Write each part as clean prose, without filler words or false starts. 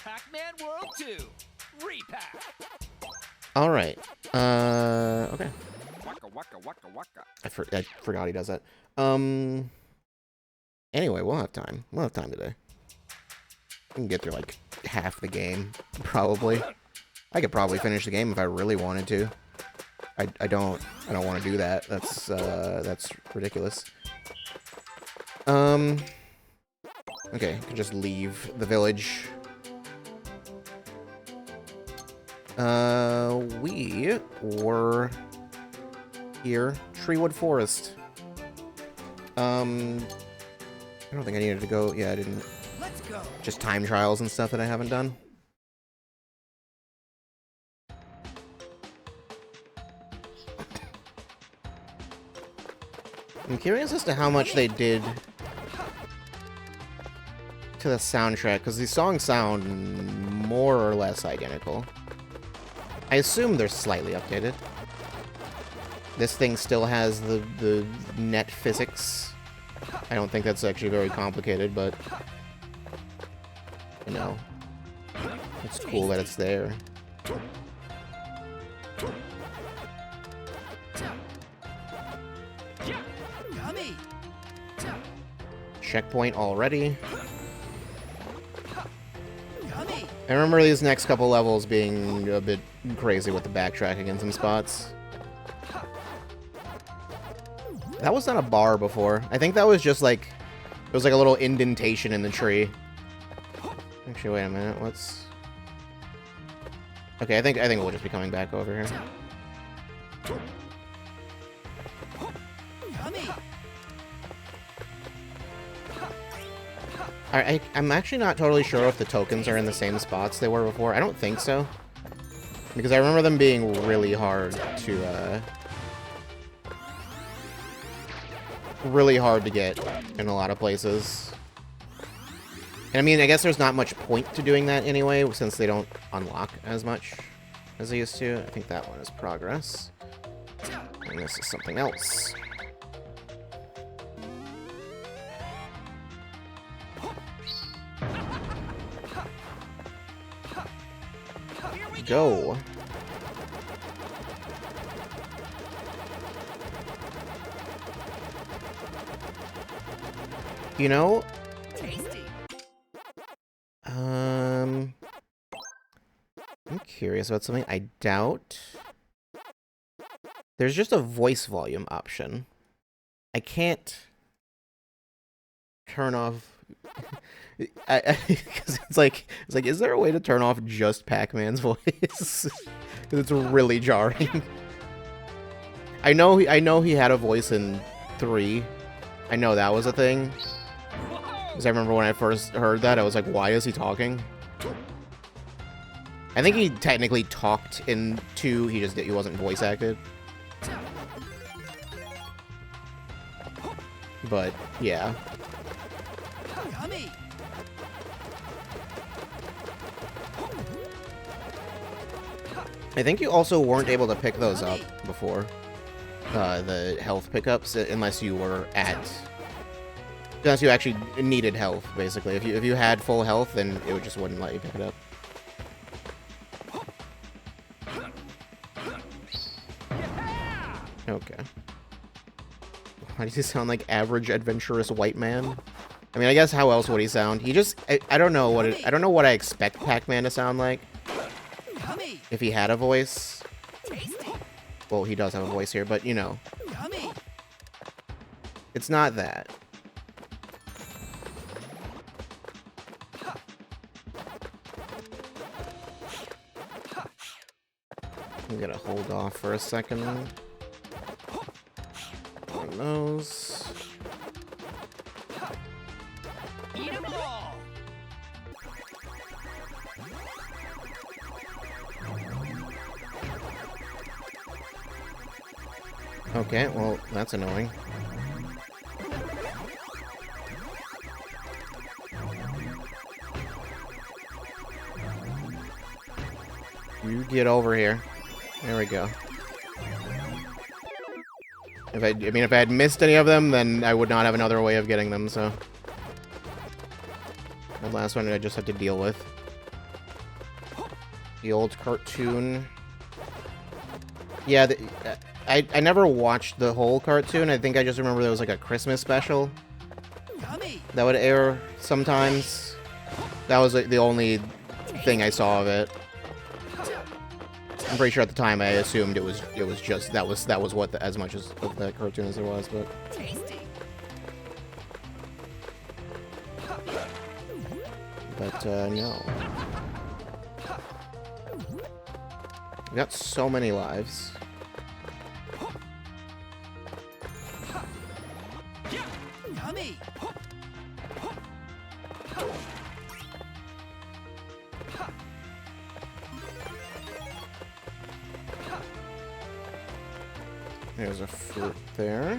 Pac-Man World 2, Re-Pac. All right. Okay. Waka waka waka waka. I forgot he does that. Anyway, we'll have time. We'll have time today. We can get through like half the game, probably. I could probably finish the game if I really wanted to. I don't want to do that. That's ridiculous. Okay, I can just leave the village. We were here, Treewood Forest. I don't think I needed to go. Yeah, I didn't. Let's go. Just time trials and stuff that I haven't done. I'm curious as to how much they did to the soundtrack, because these songs sound more or less identical. I assume they're slightly updated. This thing still has the net physics. I don't think that's actually very complicated, but you know, it's cool that it's there. Yummy. Checkpoint already. Yummy. I remember these next couple levels being a bit crazy with the backtracking in some spots. That was not a bar before. I think that was just like, it was like a little indentation in the tree. Actually, wait a minute. Let's. Okay, I think we'll just be coming back over here. Yummy. I'm actually not totally sure if the tokens are in the same spots they were before. I don't think so. Because I remember them being really hard to, really hard to get in a lot of places. And I mean, I guess there's not much point to doing that anyway, since they don't unlock as much as they used to. I think that one is progress. And this is something else. Go. You know, Tasty. I'm curious about something. I doubt there's just a voice volume option. I can't turn off. Because it's like, is there a way to turn off just Pac-Man's voice? Because it's really jarring. I know he had a voice in 3. I know that was a thing. Because I remember when I first heard that, I was like, why is he talking? I think he technically talked in 2, he wasn't voice acted. But, yeah. Yummy. I think you also weren't able to pick those up before. The health pickups, unless you were unless you actually needed health, basically. If you had full health, then it just wouldn't let you pick it up. Okay. Why does he sound like average adventurous white man? I mean, I guess how else would he sound? He just I don't know what I don't know what I expect Pac-Man to sound like Yummy. if he had a voice. Tasty. Well, he does have a voice here, but you know, Yummy. it's not that. I'm gonna hold off for a second on those. Eat 'em all. Okay, well, that's annoying. You get over here. There we go. If I mean, if I had missed any of them, then I would not have another way of getting them, so. The last one I just have to deal with. The old cartoon. Yeah, I never watched the whole cartoon. I think I just remember there was like a Christmas special Yummy. that would air sometimes. That was like the only thing I saw of it. I'm pretty sure at the time I assumed it was just that was what as much as of the cartoon as there was, but Tasty. no. We got so many lives. Yummy. There's a fruit there.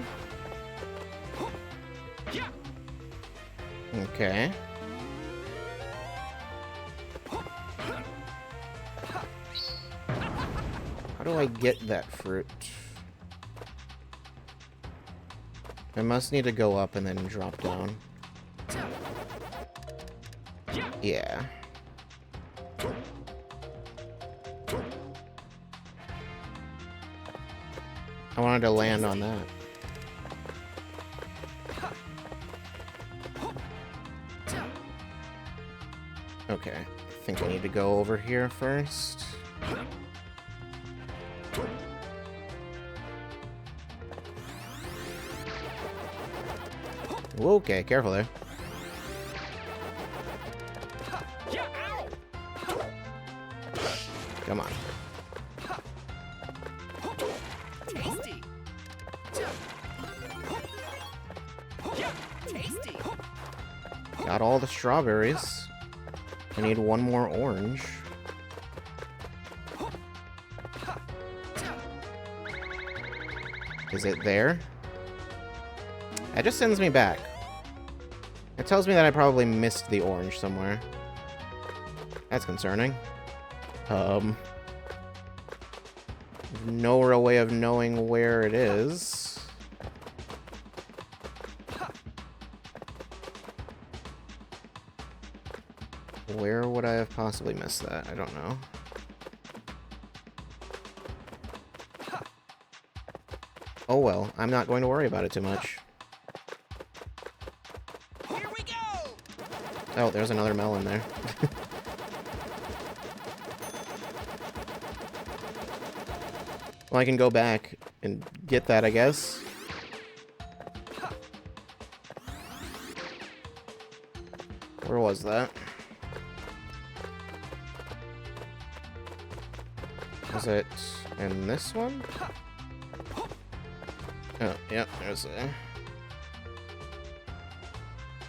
Okay. How do I get that fruit? I must need to go up and then drop down. Yeah. I wanted to land on that. Okay, I think I need to go over here first. Okay, careful there. Come on. Tasty. Tasty. Got all the strawberries. I need one more orange. Is it there? That just sends me back. It tells me that I probably missed the orange somewhere. That's concerning. No real way of knowing where it is. Where would I have possibly missed that? I don't know. Oh well, I'm not going to worry about it too much. Here we go. Oh, there's another melon there. Well, I can go back and get that, I guess. Where was that? Was it in this one? Oh, yep, there's a...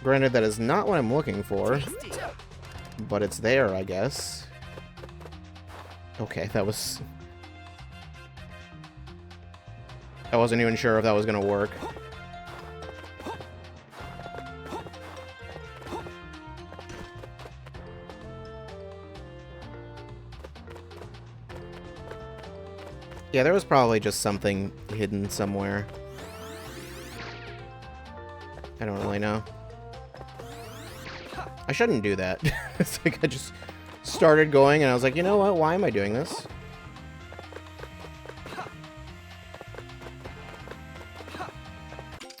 Granted, that is not what I'm looking for, but it's there, I guess. Okay, that was... I wasn't even sure if that was gonna work. Yeah, there was probably just something hidden somewhere. I don't really know. I shouldn't do that. It's like I just started going and I was like, you know what? Why am I doing this?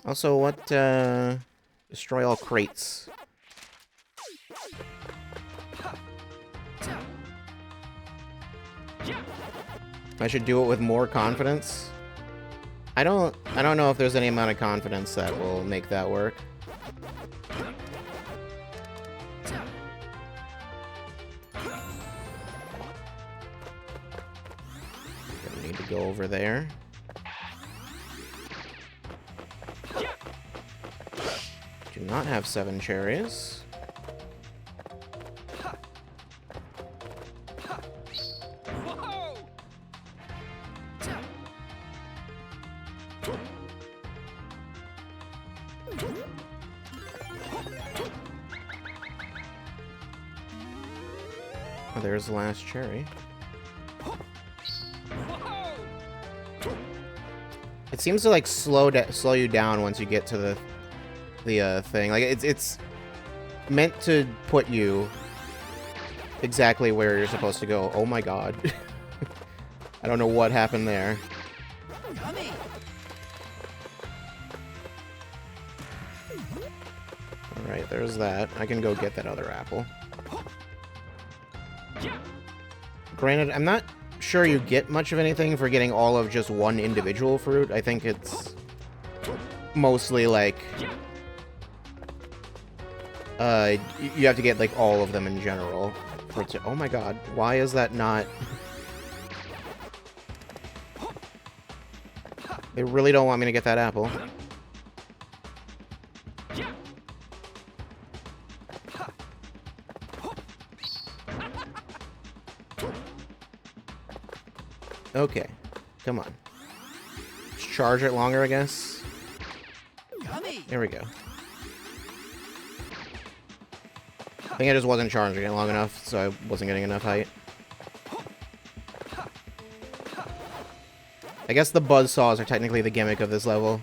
Also, what, destroy all crates. I should do it with more confidence. I don't know if there's any amount of confidence that will make that work. Gonna need to go over there. Do not have 7 cherries. Oh, there's the last cherry. It seems to like slow you down once you get to the thing. Like it's meant to put you exactly where you're supposed to go. Oh my god. I don't know what happened there. Yummy. Alright, there's that. I can go get that other apple. Granted, I'm not sure you get much of anything for getting all of just one individual fruit. I think it's mostly like you have to get like all of them in general for it to, oh my god, why is that not? They really don't want me to get that apple. Okay, come on. Let's charge it longer, I guess. Yummy. There we go. I think I just wasn't charging it long enough, so I wasn't getting enough height. I guess the buzzsaws are technically the gimmick of this level.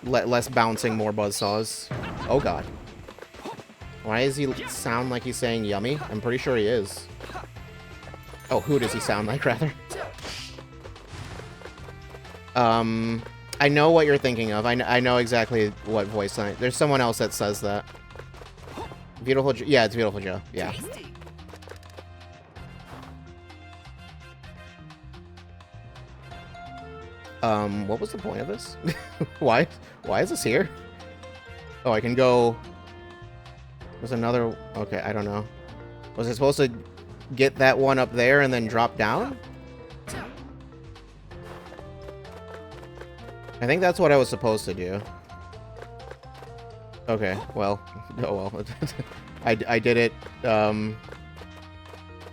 Less bouncing, more buzzsaws. Oh god. Why does he sound like he's saying yummy? I'm pretty sure he is. Oh, who does he sound like, rather? I know what you're thinking of. I know exactly what voice line. There's someone else that says that. Beautiful Joe. Yeah, it's Beautiful Joe. Yeah. Tasty. What was the point of this? Why is this here? Oh, I can go... There's another... Okay, I don't know. Was I supposed to get that one up there and then drop down? I think that's what I was supposed to do. Okay, well, oh well. I did it,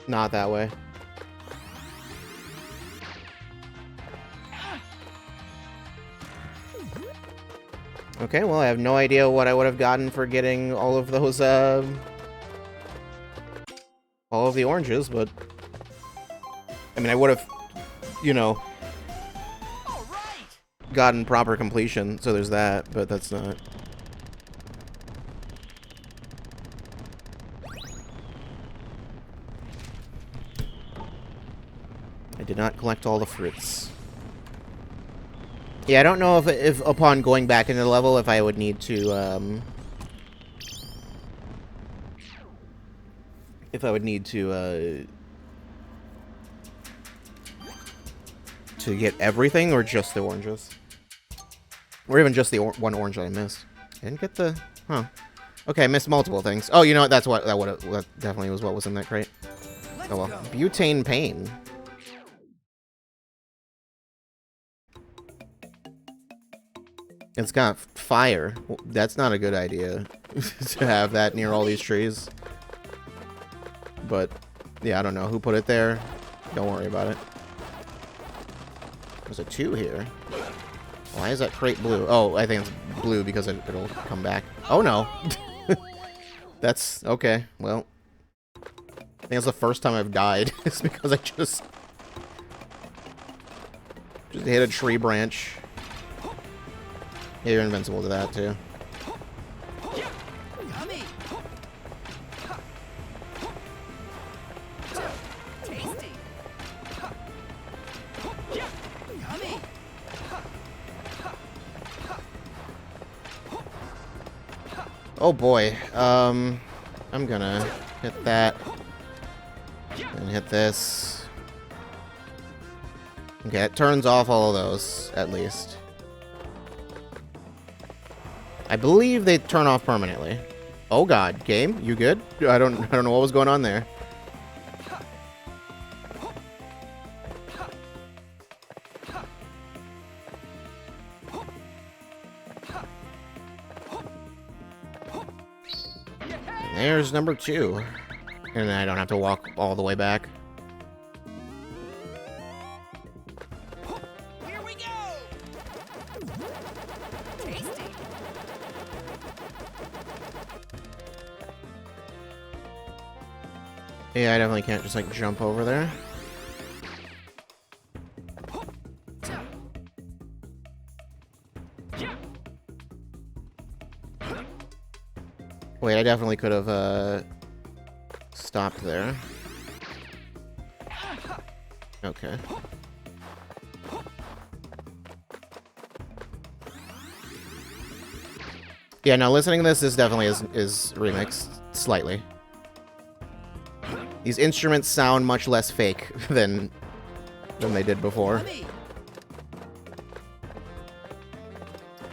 not that way. Okay, well, I have no idea what I would have gotten for getting all of those, all of the oranges, but... I mean, I would have, you know, All right. gotten proper completion, so there's that, but that's not... I did not collect all the fruits. Yeah, I don't know if upon going back into the level, if I would need to, if I would need to get everything, or just the oranges. Or even just the one orange that I missed. I didn't get the... Huh. Okay, I missed multiple things. Oh, you know what? That's what... That definitely was what was in that crate. Oh, well. Butane pain. It's got fire. Well, that's not a good idea to have that near all these trees. But, yeah, I don't know who put it there. Don't worry about it. There's a 2 here. Why is that crate blue? Oh, I think it's blue because it'll come back. Oh, no. That's... Okay, well. I think it's the first time I've died. It's because I just hit a tree branch. Yeah, you're invincible to that, too. Yummy. Tasty. Yummy. Oh, boy. I'm gonna hit that. And hit this. Okay, it turns off all of those, at least. I believe they turn off permanently. Oh god, game, you good? I don't know what was going on there. And there's number 2. And I don't have to walk all the way back. Here we go. Tasty. Yeah, I definitely can't just, like, jump over there. Wait, I definitely could have, Stop there. Okay. Yeah, no, listening to this definitely is remixed slightly. These instruments sound much less fake than they did before.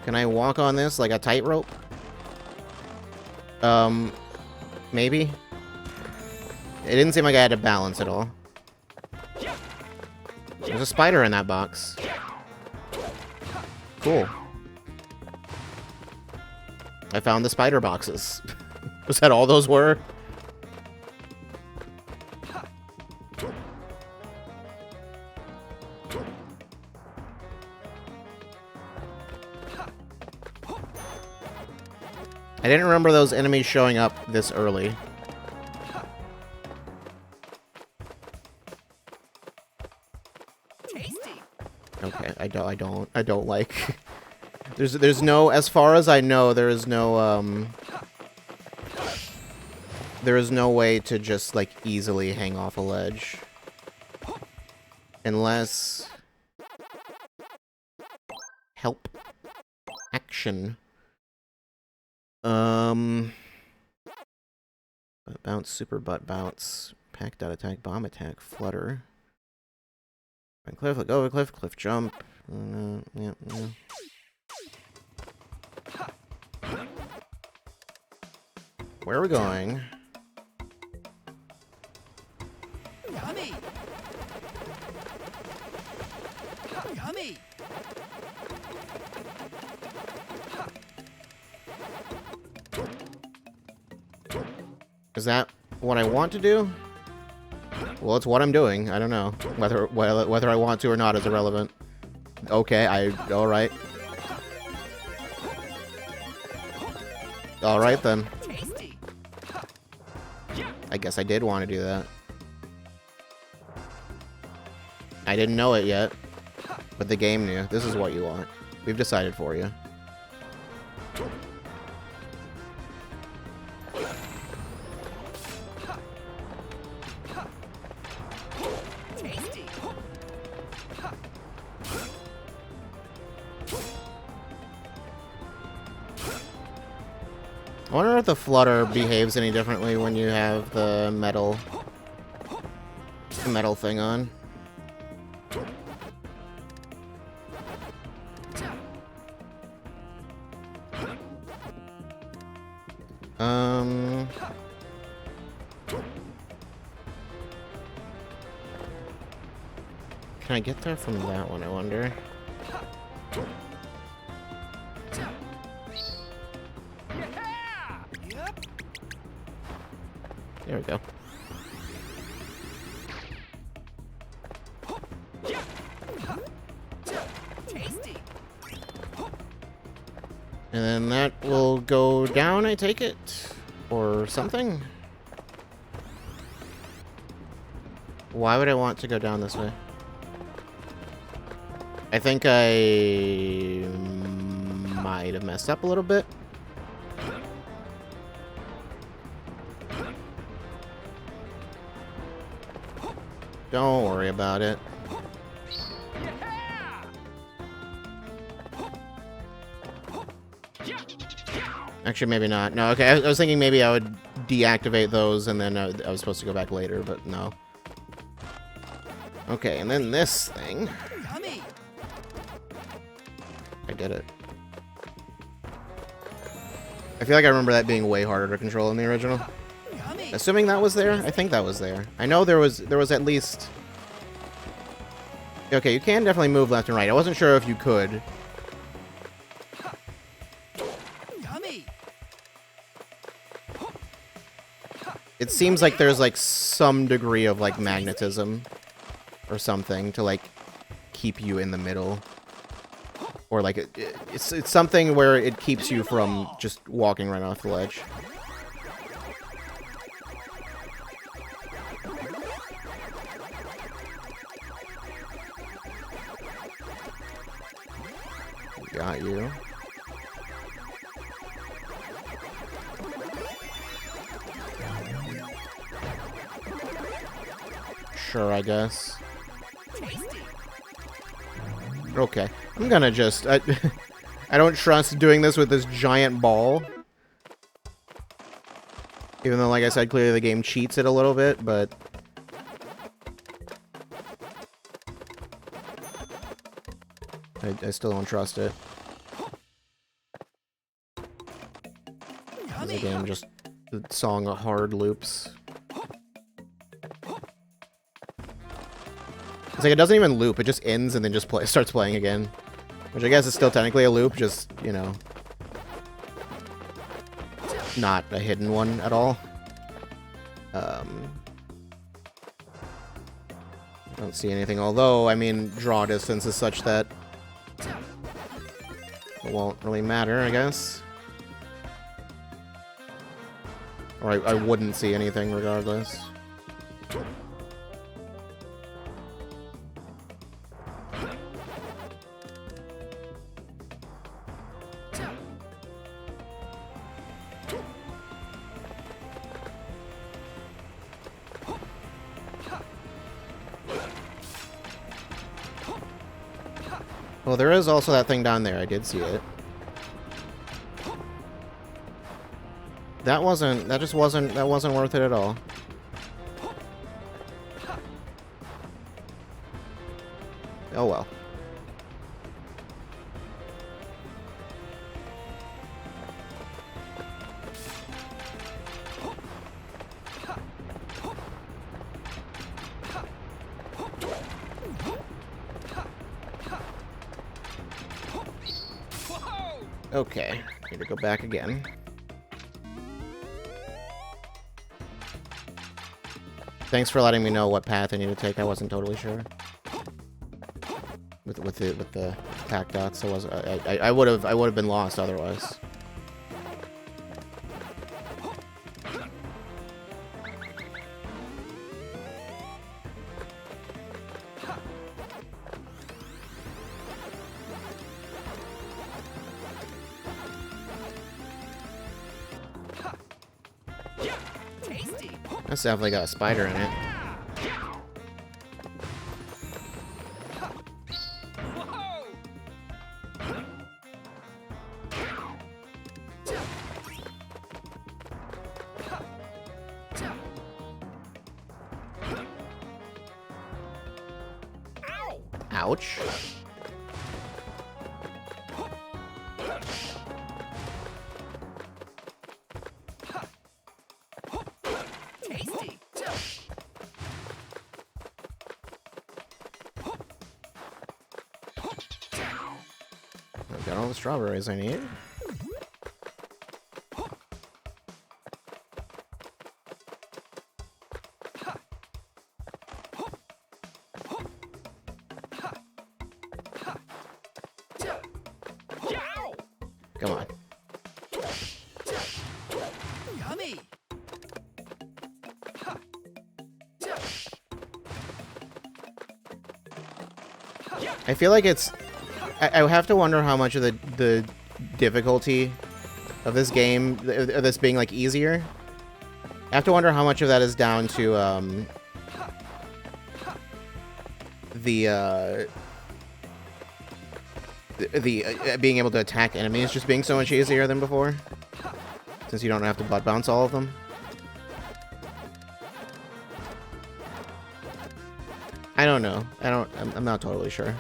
Can I walk on this like a tightrope? Maybe? It didn't seem like I had to balance at all. There's a spider in that box. Cool. I found the spider boxes. Was that all those were? I didn't remember those enemies showing up this early. Tasty. Okay, I don't like. There's no, as far as I know, there is no way to just like easily hang off a ledge. Unless help action. Bounce, super butt bounce, pack dot attack, bomb attack, flutter. Cliff, look over cliff, cliff jump. Yeah. Where are we going? Yummy. Yummy. Is that what I want to do? Well, it's what I'm doing. I don't know. Whether I want to or not is irrelevant. Okay, alright. Alright then. Tasty. I guess I did want to do that. I didn't know it yet, but the game knew. This is what you want. We've decided for you. Tasty. I wonder if the flutter behaves any differently when you have the metal thing on. Can I get there from that one, I wonder? Yep. There we go. Tasty. And then that will go down, I take it? Or something? Why would I want to go down this way? I think I might have messed up a little bit. Don't worry about it. Actually, maybe not. No, okay, I was thinking maybe I would deactivate those and then I was supposed to go back later, but no. Okay, and then this thing. Yummy. I did it. I feel like I remember that being way harder to control in the original. Yummy. Assuming that was there? I think that was there. I know there was at least... Okay, you can definitely move left and right. I wasn't sure if you could. Yummy. It seems like there's like some degree of like magnetism or something to like keep you in the middle. Or like it's something where it keeps you from just walking right off the ledge. Got you. Sure, I guess. Tasty. Okay. I'm gonna just... I don't trust doing this with this giant ball. Even though, like I said, clearly the game cheats it a little bit, but... I still don't trust it. The Yummy. game just... The song hard loops. It's like it doesn't even loop, it just ends and then just starts playing again. Which I guess is still technically a loop, just, you know... not a hidden one at all. I don't see anything, although, I mean, draw distance is such that it won't really matter, I guess. Or I wouldn't see anything regardless. Well, there is also that thing down there. I did see it. That just wasn't worth it at all. Oh well. Okay, need to go back again. Thanks for letting me know what path I need to take. I wasn't totally sure. With the pack dots, I would have been lost otherwise. Tasty. That's definitely got a spider in it. Ouch. Tasty. I've got all the strawberries I need. Come on. Yummy. I feel like it's... I have to wonder how much of the difficulty of this game, of this being, like, easier. I have to wonder how much of that is down to, being able to attack enemies just being so much easier than before. Since you don't have to butt bounce all of them. I don't know. I'm not totally sure.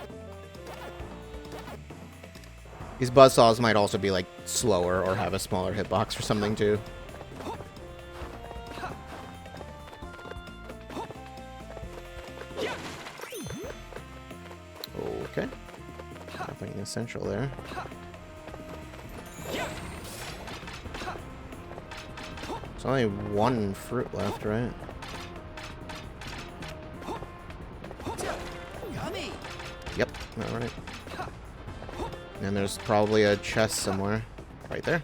These buzzsaws might also be, like, slower or have a smaller hitbox or something, too. Okay. Nothing essential there. There's only one fruit left, right? Yummy. Yep, alright. And there's probably a chest somewhere. Right there.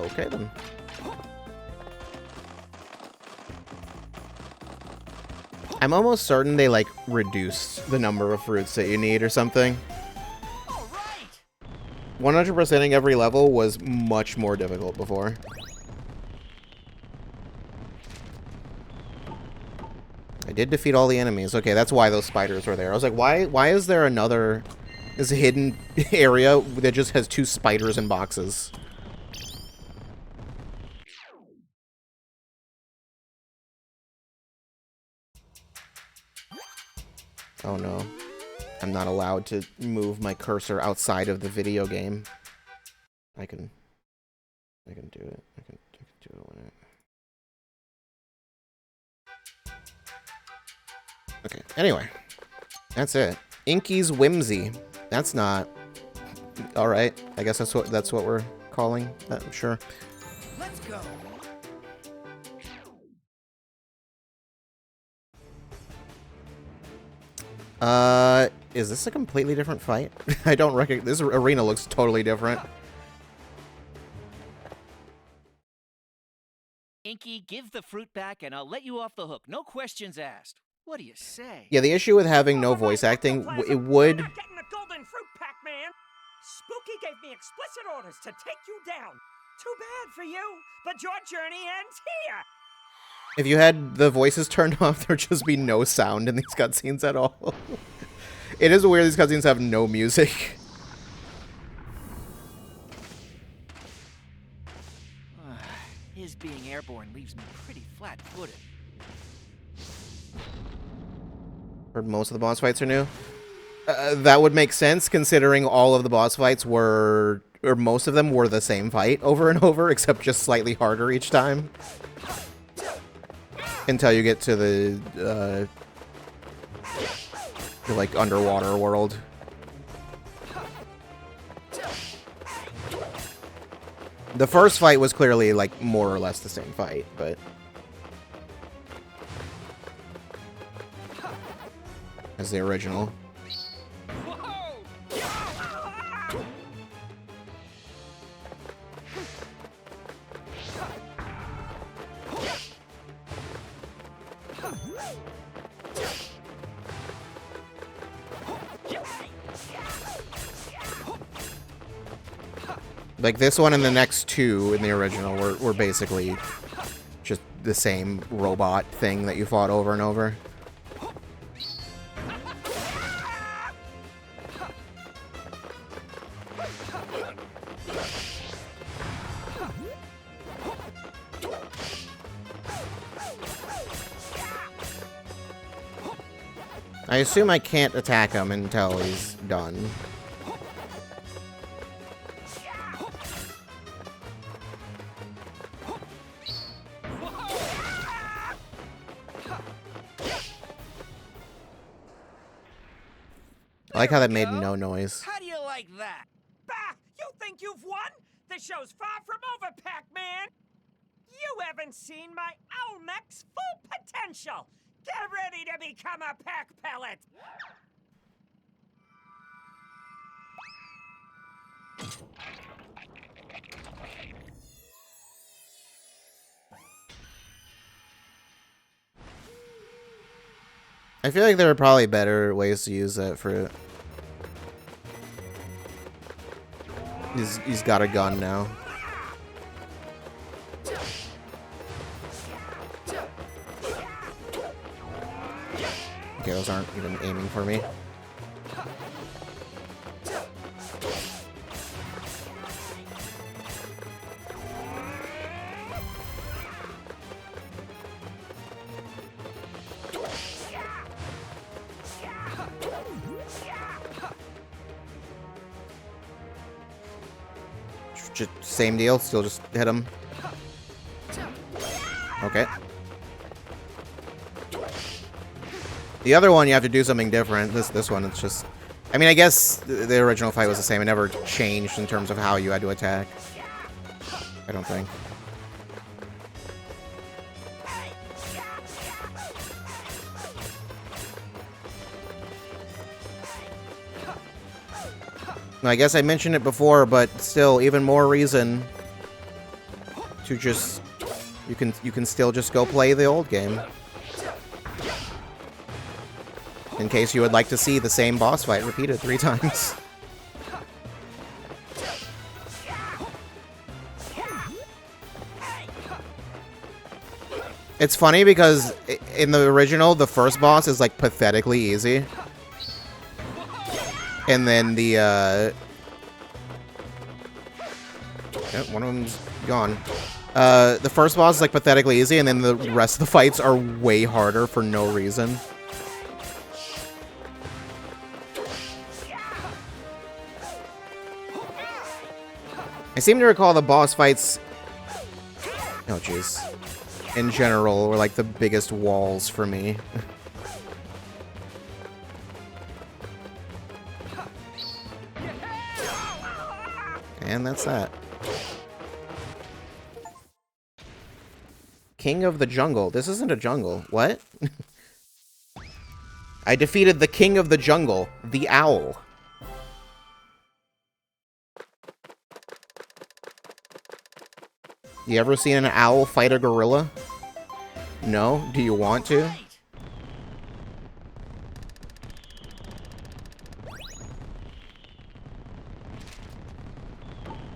Okay, then. I'm almost certain they, like, reduced the number of fruits that you need or something. All right. 100%ing every level was much more difficult before. I did defeat all the enemies. Okay, that's why those spiders were there. I was like, why is there another... This hidden area that just has 2 spiders in boxes? Oh no. I'm not allowed to move my cursor outside of the video game. I can do it. I can do it when Okay, anyway. That's it. Inky's Whimsy. That's not... Alright, I guess that's what we're calling that, sure. Let's go. Is this a completely different fight? I don't recognize... This arena looks totally different. Inky, give the fruit back and I'll let you off the hook. No questions asked. What do you say? Yeah, the issue with having no voice acting, it would... You're not getting the golden fruit, Pac-Man. Spooky gave me explicit orders to take you down. Too bad for you, but your journey ends here. If you had the voices turned off, there'd just be no sound in these cutscenes at all. It is weird these cutscenes have no music. His being airborne leaves me pretty flat-footed. Heard most of the boss fights are new. That would make sense, considering all of the boss fights were... Or most of them were the same fight over and over, except just slightly harder each time. Until you get to the like, underwater world. The first fight was clearly, like, more or less the same fight, but... as the original. Like, this one and the next 2 in the original were basically just the same robot thing that you fought over and over. I assume I can't attack him until he's done. I like how that made no noise. How do you like that? Bah! You think you've won? The show's far from over, Pac-Man. You haven't seen my Olmec's full potential. Get ready to become a Pac pellet. I feel like there are probably better ways to use that fruit. He's got a gun now. Okay, those aren't even aiming for me. Just same deal, still just hit him. Okay. The other one, you have to do something different. This one, it's just... I mean, I guess the original fight was the same. It never changed in terms of how you had to attack. I don't think. I guess I mentioned it before, but still, even more reason to just... You can still just go play the old game. In case you would like to see the same boss fight repeated 3 times. It's funny because in the original, the first boss is like pathetically easy. And then the yeah, one of them's gone. The first boss is like pathetically easy, and then the rest of the fights are way harder for no reason. I seem to recall the boss fights, oh jeez, in general were like the biggest walls for me. And that's that. King of the Jungle. This isn't a jungle. What? I defeated the King of the Jungle, the owl. You ever seen an owl fight a gorilla? No? Do you want to?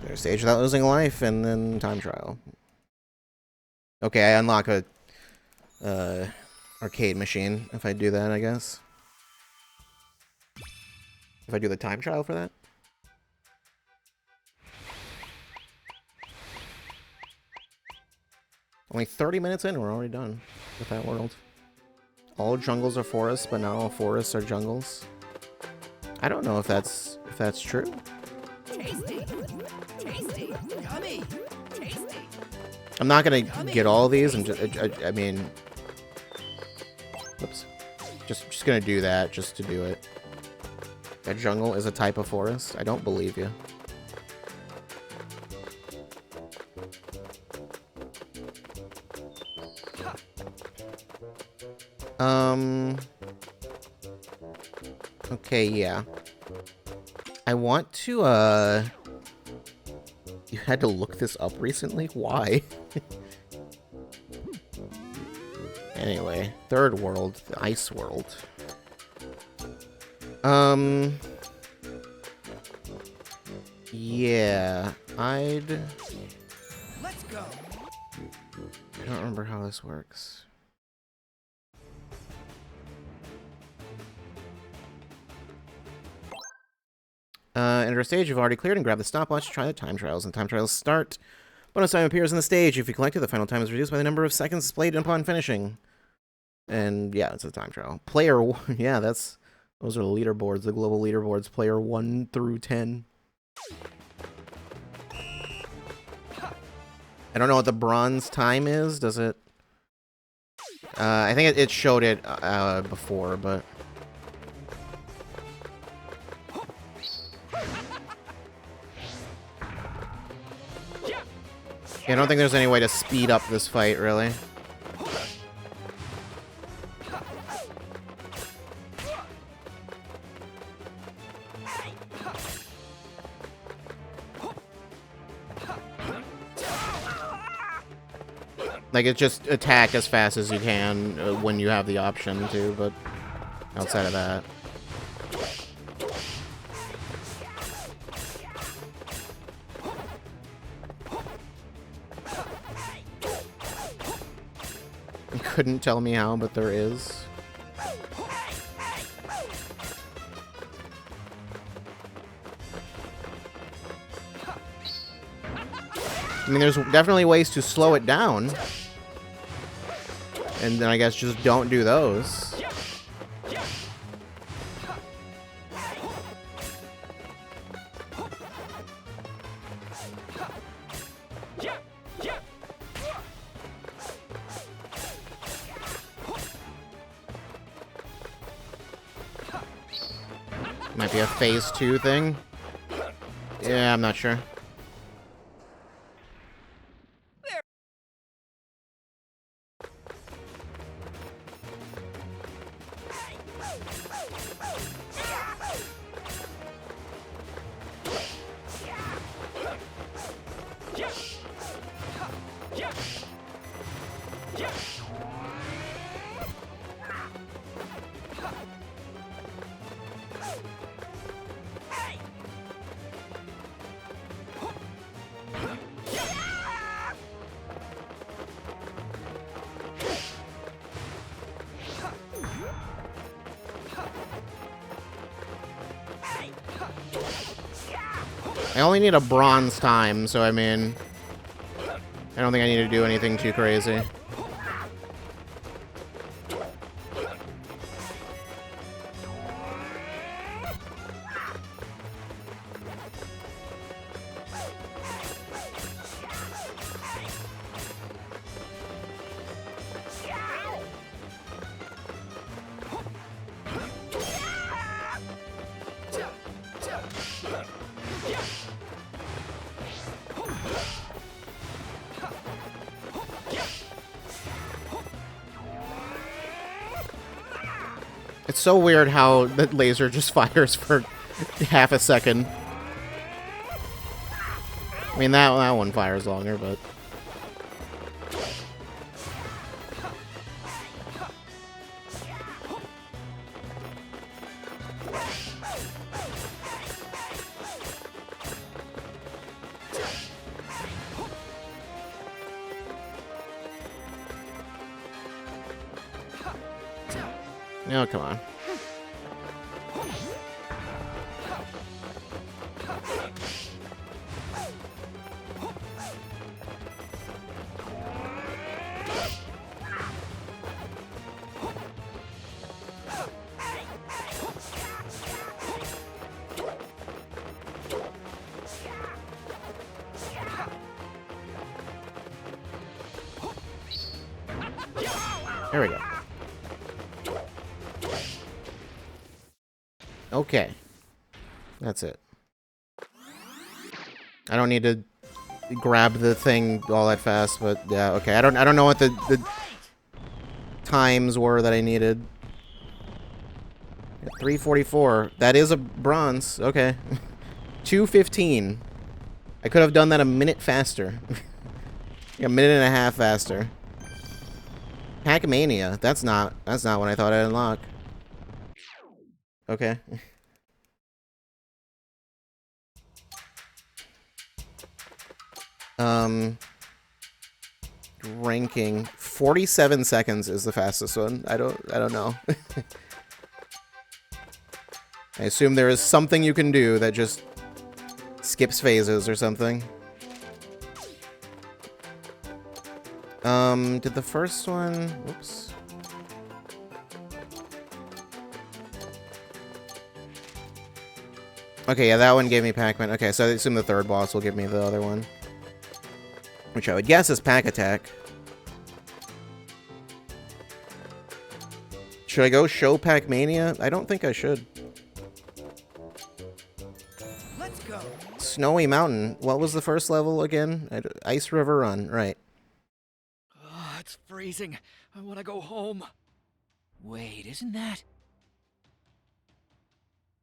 There's stage without losing a life, and then time trial. Okay, I unlock a arcade machine if I do that, I guess. If I do the time trial for that. Only 30 minutes in, we're already done with that world. All jungles are forests, but not all forests are jungles. I don't know if that's true. Tasty. Tasty. Yummy. Tasty. I'm not gonna get all of these. I'm just, I mean, whoops. Just gonna do that just to do it. A jungle is a type of forest. I don't believe you. Okay, yeah. I want to, You had to look this up recently? Why? Anyway, third world, the ice world. Yeah, Let's go. I don't remember how this works. Enter a stage you've already cleared and grab the stopwatch to try the time trials. And time trials start. Bonus time appears on the stage. If you collect it, the final time is reduced by the number of seconds displayed upon finishing. And yeah, it's a time trial. Player 1, yeah, those are the leaderboards, the global leaderboards. Player 1 through 10. I don't know what the bronze time is. Does it? I think it showed it before, but. Yeah, I don't think there's any way to speed up this fight, really. Like, it's just attack as fast as you can when you have the option to, but outside of that. You couldn't tell me how, but there is. I mean, there's definitely ways to slow it down. And then I guess just don't do those. Might be a phase 2 thing. Yeah, I'm not sure. I only need a bronze time, so I mean, I don't think I need to do anything too crazy. It's so weird how the laser just fires for half a second. I mean, that one fires longer, but... Oh, come on. There we go. Okay. That's it. I don't need to grab the thing all that fast, but yeah, okay. I don't know what the times were that I needed. 344. That is a bronze. Okay. 215. I could have done that a minute faster. A minute and a half faster. Pac-Mania. That's not what I thought I'd unlock. Okay. Ranking 47 seconds is the fastest one. I don't know. I assume there is something you can do that just skips phases or something. Did the first one... Whoops. Okay, yeah, that one gave me Pac-Man. Okay, so I assume the third boss will give me the other one. Which I would guess is Pac Attack. Should I go show Pac-Mania? I don't think I should. Let's go. Snowy Mountain. What was the first level again? Ice River Run, right. Oh, it's freezing. I want to go home. Wait, isn't that...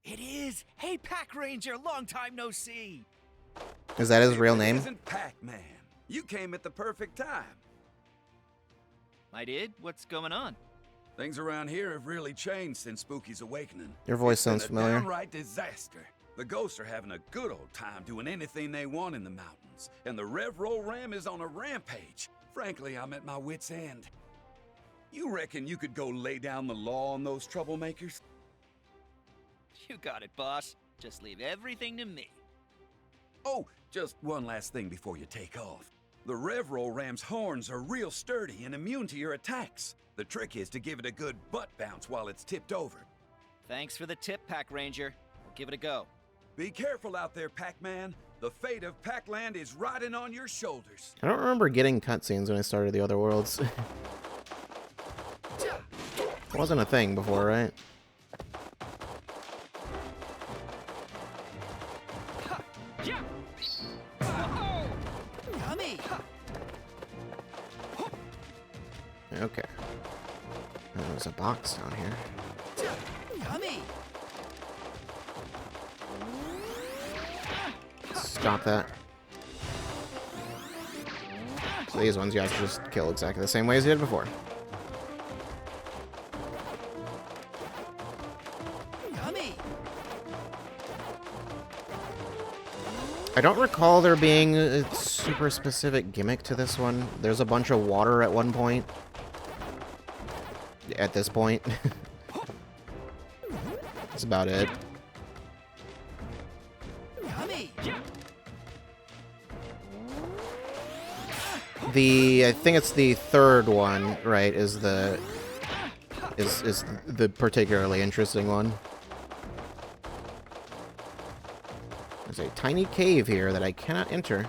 It is! Hey, Pac Ranger, long time no see! Is that his real name? Isn't Pac-Man? You came at the perfect time. I did? What's going on? Things around here have really changed since Spooky's awakening. Your voice It's been sounds familiar. A downright disaster. The ghosts are having a good old time doing anything they want in the mountains, and the Rev Roll Ram is on a rampage. Frankly, I'm at my wit's end. You reckon you could go lay down the law on those troublemakers? You got it, boss. Just leave everything to me. Oh, just one last thing before you take off. The Rev Roll Ram's horns are real sturdy and immune to your attacks. The trick is to give it a good butt bounce while it's tipped over. Thanks for the tip, Pac Ranger. We'll give it a go. Be careful out there, Pac-Man. The fate of Pac-Land is riding on your shoulders. I don't remember getting cutscenes when I started the Other Worlds. It wasn't a thing before, right? Yummy. Okay. Oh, there's a box down here. Yummy. Stop that. So these ones you have to just kill exactly the same way as you did before. Yummy. I don't recall there being a super specific gimmick to this one. There's a bunch of water at one point. At this point. That's about it. Yummy. I think it's the third one, right, is the particularly interesting one. There's a tiny cave here that I cannot enter.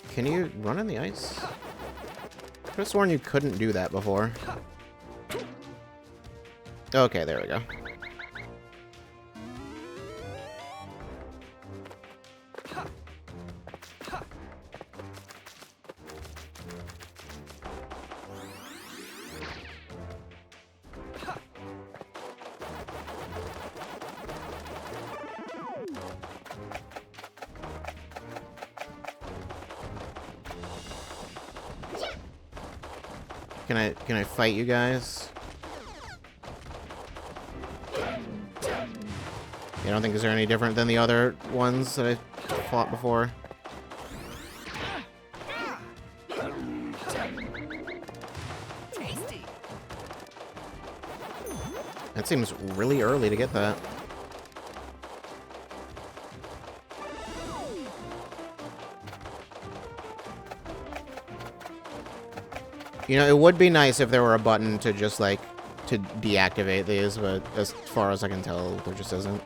Can you run on the ice? I could have sworn you couldn't do that before. Okay, there we go. Can I fight you guys? I don't think is there any different than the other ones that I fought before. Tasty. That seems really early to get that. You know, it would be nice if there were a button to just, like, to deactivate these, but as far as I can tell, there just isn't.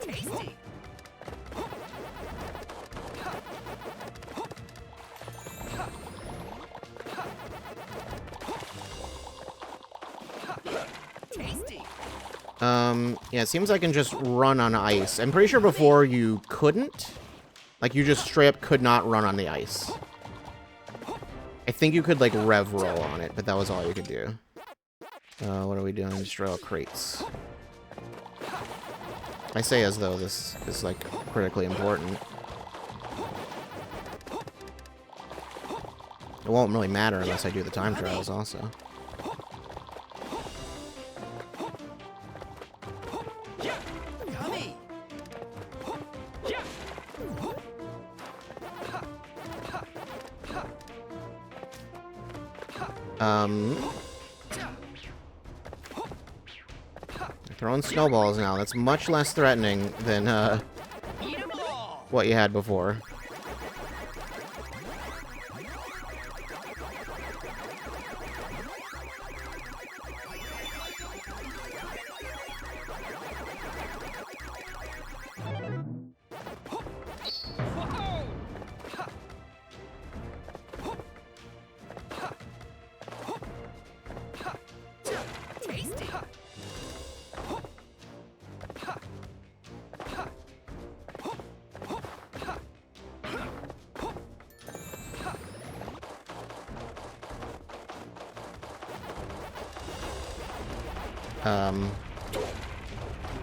Tasty. Tasty. Yeah, it seems I can just run on ice. I'm pretty sure before you couldn't. Like, you just straight up could not run on the ice. I think you could, like, rev roll on it, but that was all you could do. What are we doing? Destroy all crates. I say as though this is, like, critically important. It won't really matter unless I do the time trials also. Yummy. They're throwing snowballs now. That's much less threatening than, Eat 'em all. what you had before. Tasty.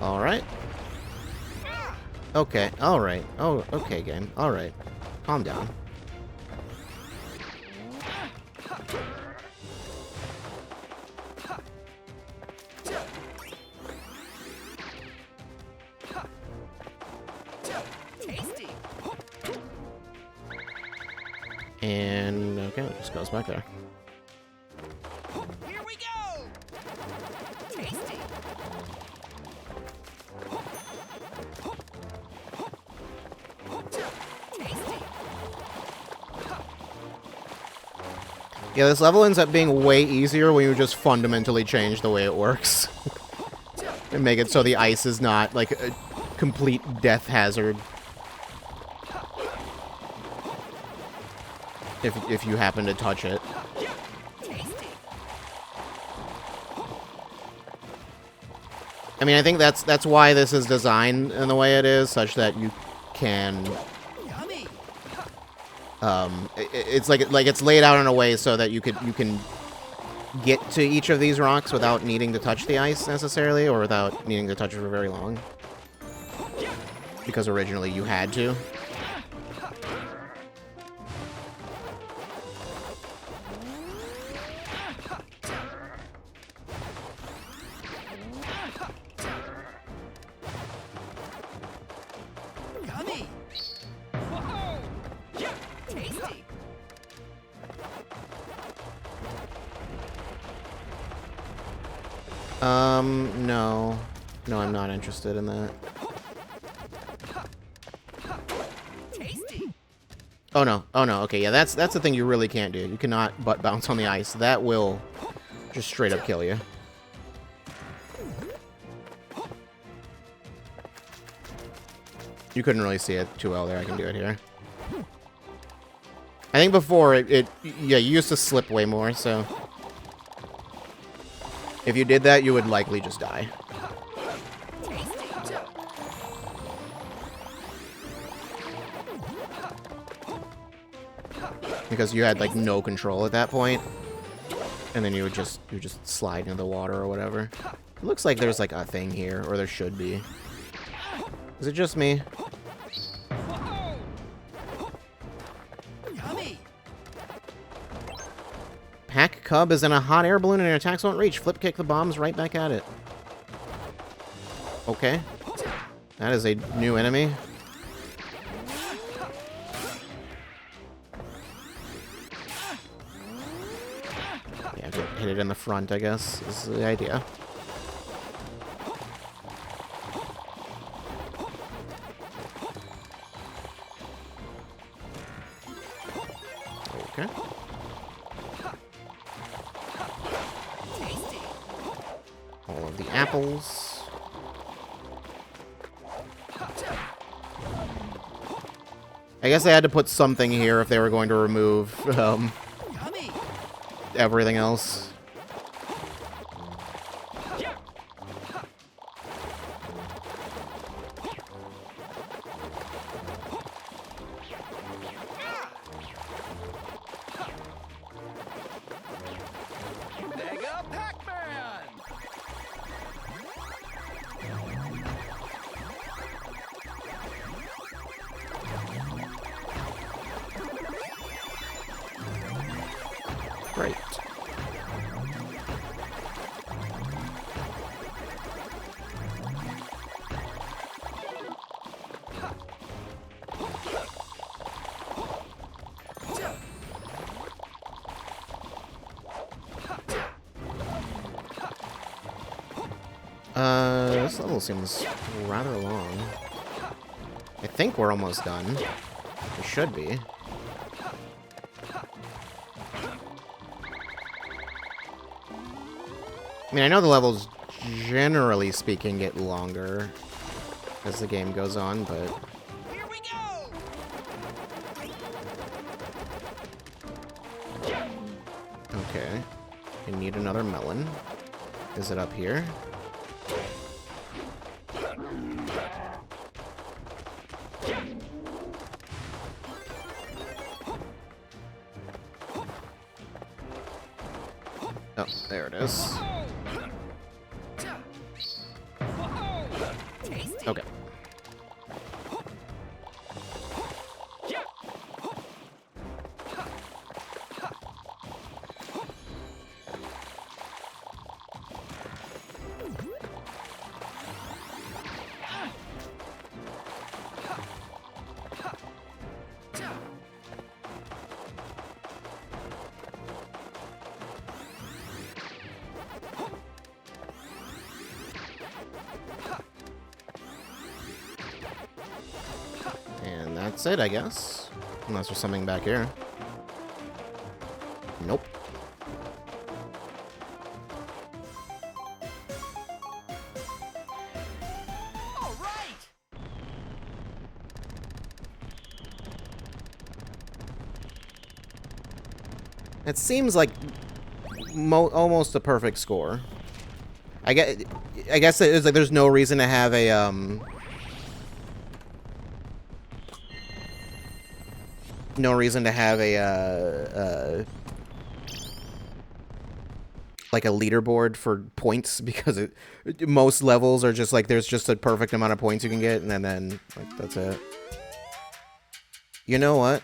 Alright. Okay, alright. Oh, okay, game. Alright. Calm down. Tasty. And, okay, it just goes back there. Here we go. Tasty. Tasty. Yeah, this level ends up being way easier when you just fundamentally change the way it works. And make it so the ice is not, like, a complete death hazard. If you happen to touch it. Tasty. I mean, I think that's why this is designed in the way it is, such that you can... Yummy. It's like it's laid out in a way so that you can get to each of these rocks without needing to touch the ice necessarily, or without needing to touch it for very long. Because originally you had to. No. No, I'm not interested in that. Tasty. Oh no. Oh no. Okay, yeah, that's the thing you really can't do. You cannot butt bounce on the ice. That will just straight up kill you. You couldn't really see it too well there. I can do it here. I think before yeah, you used to slip way more, so if you did that, you would likely just die. Because you had like no control at that point, and then you would just slide into the water or whatever. It looks like there's like a thing here, or there should be. Is it just me? Yummy. Pac Cub is in a hot air balloon and your attacks won't reach. Flip kick the bombs right back at it. Okay. That is a new enemy. Yeah, hit it in the front, I guess, is the idea. Okay. All of the apples. I guess they had to put something here if they were going to remove Yummy. everything else. Mega Pac-Man! Great. This level seems rather long. I think we're almost done. We should be. I mean, I know the levels, generally speaking, get longer as the game goes on, but... Here we go. Okay. I need another melon. Is it up here? Oh, there it is. Tasty. Okay. And that's it, I guess. Unless there's something back here. Nope. All right. It seems like almost a perfect score. I guess it's like there's no reason to have a no reason to have a like a leaderboard for points, because most levels are just like there's just a perfect amount of points you can get, and then like that's it. You know what?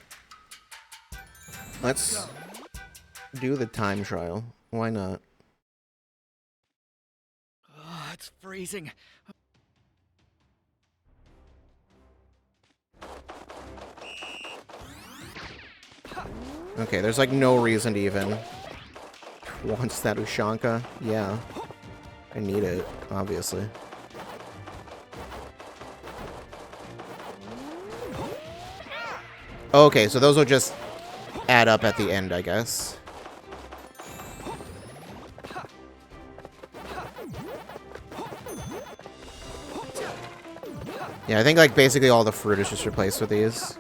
Let's do the time trial. Why not? Oh, it's freezing. Okay, there's like no reason to even want that Ushanka. Yeah. I need it, obviously. Okay, so those will just add up at the end, I guess. Yeah, I think like basically all the fruit is just replaced with these.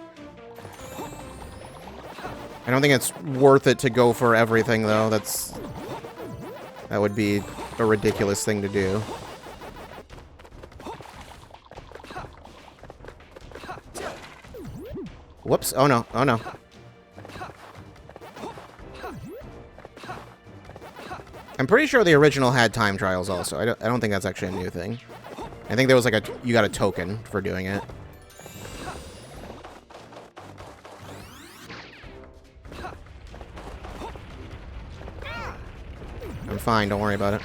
I don't think it's worth it to go for everything though. That would be a ridiculous thing to do. Whoops. Oh no. Oh no. I'm pretty sure the original had time trials also. I don't think that's actually a new thing. I think there was like you got a token for doing it. I'm fine, don't worry about it.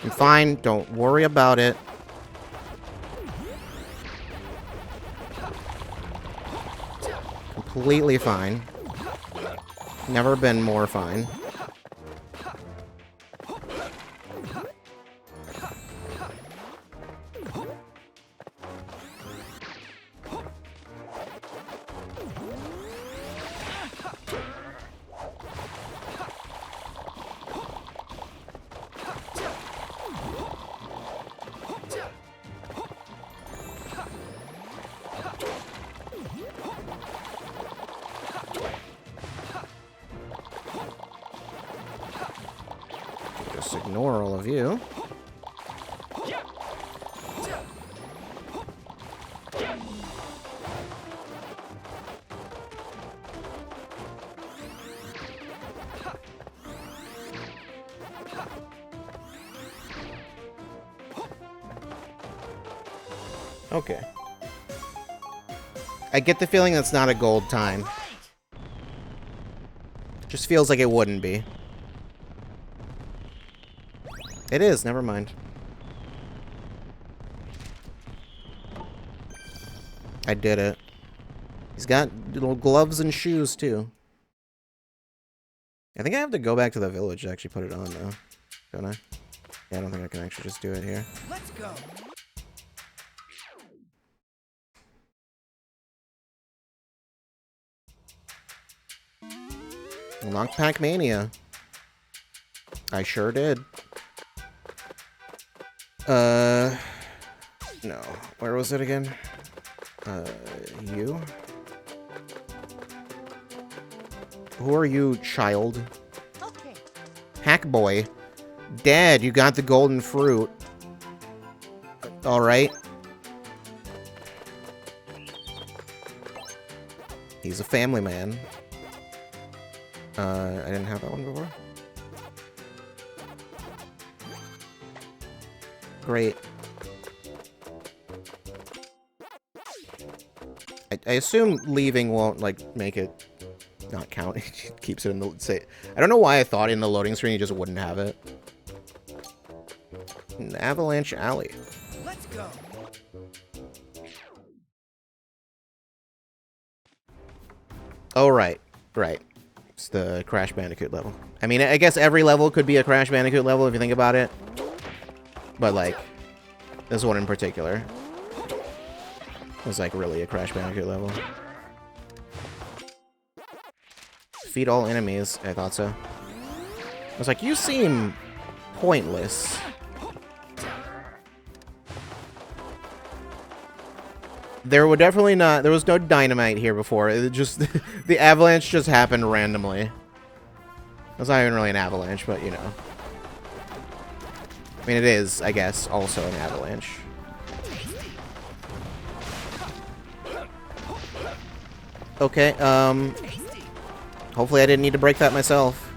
I'm fine, don't worry about it. Completely fine. Never been more fine. Just ignore all of you. Okay. I get the feeling that's not a gold time. Just feels like it wouldn't be. It is, never mind. I did it. He's got little gloves and shoes, too. I think I have to go back to the village to actually put it on, though. Don't I? Yeah, I don't think I can actually just do it here. Let's go. Unlocked Pac-Mania. I sure did. No. Where was it again? You? Who are you, child? Okay. Hack boy. Dad, you got the golden fruit. Alright. He's a family man. I didn't have that one before. Great. I assume leaving won't, like, make it not count. It keeps it in the... Say, I don't know why I thought in the loading screen you just wouldn't have it. An Avalanche Alley. Let's go. Oh, right. Right. It's the Crash Bandicoot level. I mean, I guess every level could be a Crash Bandicoot level if you think about it. But, like, this one in particular was, like, really a Crash Bandicoot level. Defeat all enemies. I thought so. I was like, you seem pointless. There were definitely not... There was no dynamite here before. It just... the avalanche just happened randomly. It's not even really an avalanche, but, you know. I mean, it is, I guess, also an avalanche. Okay, hopefully I didn't need to break that myself.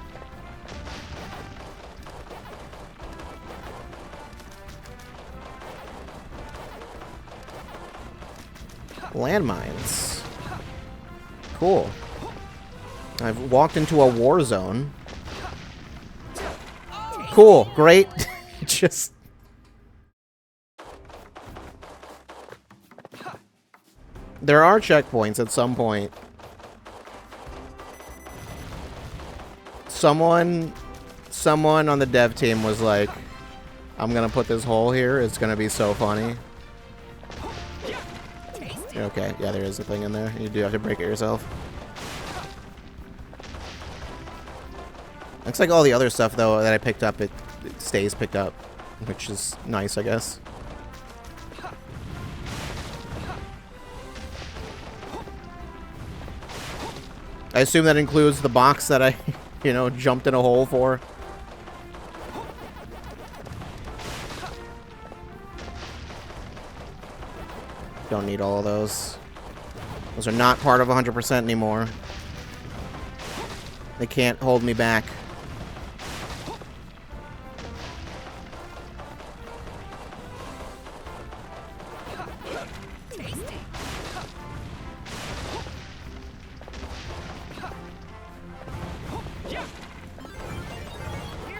Landmines. Cool. I've walked into a war zone. Cool, great. Just... There are checkpoints at some point. Someone on the dev team was like, I'm gonna put this hole here, it's gonna be so funny. Okay, yeah, there is a thing in there. You do have to break it yourself. Looks like all the other stuff, though, that I picked up, it stays picked up, which is nice, I guess. I assume that includes the box that I, you know, jumped in a hole for. Don't need all of those. Those are not part of 100% anymore. They can't hold me back.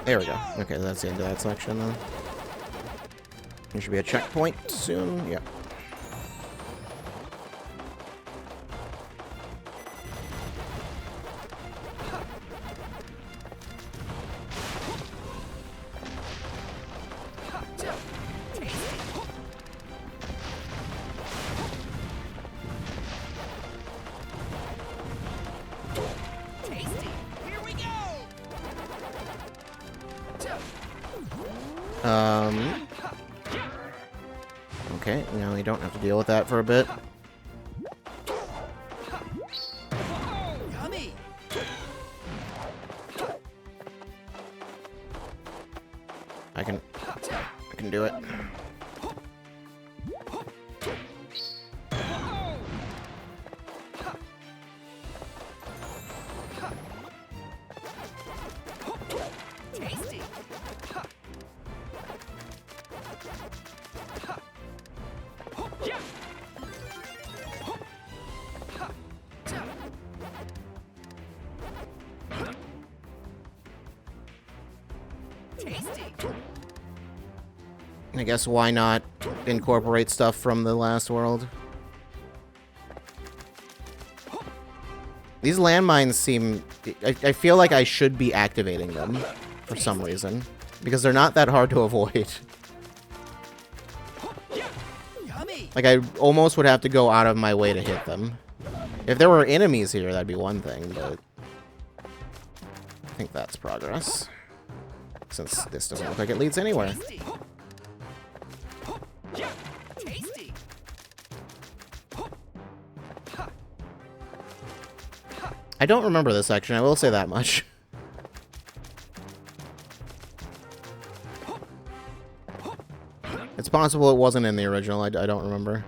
There we go. Okay, that's the end of that section then. There should be a checkpoint soon. Yep. Okay, now we don't have to deal with that for a bit. Yummy. I can do it. Tasty. I guess why not incorporate stuff from the last world? These landmines seem... I feel like I should be activating them for some reason. Because they're not that hard to avoid. Like, I almost would have to go out of my way to hit them. If there were enemies here, that'd be one thing, but... I think that's progress. Since this doesn't look like it leads anywhere. I don't remember this section, I will say that much. It's possible it wasn't in the original, I don't remember.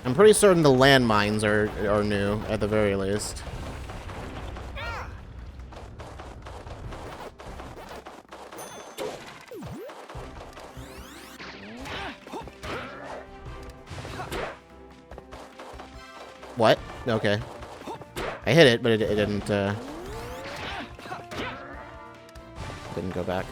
I'm pretty certain the landmines are new, at the very least. What? Okay. I hit it, but it didn't go back.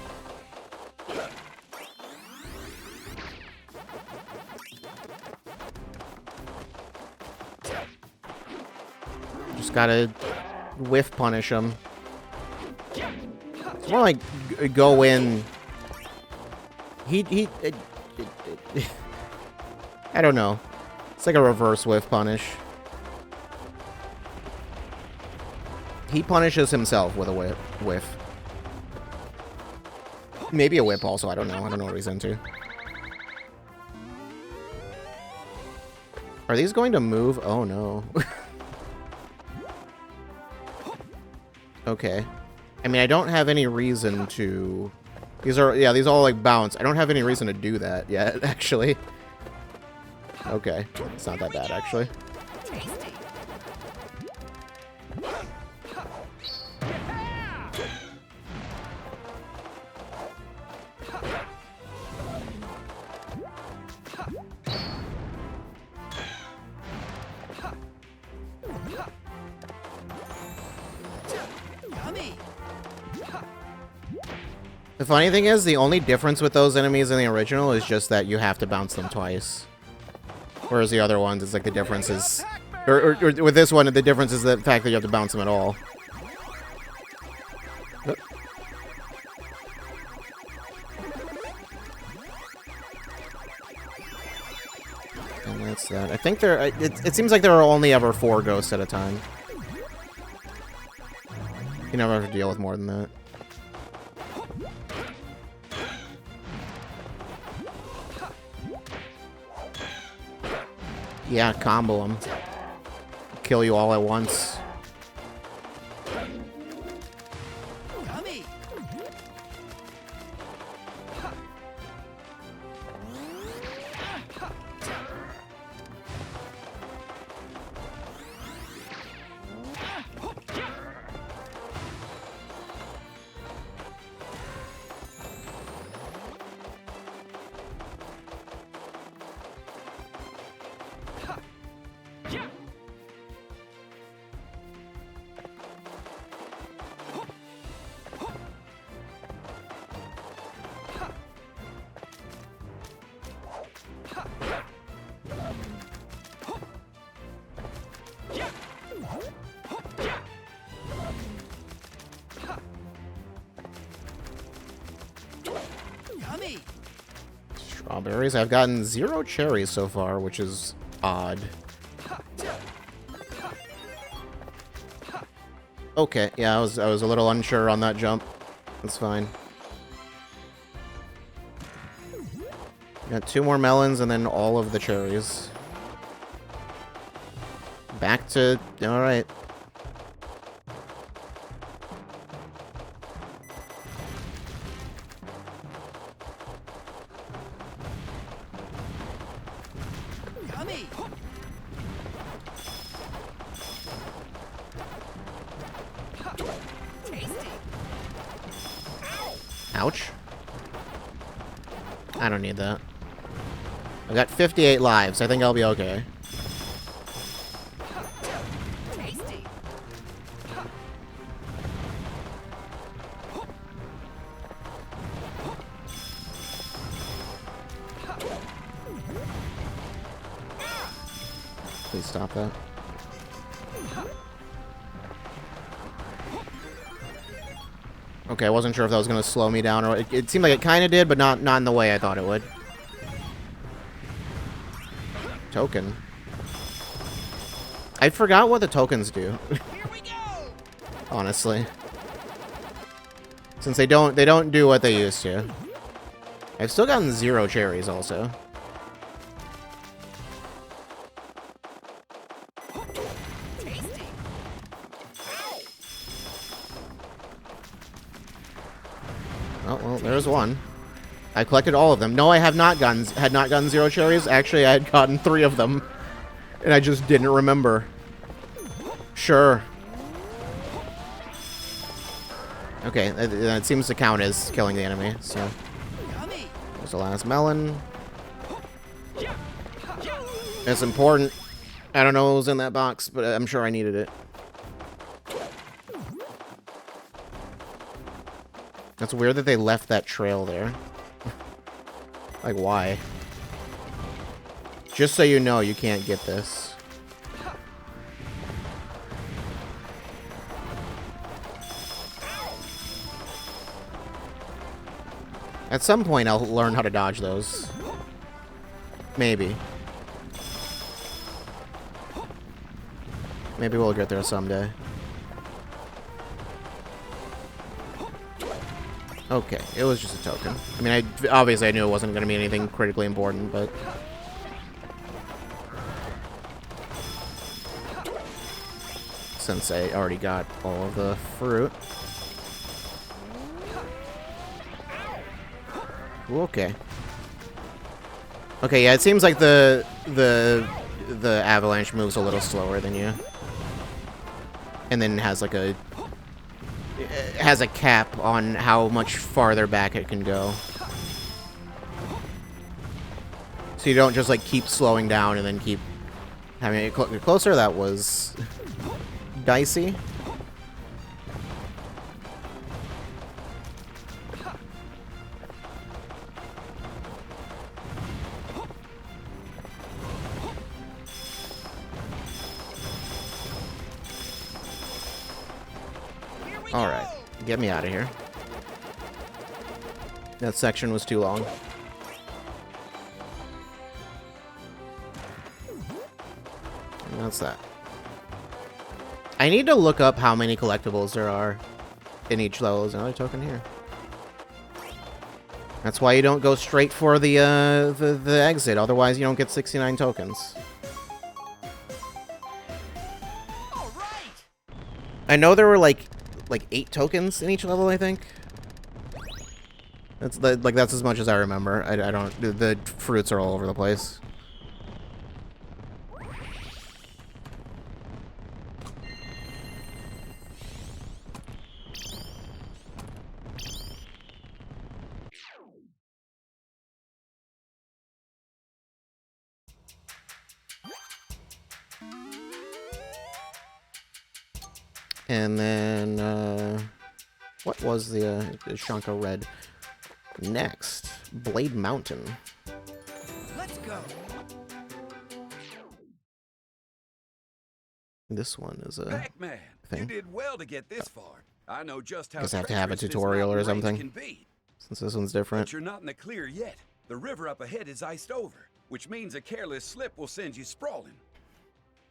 Just gotta whiff punish him. It's more like go in. I don't know. It's like a reverse whiff punish. He punishes himself with a whiff. Maybe a whip also, I don't know. I don't know what he's into. Are these going to move? Oh no. Okay. I mean, I don't have any reason to... These all like bounce. I don't have any reason to do that yet, actually. Okay. It's not that bad, actually. Tasty. Yummy. The funny thing is, the only difference with those enemies in the original is just that you have to bounce them twice. Whereas the other ones, it's like the difference is... Or with this one, the difference is the fact that you have to bounce them at all. And that's that. I think there... It seems like there are only ever 4 ghosts at a time. You never have to deal with more than that. Yeah, combo them. Kill you all at once. Yummy. Yummy. Strawberries. I've gotten 0 cherries so far, which is odd. Okay, yeah, I was a little unsure on that jump. That's fine. Got 2 more melons and then all of the cherries. Back to... Alright. Yummy. Tasty. Ouch. I don't need that. I got 58 lives. I think I'll be okay. Tasty. Please stop that. Okay, I wasn't sure if that was going to slow me down, or it seemed like it kind of did, but not in the way I thought it would. Token. I forgot what the tokens do. Here we go. Honestly. Since they don't do what they used to. I've still gotten 0 cherries also. Tasty. Oh, well, there's one. I collected all of them. No, I have not gotten, had not gotten 0 cherries. Actually, I had gotten 3 of them. And I just didn't remember. Sure. Okay, that seems to count as killing the enemy, so... Yummy. There's the last melon. It's important. I don't know what was in that box, but I'm sure I needed it. That's weird that they left that trail there. Like, why? Just so you know, you can't get this. At some point, I'll learn how to dodge those. Maybe. Maybe we'll get there someday. Okay, it was just a token. I mean, obviously I knew it wasn't going to be anything critically important, but... Since I already got all of the fruit. Ooh, okay. Okay, yeah, it seems like the avalanche moves a little slower than you. And then has like a cap on how much farther back it can go. So you don't just like keep slowing down and then keep having it closer. That was dicey. Alright, get me out of here. That section was too long. And that's that. I need to look up how many collectibles there are in each level. There's another token here. That's why you don't go straight for the exit, otherwise you don't get 69 tokens. All right. I know there were like 8 tokens in each level, I think. That's that's as much as I remember. I don't. The fruits are all over the place. And then, what was the Shanka Red? Next, Blade Mountain. Let's go. This one is a Pac-Man, you thing. did well to get this far. I know just how Guess I have to have a treacherous this tutorial or mountain range something. can be. Since this one's But different. you're not in the clear yet. The river up ahead is iced over, which means a careless slip will send you sprawling.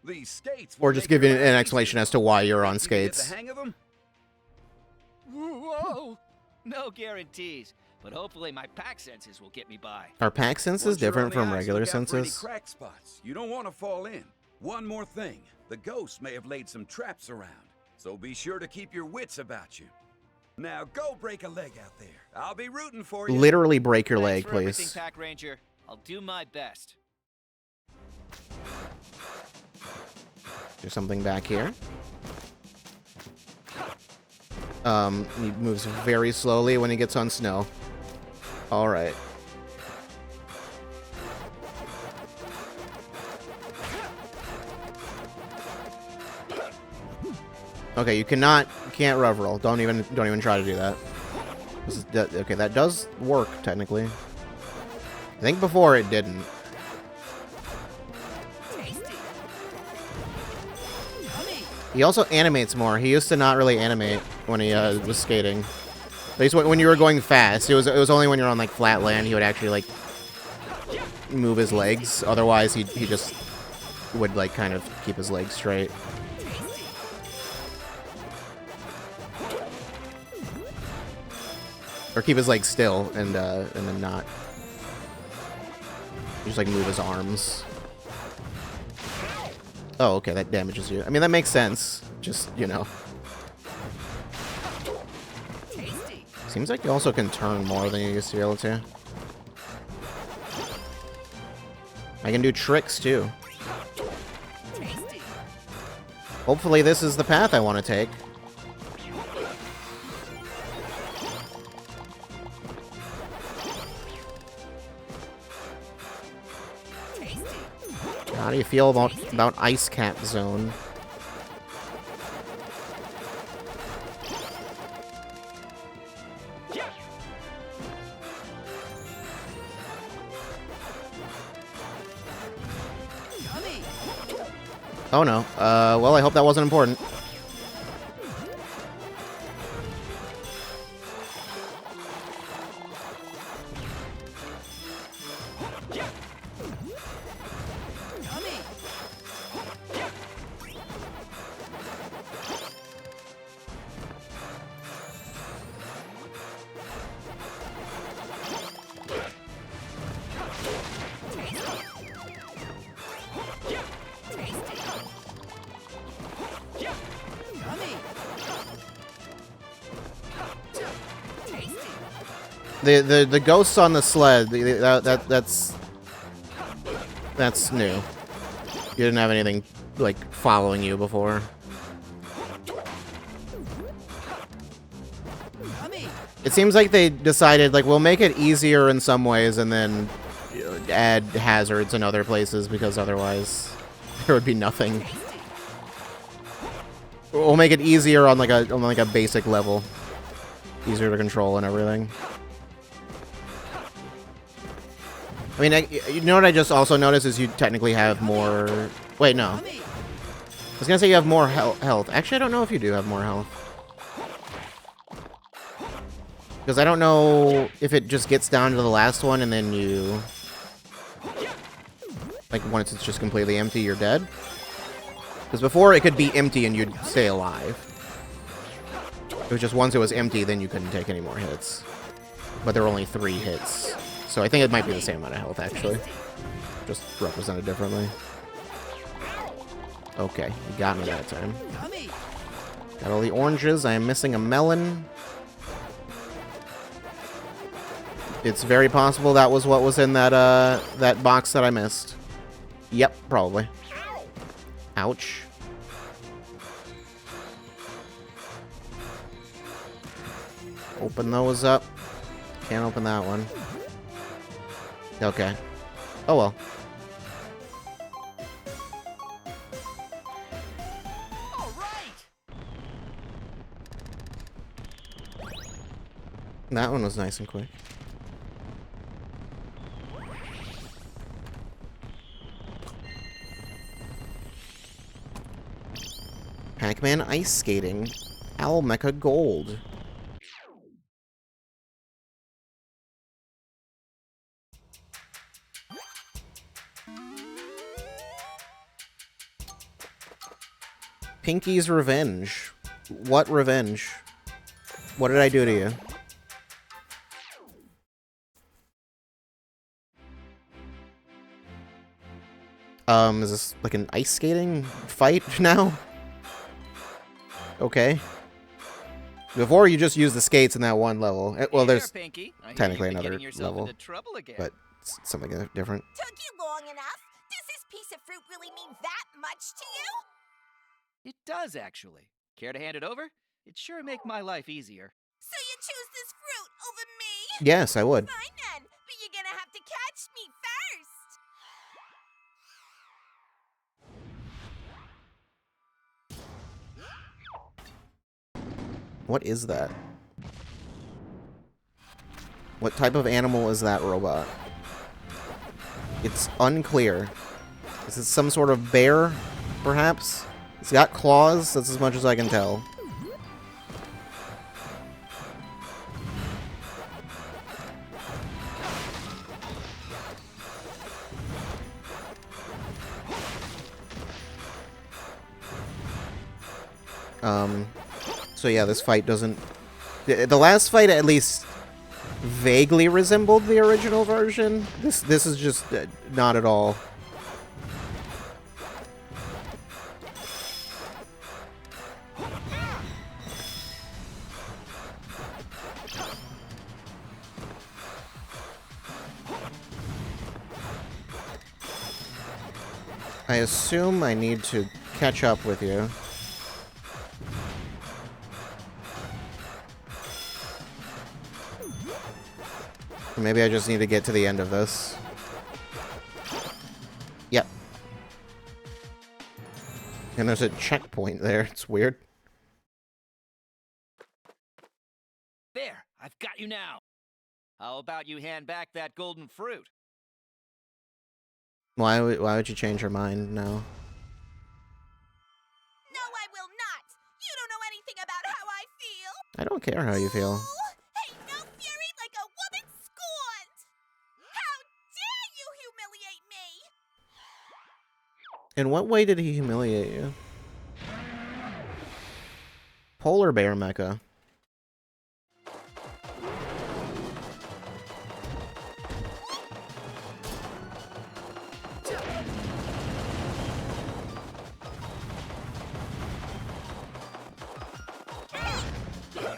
These skates will Or just make give your you an life explanation easier. as to why you're on Think you can get skates. the hang of them? Whoa! No guarantees, but hopefully my pack senses will get me by. Are pack senses Once you're different on the from ice, regular look out for any senses? crack spots. You don't want to fall in. One more thing. The ghosts may have laid some traps around, so be sure to keep your wits about you. Now go break a leg out there. I'll be rooting for you. Literally break your Thanks leg, for everything, please. Pack Ranger. I'll do my best. There's something back here. He moves very slowly when he gets on snow. Alright. Okay, you can't rev roll. Don't even try to do that. Okay, that does work technically. I think before it didn't. Tasty. Yummy. He also animates more. He used to not really animate when he was skating. At least when you were going fast. It was only when you're on like flat land he would actually like move his legs. Otherwise he just would like kind of keep his legs straight. Tasty. Or keep his legs still and then not. Just like move his arms. Oh, okay, that damages you. I mean, that makes sense. Just, you know. Tasty. Seems like you also can turn more than you used to be able to. I can do tricks, too. Tasty. Hopefully this is the path I want to take. Tasty. How do you feel about Ice Cap Zone? Yummy. Oh no. Well, I hope that wasn't important. Yummy. Tasty. Yummy. Tasty. The ghosts on the sled. That's That's new. You didn't have anything, like, following you before. Dummy. It seems like they decided, like, we'll make it easier in some ways and then add hazards in other places because otherwise there would be nothing. We'll make it easier on like a basic level. Easier to control and everything. I mean, you know what I just also noticed is you technically have more... Wait, no. Dummy. I was gonna say you have more health. Actually, I don't know if you do have more health. Because I don't know if it just gets down to the last one and then you... Like, once it's just completely empty, you're dead. Because before, it could be empty and you'd stay alive. It was just once it was empty, then you couldn't take any more hits. But there were only 3 hits. So I think it might be the same amount of health, actually. Just represented differently. Okay, you got me that time. Dummy. Got all the oranges. I am missing a melon. It's very possible that was what was in that that box that I missed. Yep, probably. Ouch. Open those up. Can't open that one. Okay. Oh well. All right. That one was nice and quick. Pac-Man Ice Skating. Owl Mecha Gold. Pinky's Revenge. What revenge? What did I do to you? Is this like an ice skating fight now? Okay. Before you just used the skates in that one level. Well, Hey there's there, Pinky. I hear technically you've been another getting yourself level, into trouble again. but it's something different. Took you long enough? Does this piece of fruit really mean that much to you? It does, actually. Care to hand it over? It'd sure make my life easier. So you choose this fruit over me? Yes, I would. Fine then, but you're gonna have to catch me first. What is that? What type of animal is that robot? It's unclear. Is it some sort of bear, perhaps? It's got claws, that's as much as I can tell. So yeah, this fight doesn't... The last fight at least vaguely resembled the original version. This is just not at all. I assume I need to catch up with you. Maybe I just need to get to the end of this. Yep. And there's a checkpoint there. It's weird. There, I've got you now. How about you hand back that golden fruit? Why would you change your mind now? No, I will not. You don't know anything about how I feel. I don't care how you feel. Ooh, ain't no fury like a woman scorned. How dare you humiliate me? In what way did he humiliate you? Polar bear mecha.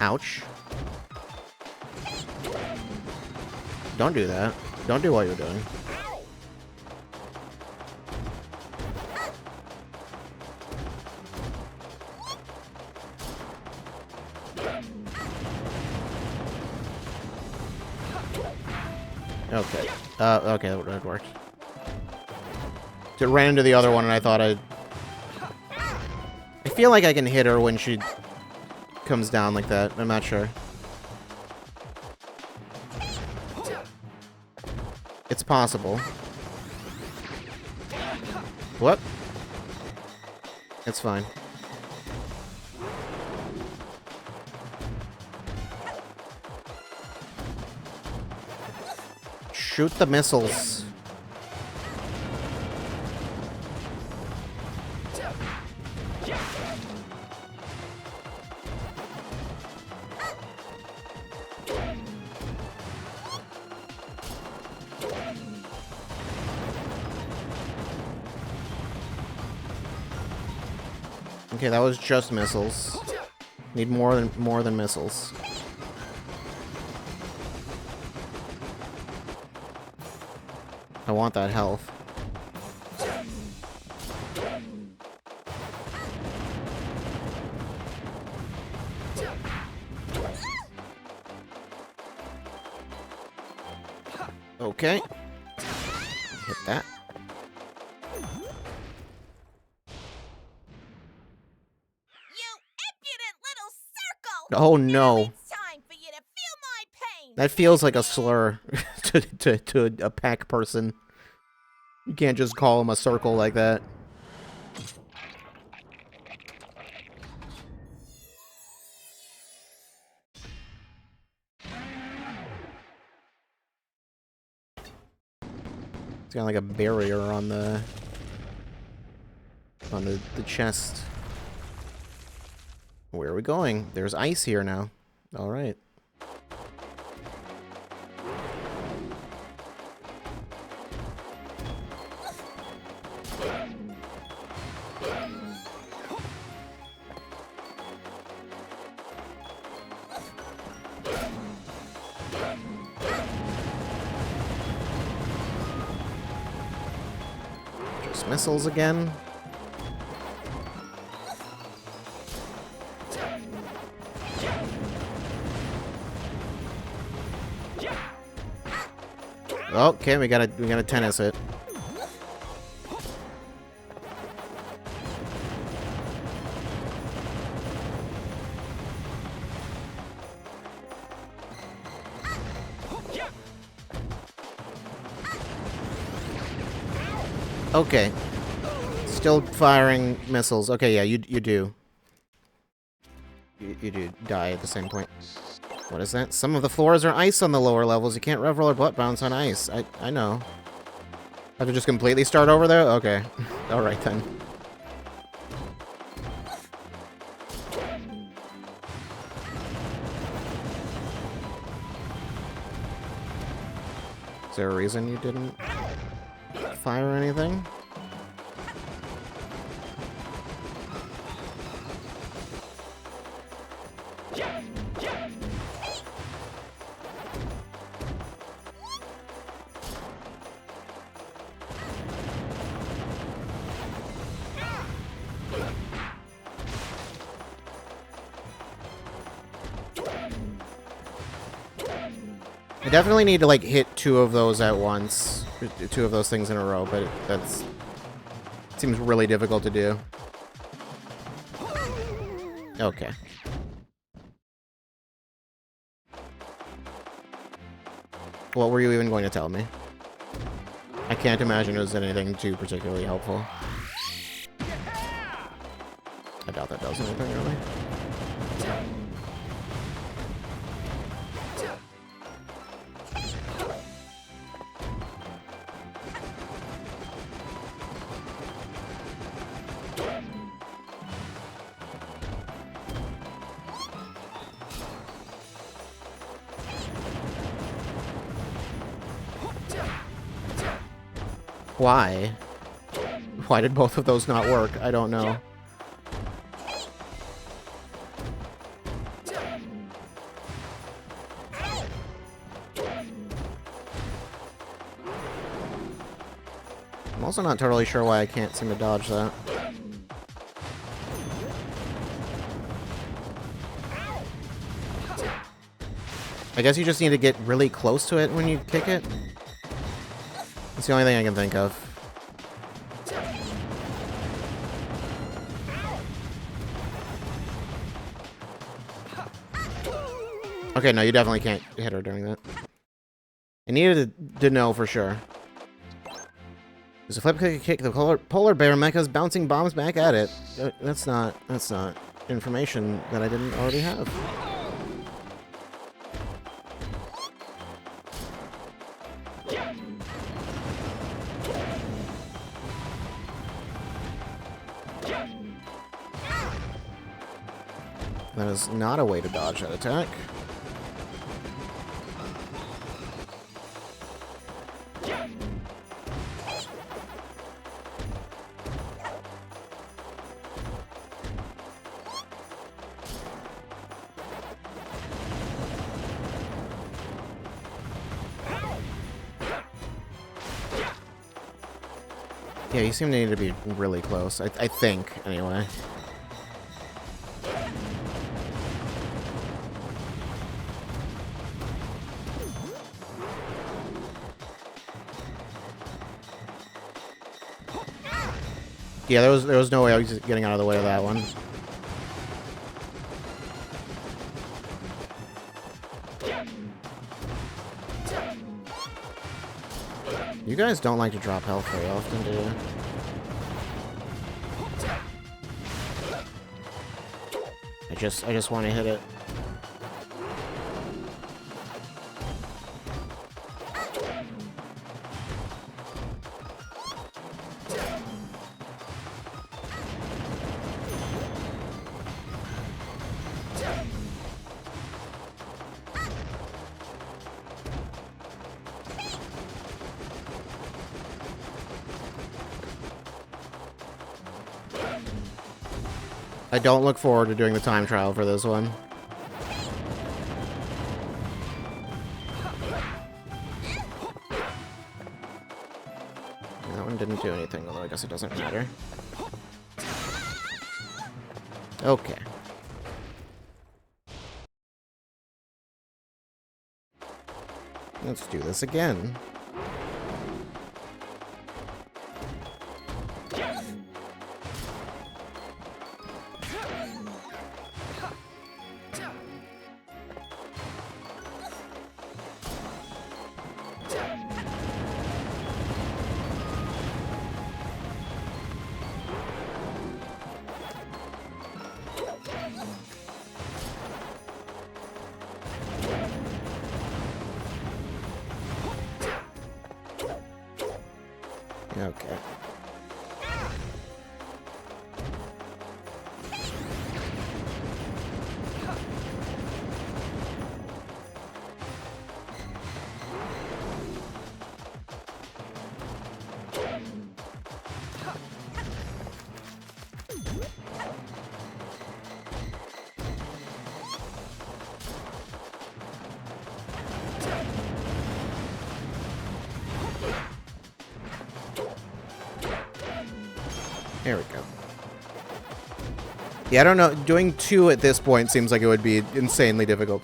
Ouch. Don't do that. Don't do what you're doing. Okay. Okay, that worked. It ran into the other one, and I thought I feel like I can hit her when she comes down like that. I'm not sure. It's possible. What? It's fine. Shoot the missiles. Okay, that was just missiles. Need more than missiles. I want that health. Okay. Hit that. Oh no. It's time for you to feel my pain. That feels like a slur to a Pac person. You can't just call him a circle like that. It's got like a barrier on the chest. Where are we going? There's ice here now. All right. Just missiles again. Okay, we gotta tennis it. Okay. Still firing missiles. Okay, yeah, you do. You do die at the same point. What is that? Some of the floors are ice on the lower levels. You can't rev roll or butt bounce on ice. I know. Have to just completely start over there? Okay. Alright then. Is there a reason you didn't fire anything? I definitely need to, like, hit two of those at once. Two of those things in a row, but that's... seems really difficult to do. Okay. What were you even going to tell me? I can't imagine it was anything too particularly helpful. I doubt that does anything, really. Why? Why did both of those not work? I don't know. I'm also not totally sure why I can't seem to dodge that. I guess you just need to get really close to it when you kick it. It's the only thing I can think of. Okay, no, you definitely can't hit her during that. I needed to know for sure. There's a flip kick. The polar bear mecha's bouncing bombs back at it. That's not information that I didn't already have. That is not a way to dodge that attack. Yeah, you seem to need to be really close. I think, anyway. Yeah, there was no way I was getting out of the way of that one. You guys don't like to drop health very often, do you? I just want to hit it. I don't look forward to doing the time trial for this one. That one didn't do anything, although I guess it doesn't matter. Okay. Let's do this again. Okay. There we go. Yeah, I don't know. Doing 2 at this point seems like it would be insanely difficult.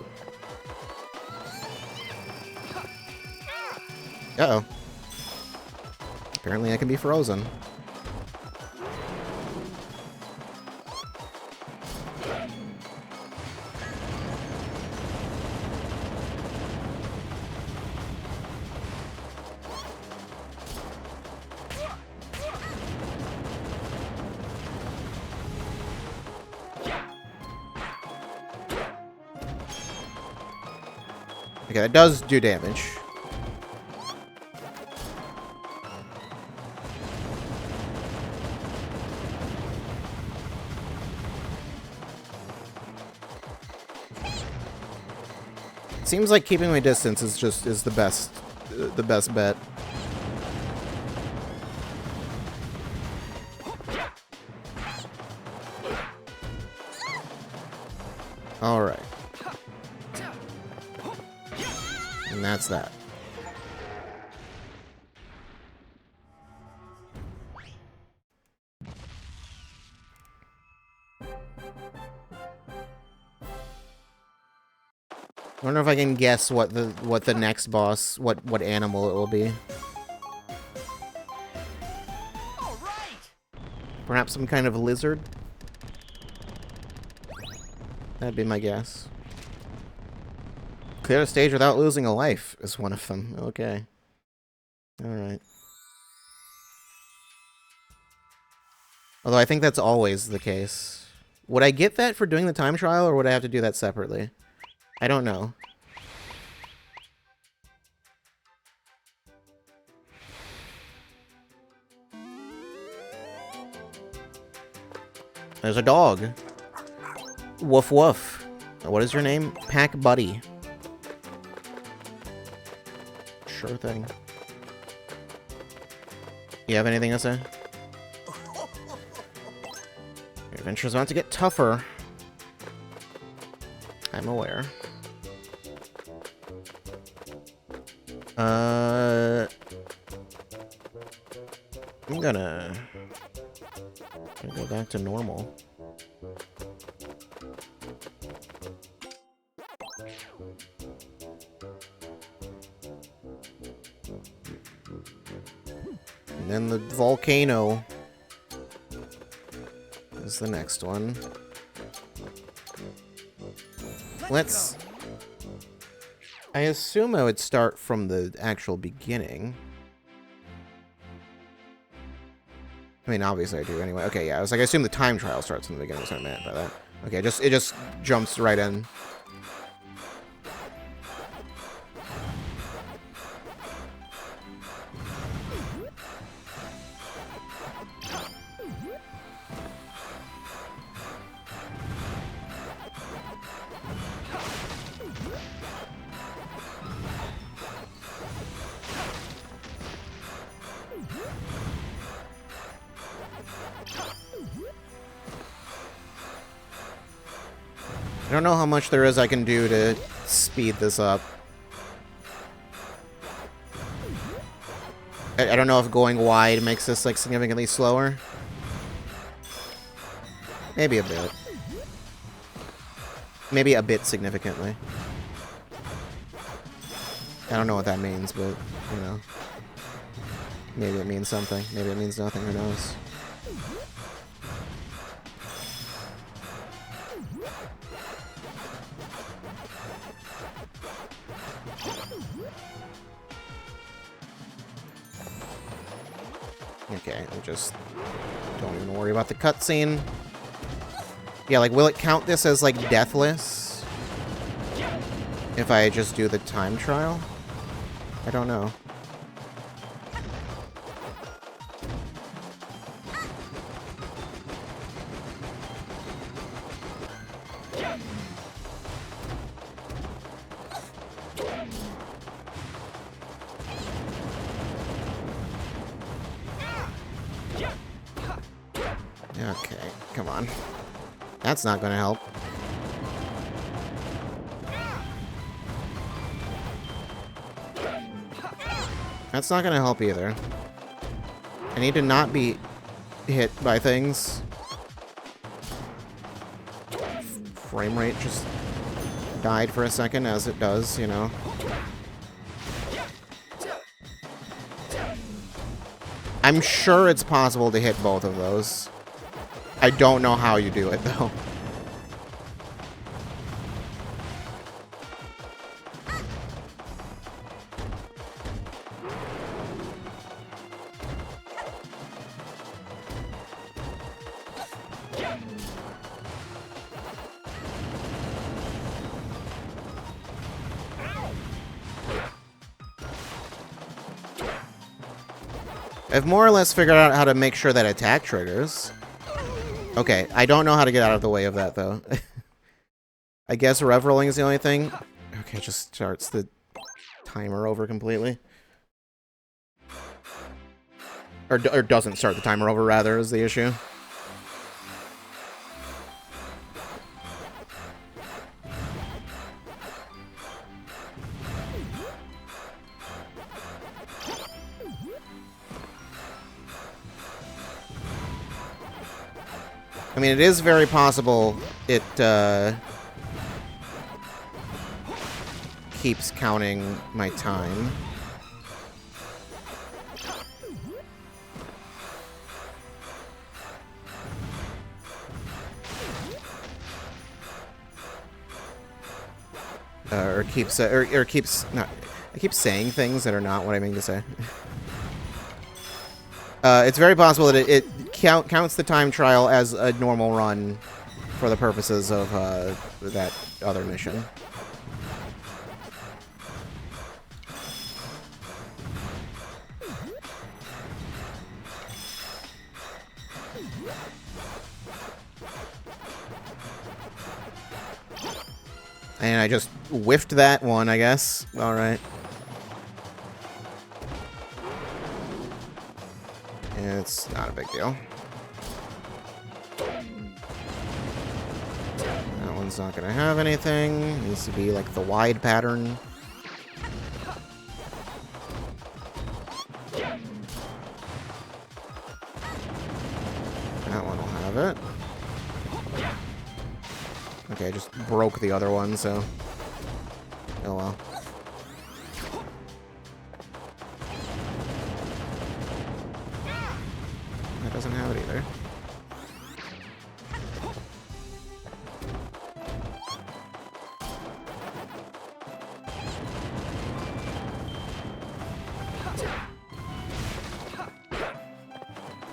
Uh-oh. Apparently I can be frozen. Okay, that does do damage. Seems like keeping my distance is the best bet. All right. And that's that. I wonder if I can guess what the next boss, what animal it will be. Perhaps some kind of lizard? That'd be my guess. Clear a stage without losing a life is one of them. Okay. Alright. Although I think that's always the case. Would I get that for doing the time trial, or would I have to do that separately? I don't know. There's a dog. Woof woof. What is your name? Pac Buddy. Sure thing. You have anything to say? Your adventure's about to get tougher. I'm aware. I'm gonna go back to normal. And then the volcano is the next one. Let's... I assume I would start from the actual beginning. I mean, obviously I do anyway. Okay, yeah, I was like, I assume the time trial starts from the beginning, that's what I meant by that. Okay, it just jumps right in. I don't know how much there is I can do to speed this up. I don't know if going wide makes this, like, significantly slower. Maybe a bit. Maybe a bit significantly. I don't know what that means, but, you know. Maybe it means something. Maybe it means nothing. Who knows? Okay, I just don't even worry about the cutscene. Yeah, like, will it count this as, like, deathless? If I just do the time trial? I don't know. Okay, come on. That's not gonna help. That's not gonna help either. I need to not be hit by things. Frame rate just died for a second, as it does, you know. I'm sure it's possible to hit both of those. I don't know how you do it, though. I've more or less figured out how to make sure that attack triggers. Okay, I don't know how to get out of the way of that, though. I guess rev rolling is the only thing. Okay, just starts the timer over completely. Or doesn't start the timer over, rather, is the issue. I mean, it is very possible it keeps counting my time. or keeps not. I keep saying things that are not what I mean to say. It's very possible that it counts the time trial as a normal run for the purposes of that other mission. And I just whiffed that one, I guess. Alright. It's not a big deal. That one's not gonna have anything. It needs to be like the wide pattern. That one will have it. Okay, I just broke the other one, so... Oh well. That doesn't have it either.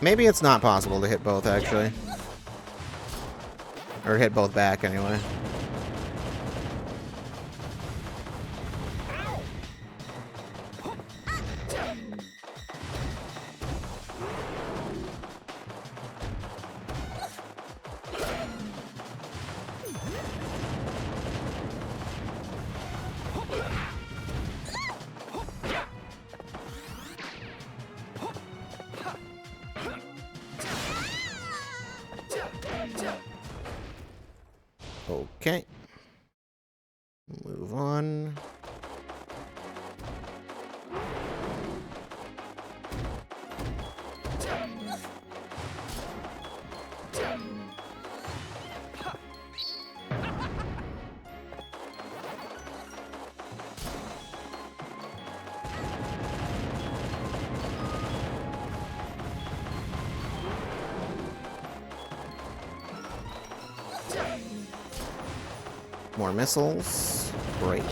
Maybe it's not possible to hit both, actually. Or hit both back, anyway. Okay. Move on. More missiles. Great.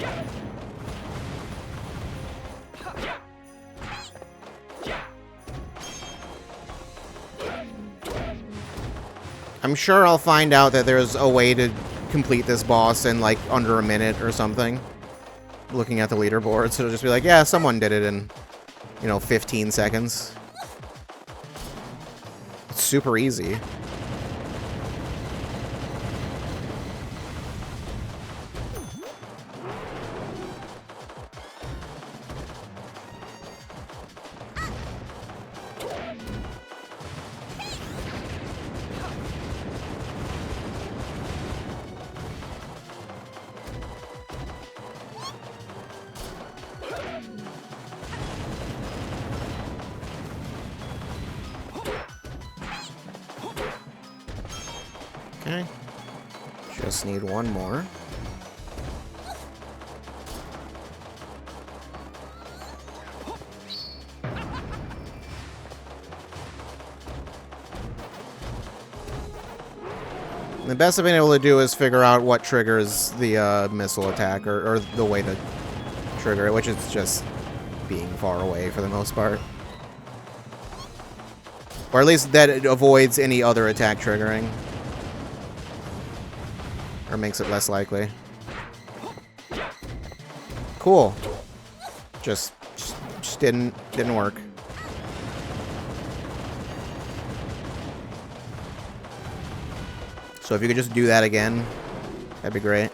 I'm sure I'll find out that there's a way to complete this boss in like under a minute or something. Looking at the leaderboard, so it'll just be like, yeah, someone did it in, 15 seconds. It's super easy. Okay. Just need one more. The best I've been able to do is figure out what triggers the missile attack, or the way to trigger it, which is just being far away for the most part. Or at least that it avoids any other attack triggering. Or makes it less likely. Cool. Just didn't work. So if you could just do that again, that'd be great.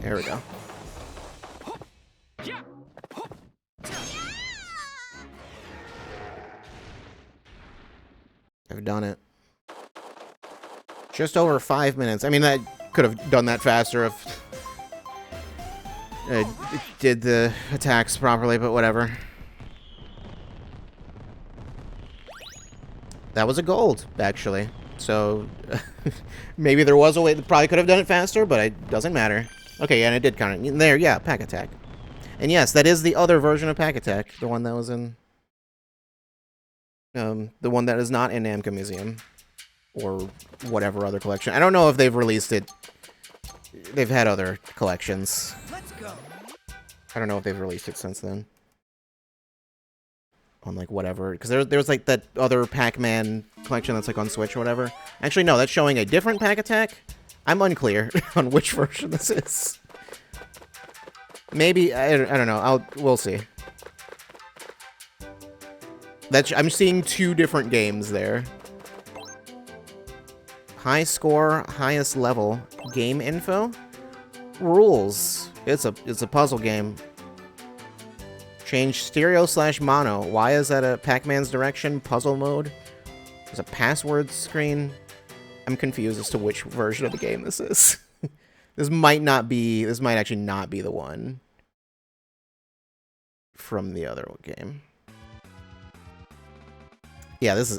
There we go. I've done it. Just over 5 minutes. I mean, I could have done that faster if I did the attacks properly, but whatever. That was a gold, actually. So, maybe there was a way. Probably could have done it faster, but it doesn't matter. Okay, and it did kind of... There, yeah, Pack Attack. And yes, that is the other version of Pack Attack. The one that was in... the one that is not in Namco Museum. Or whatever other collection. I don't know if they've released it. They've had other collections. Let's go. I don't know if they've released it since then. On, like, whatever. Because there's, like, that other Pac-Man collection that's, like, on Switch or whatever. Actually, no, that's showing a different Pack Attack. I'm unclear on which version this is. Maybe, I don't know. We'll see. I'm seeing two different games there. High score, highest level, game info, rules. It's a puzzle game. Change stereo/mono. Why is that a Pac-Man's direction? Puzzle mode. There's a password screen. I'm confused as to which version of the game this is. This might actually not be the one from the other game. Yeah, this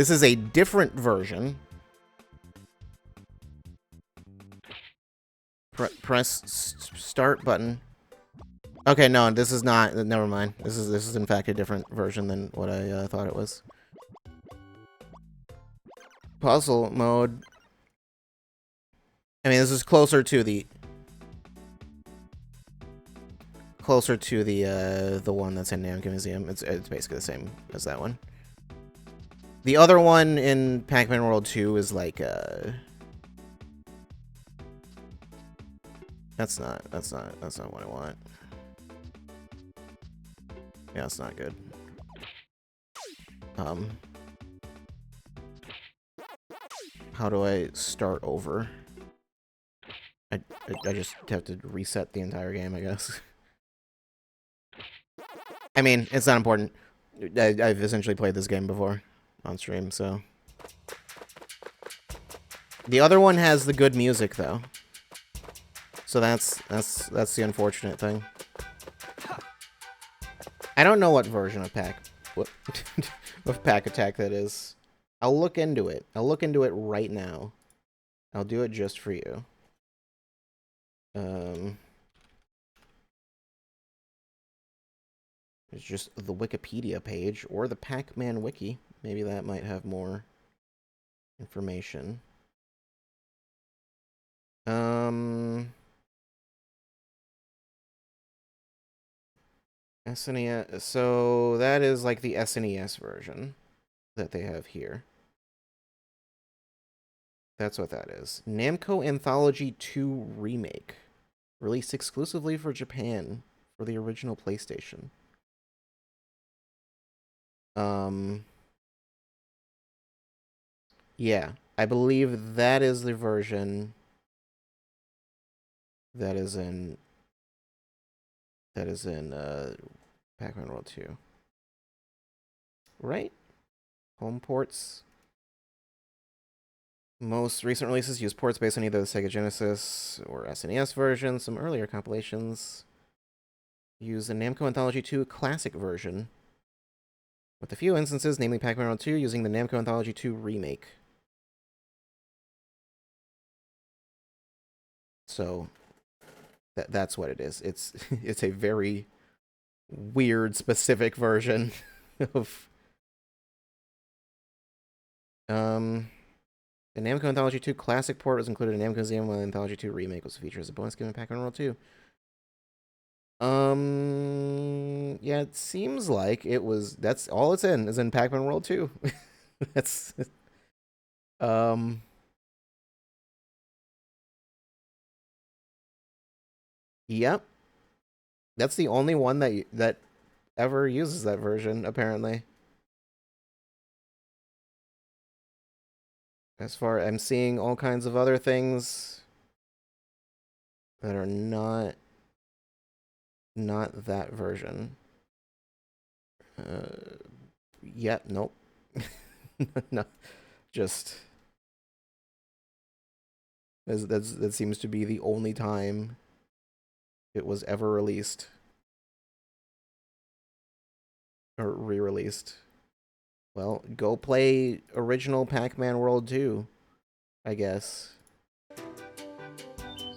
is a different version. Press start button. Okay, no, this is not. Never mind. This is in fact a different version than what I thought it was. Puzzle mode. I mean, this is closer to the one that's in Namco Museum. It's basically the same as that one. The other one in Pac-Man World 2 is like That's not what I want. Yeah, it's not good. How do I start over? I just have to reset the entire game, I guess. I mean, it's not important. I've essentially played this game before on stream, so. The other one has the good music, though. So that's the unfortunate thing. I don't know what version of of Pack Attack that is. I'll look into it. I'll look into it right now. I'll do it just for you. It's just the Wikipedia page or the Pac-Man wiki. Maybe that might have more information. SNES. So that is like the SNES version that they have here. That's what that is. Namco Anthology 2 Remake. Released exclusively for Japan for the original PlayStation. Yeah, I believe that is the version that is in Pac-Man World 2. Right? Home ports. Most recent releases use ports based on either the Sega Genesis or SNES version. Some earlier compilations use the Namco Anthology 2 Classic version, with a few instances, namely Pac-Man World 2, using the Namco Anthology 2 Remake. So, that's what it is. It's a very weird, specific version of... The Namco Anthology 2 Classic port was included in Namco Museum, while the Anthology 2 Remake was a feature as a bonus given Pac-Man World 2. Yeah, it seems like it was... That's all it's in, is in Pac-Man World 2. That's... Yep. That's the only one that ever uses that version, apparently. As far I'm seeing all kinds of other things that are not that version. Yeah, nope. No, just that seems to be the only time it was ever released or re-released. Well, go play original Pac-Man World 2, I guess.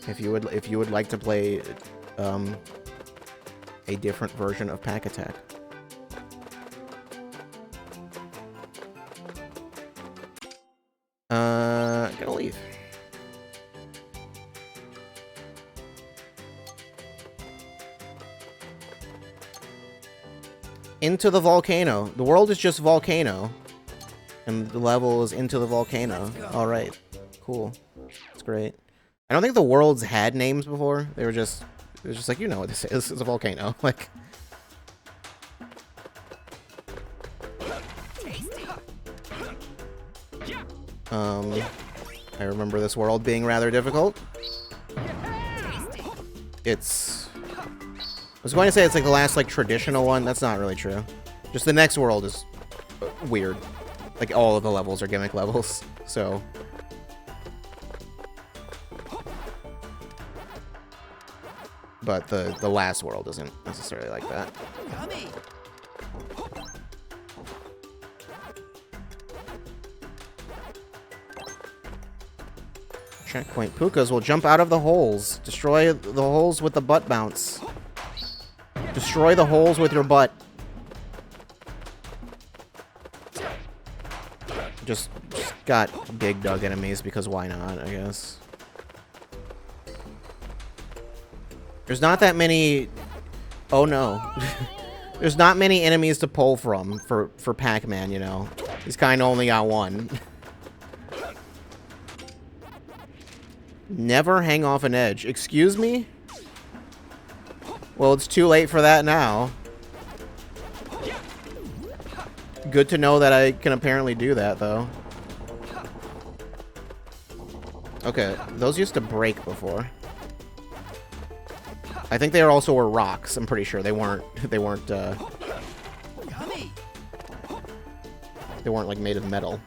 If you would like to play a different version of Pac Attack. Gonna leave. Into the volcano. The world is just volcano. And the level is into the volcano. Alright. Cool. That's great. I don't think the worlds had names before. They were just... It was just like, you know what this is. It's a volcano. Like... I remember this world being rather difficult. It's... I was going to say it's like the last, like, traditional one. That's not really true. Just the next world is weird. Like, all of the levels are gimmick levels, so... But the last world isn't necessarily like that. Checkpoint. Pukas will jump out of the holes. Destroy the holes with the butt bounce. Destroy the holes with your butt. Just got big dug enemies because why not, I guess. There's not that many... Oh no. There's not many enemies to pull from for Pac-Man, you know. He's kind of only got one. Never hang off an edge. Excuse me? Well, it's too late for that now. Good to know that I can apparently do that, though. Okay, those used to break before. I think they also were rocks. I'm pretty sure they weren't. They weren't like made of metal.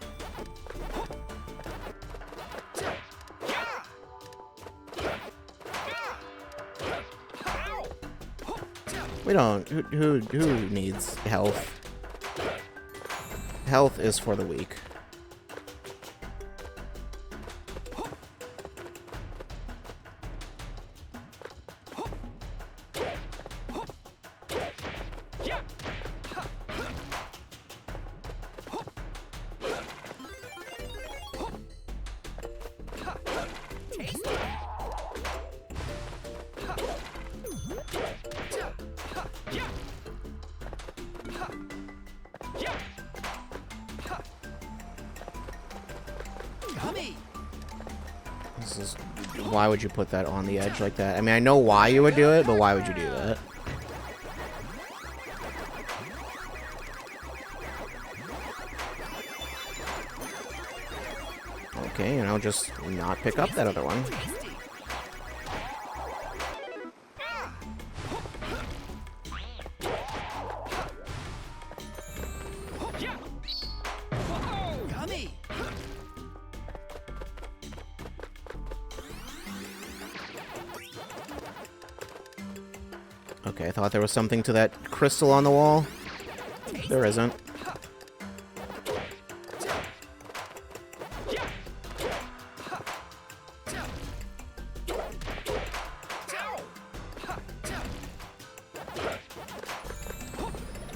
We don't. Who needs health? Health is for the weak. Why would you put that on the edge like that? I mean, I know why you would do it, but why would you do that? Okay, and I'll just not pick up that other one. Okay, I thought there was something to that crystal on the wall. There isn't.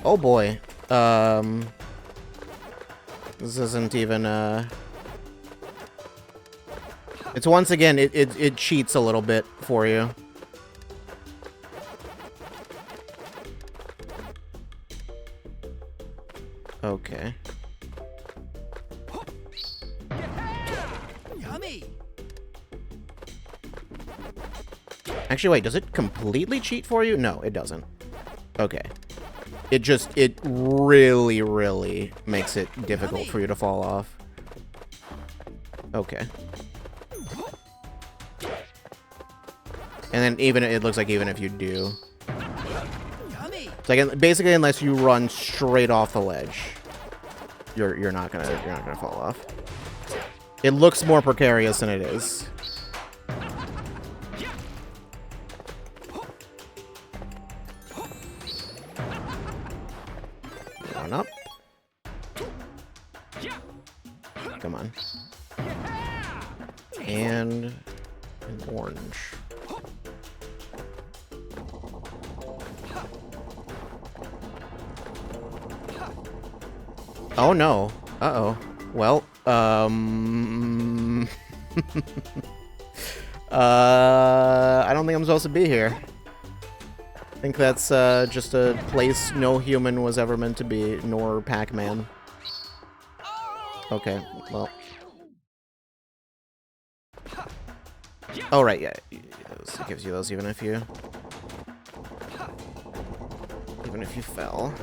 Oh boy. This isn't even, It's once again, it cheats a little bit for you. Okay. Actually, wait, does it completely cheat for you? No, it doesn't. Okay. It really, really makes it difficult for you to fall off. Okay. And then it looks like even if you do. It's like basically unless you run straight off the ledge, you're not gonna fall off. It looks more precarious than it is. One up. fine. And an orange. Oh no. Uh-oh. Well, I don't think I'm supposed to be here. I think that's just a place no human was ever meant to be, nor Pac-Man. Okay, well. Oh, right, yeah. It gives you those even if you fell.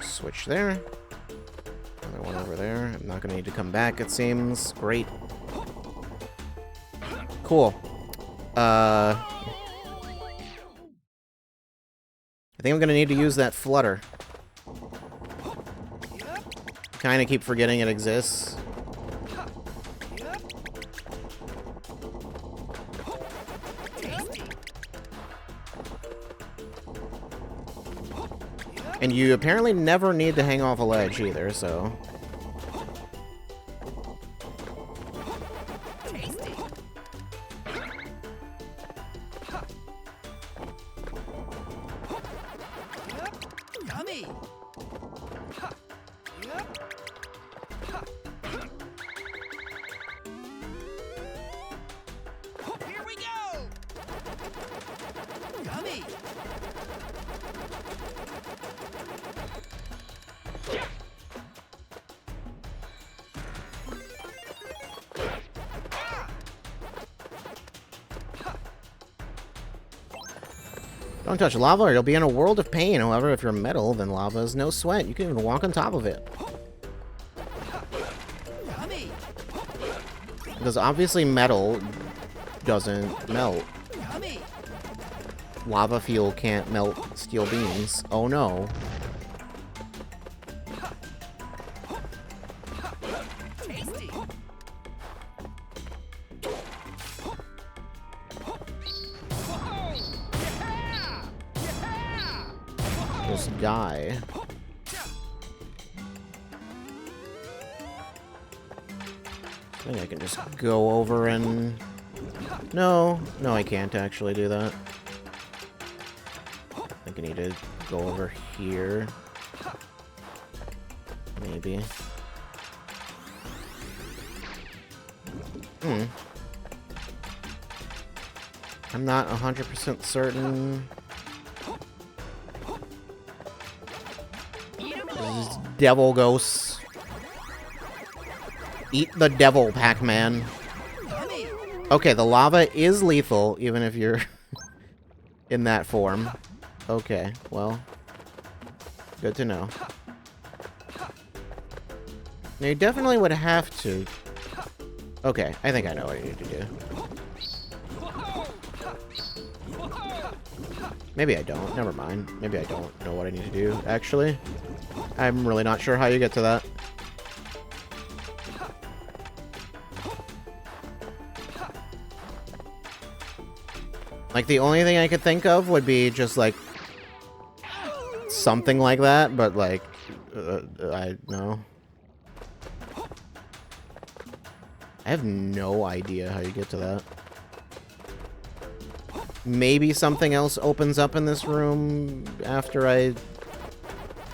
Switch there. Another one over there. I'm not gonna need to come back, it seems. Great. Cool. I think I'm gonna need to use that flutter. Kinda keep forgetting it exists. And you apparently never need to hang off a ledge either, so... Yummy. Here we go. Yummy. Don't touch lava or you'll be in a world of pain. However, if you're metal, then lava is no sweat. You can even walk on top of it. Yummy. Because obviously metal doesn't melt. Yummy. Lava fuel can't melt steel beams. Oh no. Tasty. Just die. I think I can just go over and... No, I can't actually do that. I think I need to go over here. Maybe. I'm not 100% certain. This is devil ghosts. Eat the devil, Pac-Man. Okay, the lava is lethal, even if you're in that form. Okay, well, good to know. Now, you definitely would have to... Okay, I think I know what I need to do. Maybe I don't. Never mind. Maybe I don't know what I need to do, actually. I'm really not sure how you get to that. Like, the only thing I could think of would be just, like, something like that, but, like, I know. I have no idea how you get to that. Maybe something else opens up in this room after I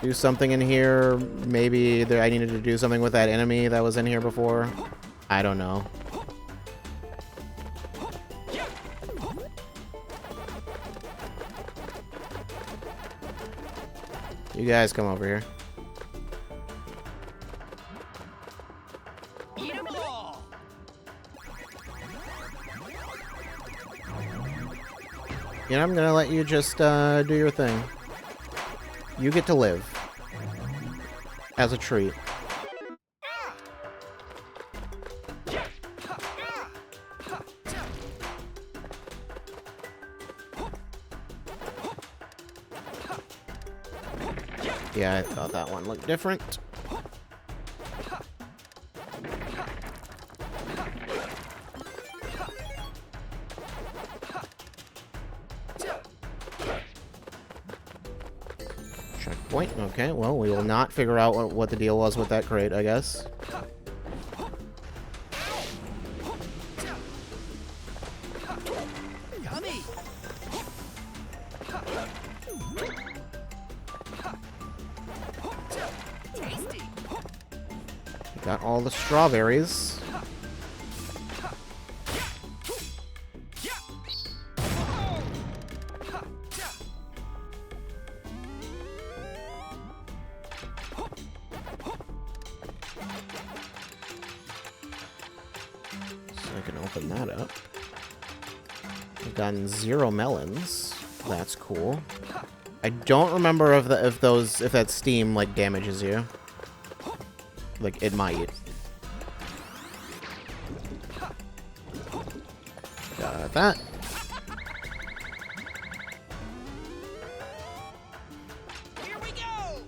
do something in here. Maybe I needed to do something with that enemy that was in here before. I don't know. You guys come over here. Eat 'em all. You know, I'm gonna let you just do your thing. You get to live. As a treat. Yeah, I thought that one looked different. Checkpoint. Okay, well, we will not figure out what the deal was with that crate, I guess. Yummy. Tasty. Got all the strawberries. So I can open that up. I've gotten 0 melons. That's cool. I don't remember if that steam like damages you. Like it might. Got that. Here we go.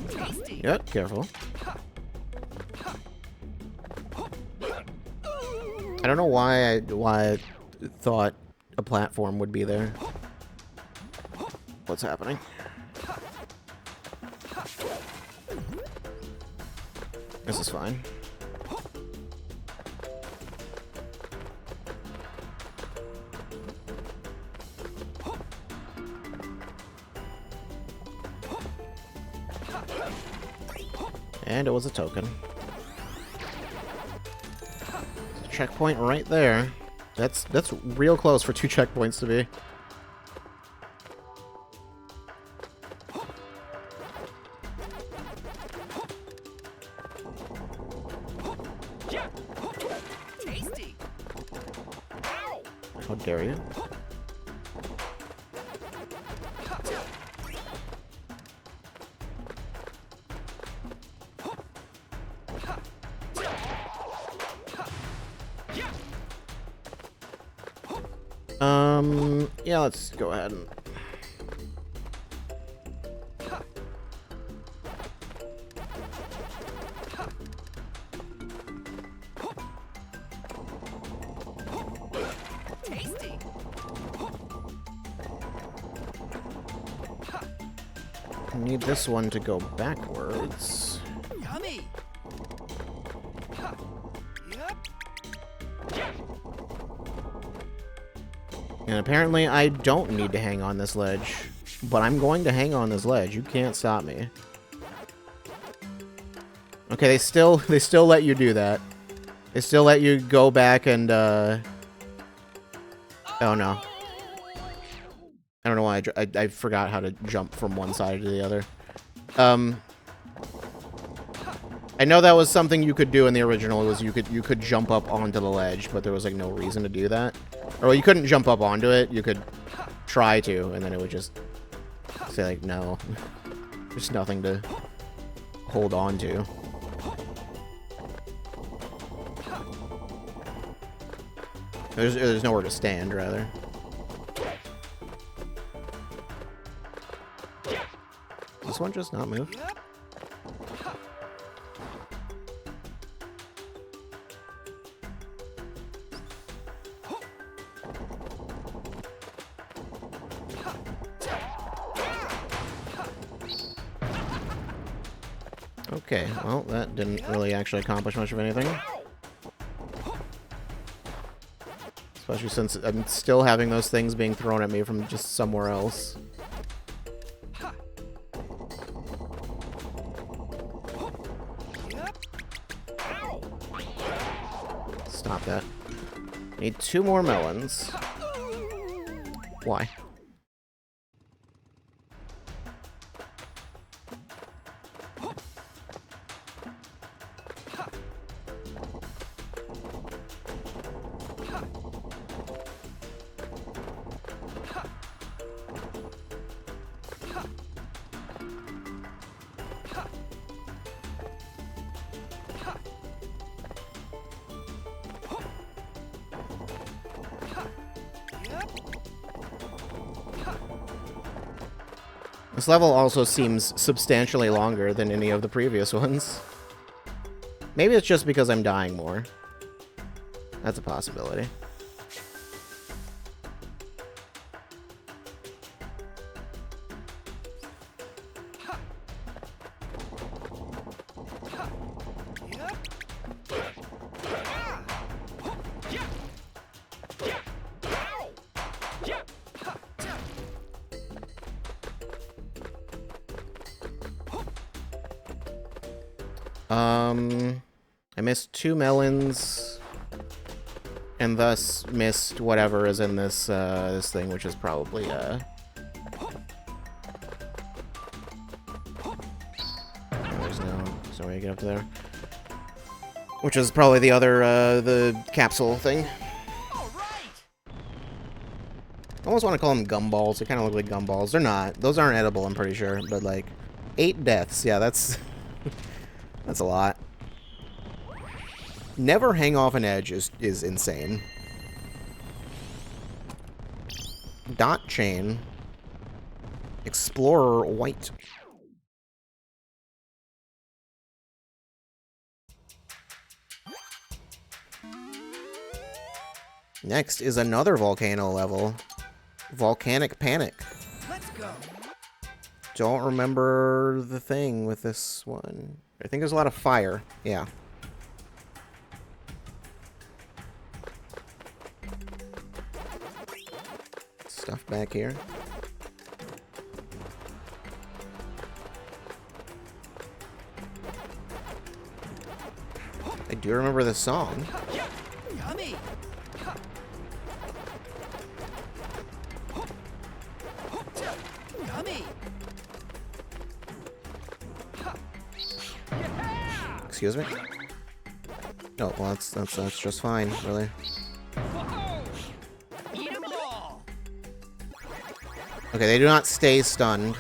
Tasty. Yep, careful. I don't know why I thought a platform would be there. What's happening? This is fine. And it was a token. Checkpoint right there. That's real close for 2 checkpoints to be. Tasty. How dare you? Yeah, let's go ahead and... Tasty. I need this one to go backwards. Yummy. Yep. And apparently I don't need to hang on this ledge. But I'm going to hang on this ledge. You can't stop me. Okay, they still let you do that. They still let you go back and oh no. I don't know why I forgot how to jump from one side to the other. I know that was something you could do in the original. It was you could jump up onto the ledge, but there was like no reason to do that. Or well, you couldn't jump up onto it. You could try to, and then it would just say like no. There's nothing to hold on to. There's nowhere to stand, rather. Does this one just not move? Yep. Okay, well, that didn't really actually accomplish much of anything. Especially since I'm still having those things being thrown at me from just somewhere else. Stop that. Need 2 more melons. Why? This level also seems substantially longer than any of the previous ones. Maybe it's just because I'm dying more. That's a possibility. I missed 2 melons, and thus missed whatever is in this this thing, which is probably there's no way to get up to there. Which is probably the other the capsule thing. I almost want to call them gumballs. They kind of look like gumballs. They're not. Those aren't edible, I'm pretty sure. But like 8 deaths. Yeah, that's that's a lot. Never hang off an edge is insane. Dot chain. Explorer white. Next is another volcano level. Volcanic Panic. Let's go. Don't remember the thing with this one. I think there's a lot of fire. Yeah. Stuff back here. I do remember the song. Yummy. Yummy. Excuse me? No, well that's just fine, really. Eat 'em all. Okay, they do not stay stunned.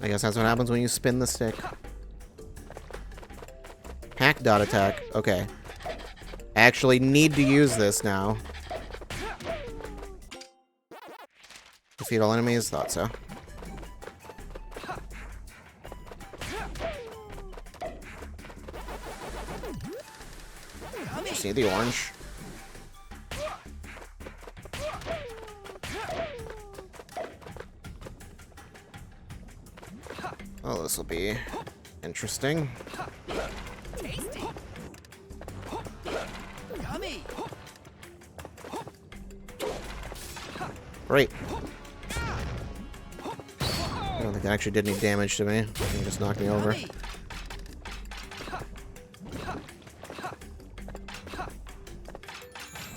I guess that's what happens when you spin the stick. Hack dot attack. Okay. I actually need to use this now. Defeat all enemies? Thought so. Just need the orange. Oh, this will be interesting. Tasty. Yummy. Great. I don't think that actually did any damage to me. It just knocked me over. Yummy.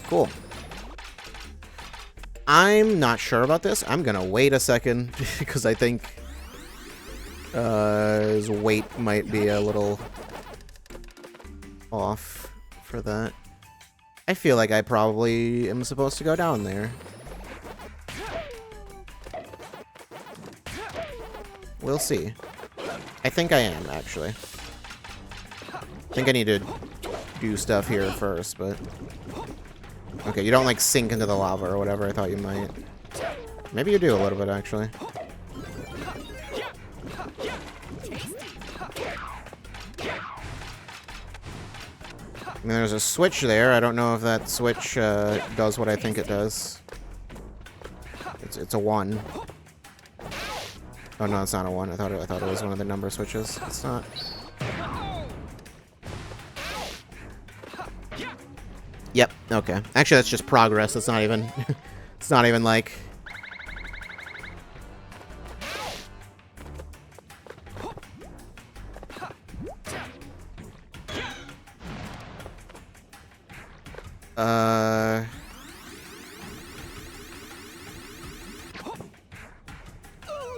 Cool. I'm not sure about this. I'm gonna wait a second because I think his weight might be a little off for that. I feel like I probably am supposed to go down there. We'll see. I think I am, actually. I think I need to do stuff here first, but... Okay, you don't, like, sink into the lava or whatever I thought you might. Maybe you do a little bit, actually. I mean, there's a switch there. I don't know if that switch does what I think it does. It's a 1. Oh no, it's not a 1. I thought it was one of the number switches. It's not. Yep. Okay. Actually, that's just progress. It's not even. It's not even like.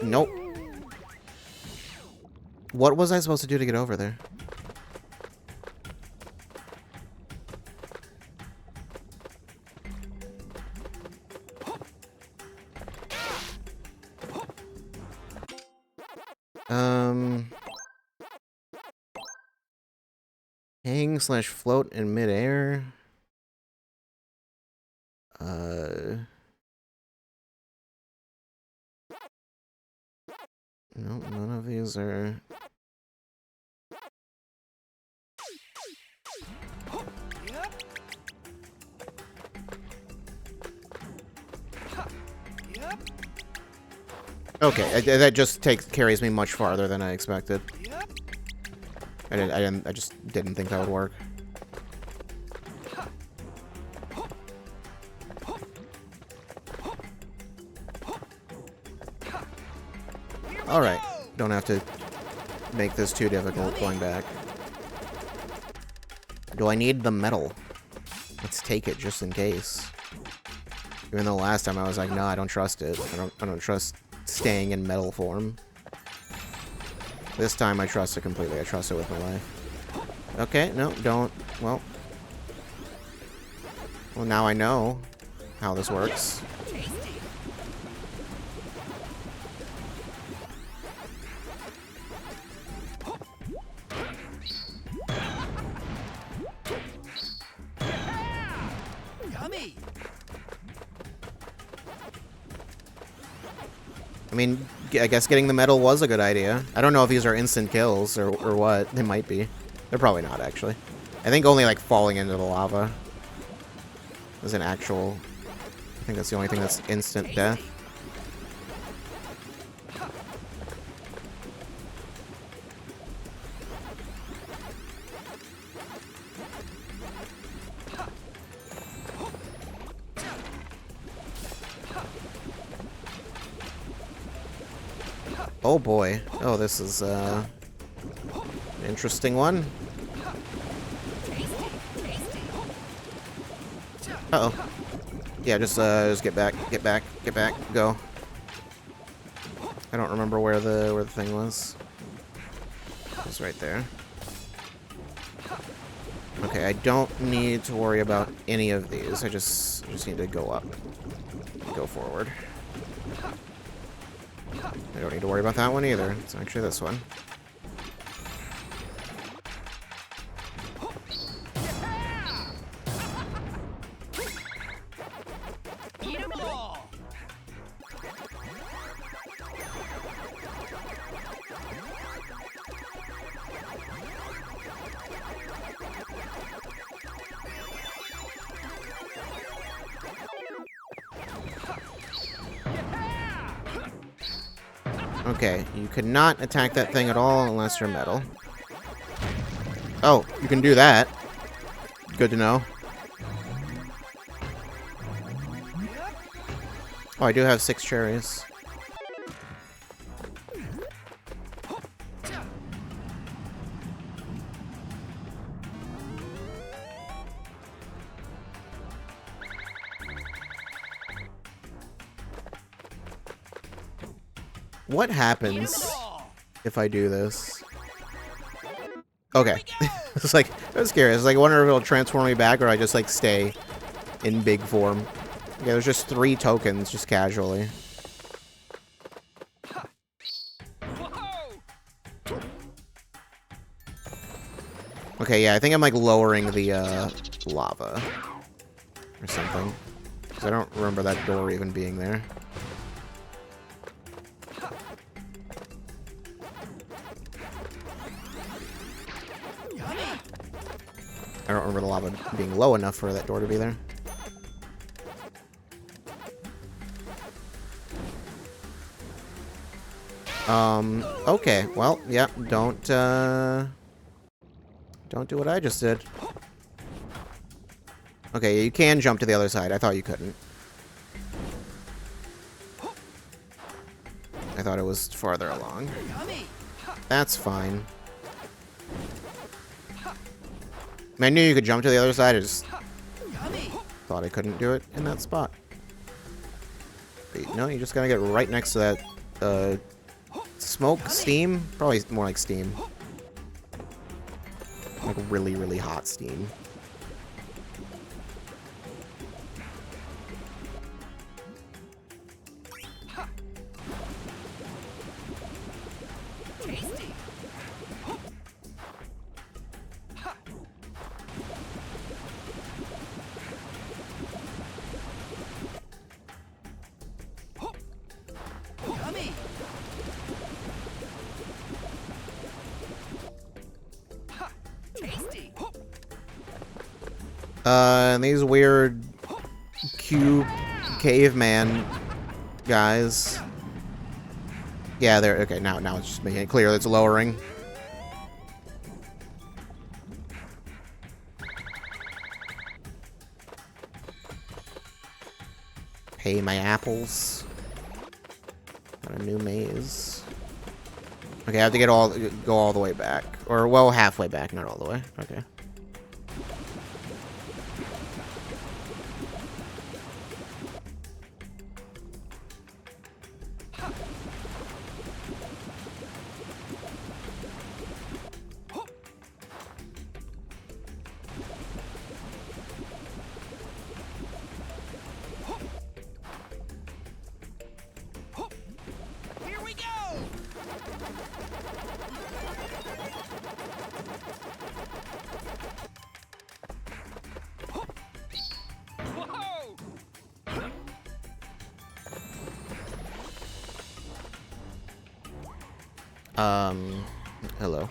Nope. What was I supposed to do to get over there? Hang / float in midair. No, none of these are. Yep. Yep. Okay, that just carries me much farther than I expected. Yep. I just didn't think that would work. Alright, don't have to make this too difficult going back. Do I need the metal? Let's take it just in case. Even though last time I was like, no, I don't trust it. I don't trust staying in metal form. This time I trust it completely. I trust it with my life. Okay, no, don't. Well, now I know how this works. Yummy. I mean, I guess getting the medal was a good idea. I don't know if these are instant kills or what. They might be. They're probably not, actually. I think only, like, falling into the lava is an actual... I think that's the only thing that's instant death. Oh boy. Oh, this is an interesting one. Uh-oh. Yeah, just get back, go. I don't remember where the thing was. It was right there. Okay, I don't need to worry about any of these. I just need to go up. Go forward. I don't need to worry about that one either. It's actually this one. Eat 'em all. Okay, you could not attack that thing at all unless you're metal. Oh, you can do that. Good to know. Oh, I do have 6 cherries. What happens if I do this? Okay. It's like, I was curious. Like, I wonder if it'll transform me back or I just, like, stay in big form. Okay, there's just 3 tokens, just casually. Okay, yeah, I think I'm, like, lowering the, lava. Or something. Because I don't remember that door even being there. I don't remember the lava being low enough for that door to be there. Okay, well, yeah, don't do what I just did. Okay, you can jump to the other side. I thought you couldn't. I thought it was farther along. That's fine. I knew you could jump to the other side, I just thought I couldn't do it in that spot. But no, you just gotta get right next to that, smoke? Steam? Probably more like steam. Like really, really hot steam. And these weird cube caveman guys. Yeah, they're okay. Now it's just making it clear that it's lowering. Pay my apples. Got a new maze. Okay, I have to go all the way back, or well, halfway back, not all the way. Okay. Here we go! Whoa! Hello.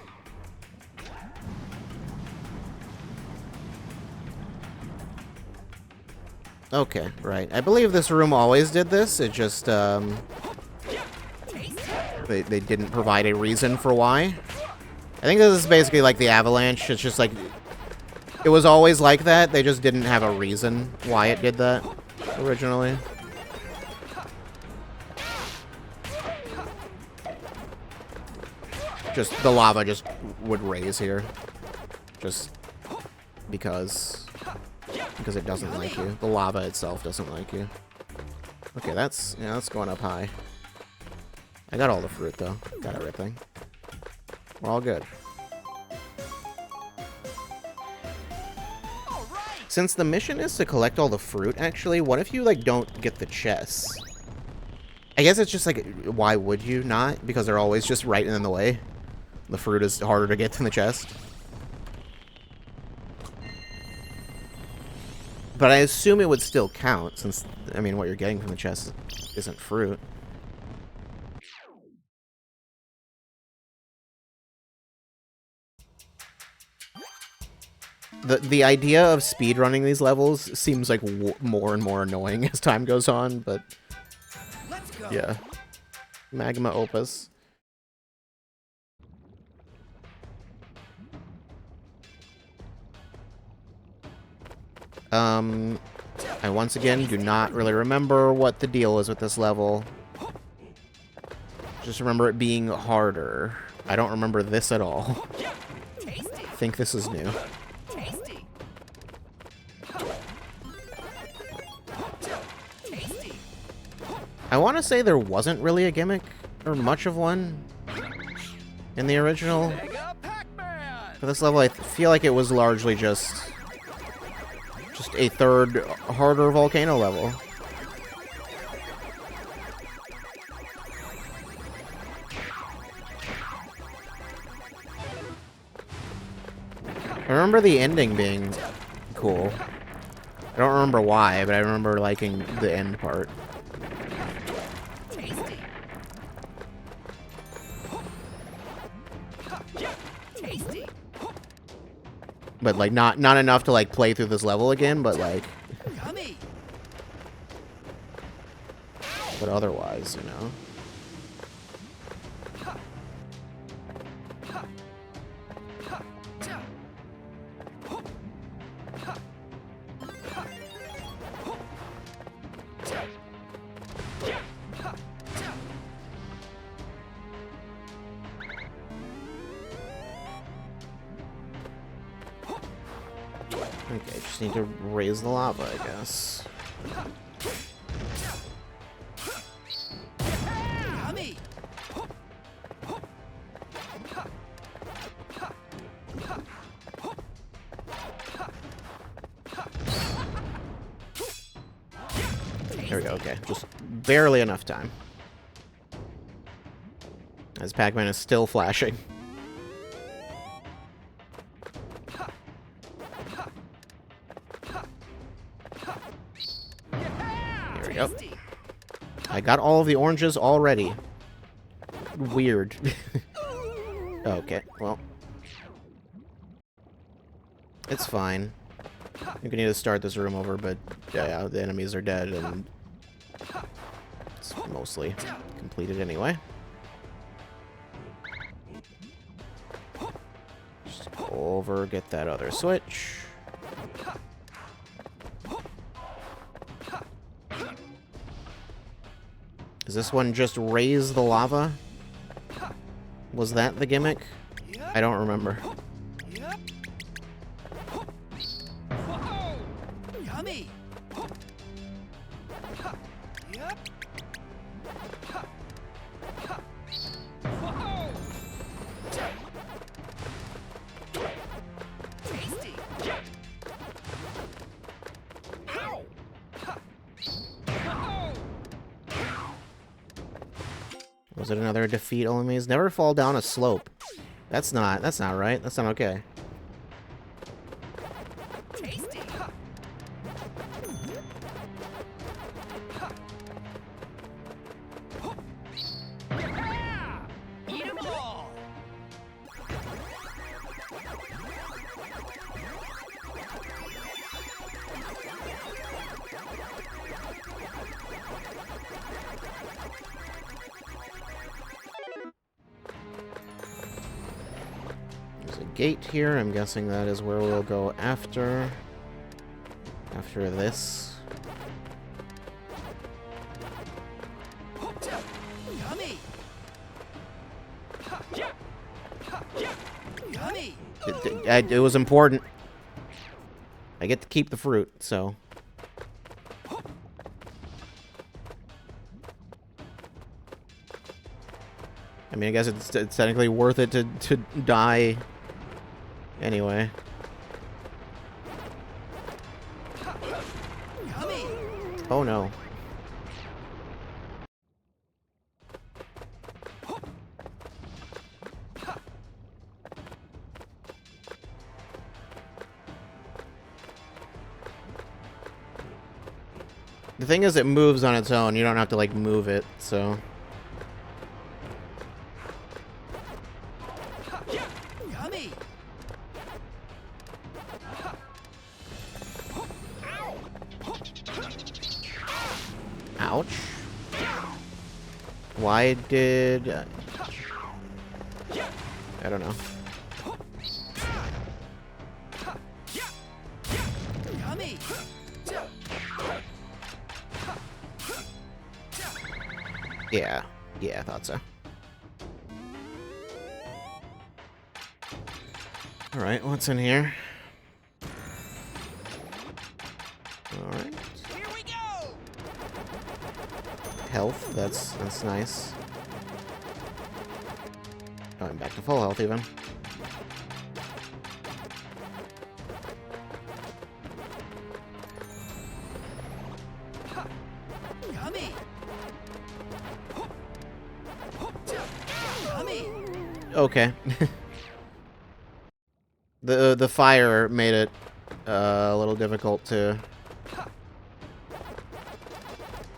Okay, right. I believe this room always did this. It just, they didn't provide a reason for why. I think this is basically like the Avalanche. It's just like, it was always like that. They just didn't have a reason why it did that originally. Just, the lava just would raise here. Just because it doesn't like you. The lava itself doesn't like you. Okay, that's going up high. I got all the fruit, though. Got everything. We're all good. Since the mission is to collect all the fruit, actually, what if you, like, don't get the chests? I guess it's just, like, why would you not? Because they're always just right in the way. The fruit is harder to get than the chest. But I assume it would still count, since, I mean, what you're getting from the chest isn't fruit. The idea of speedrunning these levels seems like more and more annoying as time goes on, but Let's go. yeah. Magma Opus. I once again do not really remember what the deal is with this level. Just remember it being harder. I don't remember this at all. Tasty. I think this is new. Tasty. Tasty. I want to say there wasn't really a gimmick, or much of one, in the original. Mega Pac-Man. For this level, I feel like it was largely just a third harder volcano level. I remember the ending being cool. I don't remember why, but I remember liking the end part. Tasty. Tasty. But like not enough to like play through this level again, but like Yummy. but otherwise, you know. Okay, just need to raise the lava, I guess. Yummy. There we go, okay. Just barely enough time. As Pac-Man is still flashing. There we go. Tasty. I got all of the oranges already. Weird. Okay, well. It's fine. I'm gonna need to start this room over, but yeah, the enemies are dead and it's mostly completed anyway. Just go over, get that other switch. Does this one just raise the lava? Was that the gimmick? I don't remember. Yep. Whoa! Yummy! Yep. Whoa! Tasty! Ow! Whoa! Was it another defeat enemies? Never fall down a slope. That's not right. That's not okay. Tasty! Yeah! Eat 'em all! There's a gate here. I'm guessing that is where we'll go after this. Yummy! Yummy! It was important. I get to keep the fruit, so. I mean, I guess it's technically worth it to die anyway. Yummy! Oh no. The thing is, it moves on its own. You don't have to, like, move it, so... Yummy! Ouch. Why did... I don't know. Yummy! Yeah, I thought so. Alright, what's in here? Alright. Here we go! Health, that's nice. Oh, I'm back to full health even. Yummy! Yummy! Okay. The fire made it a little difficult to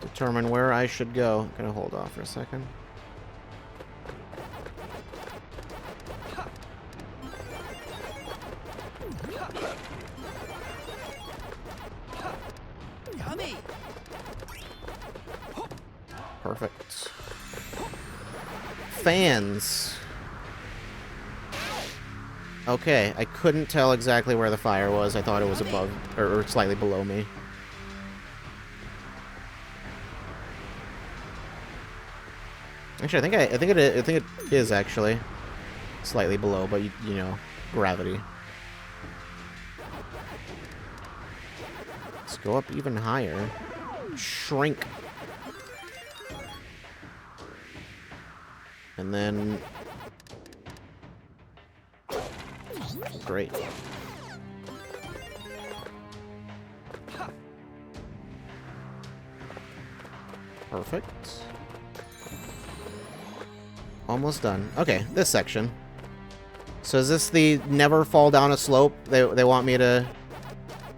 determine where I should go. Gonna hold off for a second. Yummy! Perfect. Fans. Okay, I couldn't tell exactly where the fire was. I thought it was above or slightly below me. Actually, I think it is actually slightly below, but you know, gravity. Let's go up even higher. Shrink. And then... Great. Perfect. Almost done. Okay, this section. So is this the never fall down a slope? They want me to...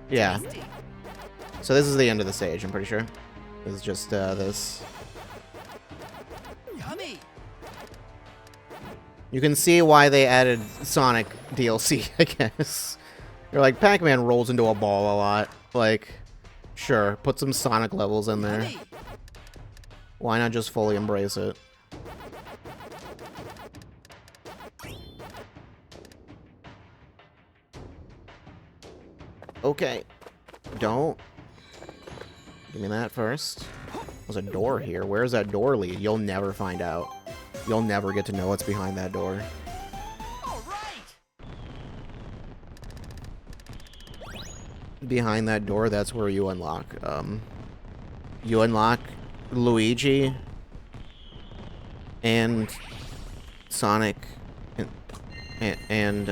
Yeah. Tasty! So this is the end of the stage, I'm pretty sure. This is just this. Yummy! You can see why they added Sonic DLC, I guess. They're like, Pac-Man rolls into a ball a lot. Like, sure, put some Sonic levels in there. Yummy. Why not just fully embrace it? Okay. Don't. Give me that first. There's a door here. Where's that door lead? You'll never find out. You'll never get to know what's behind that door. All right. Behind that door, that's where you unlock, you unlock Luigi and Sonic and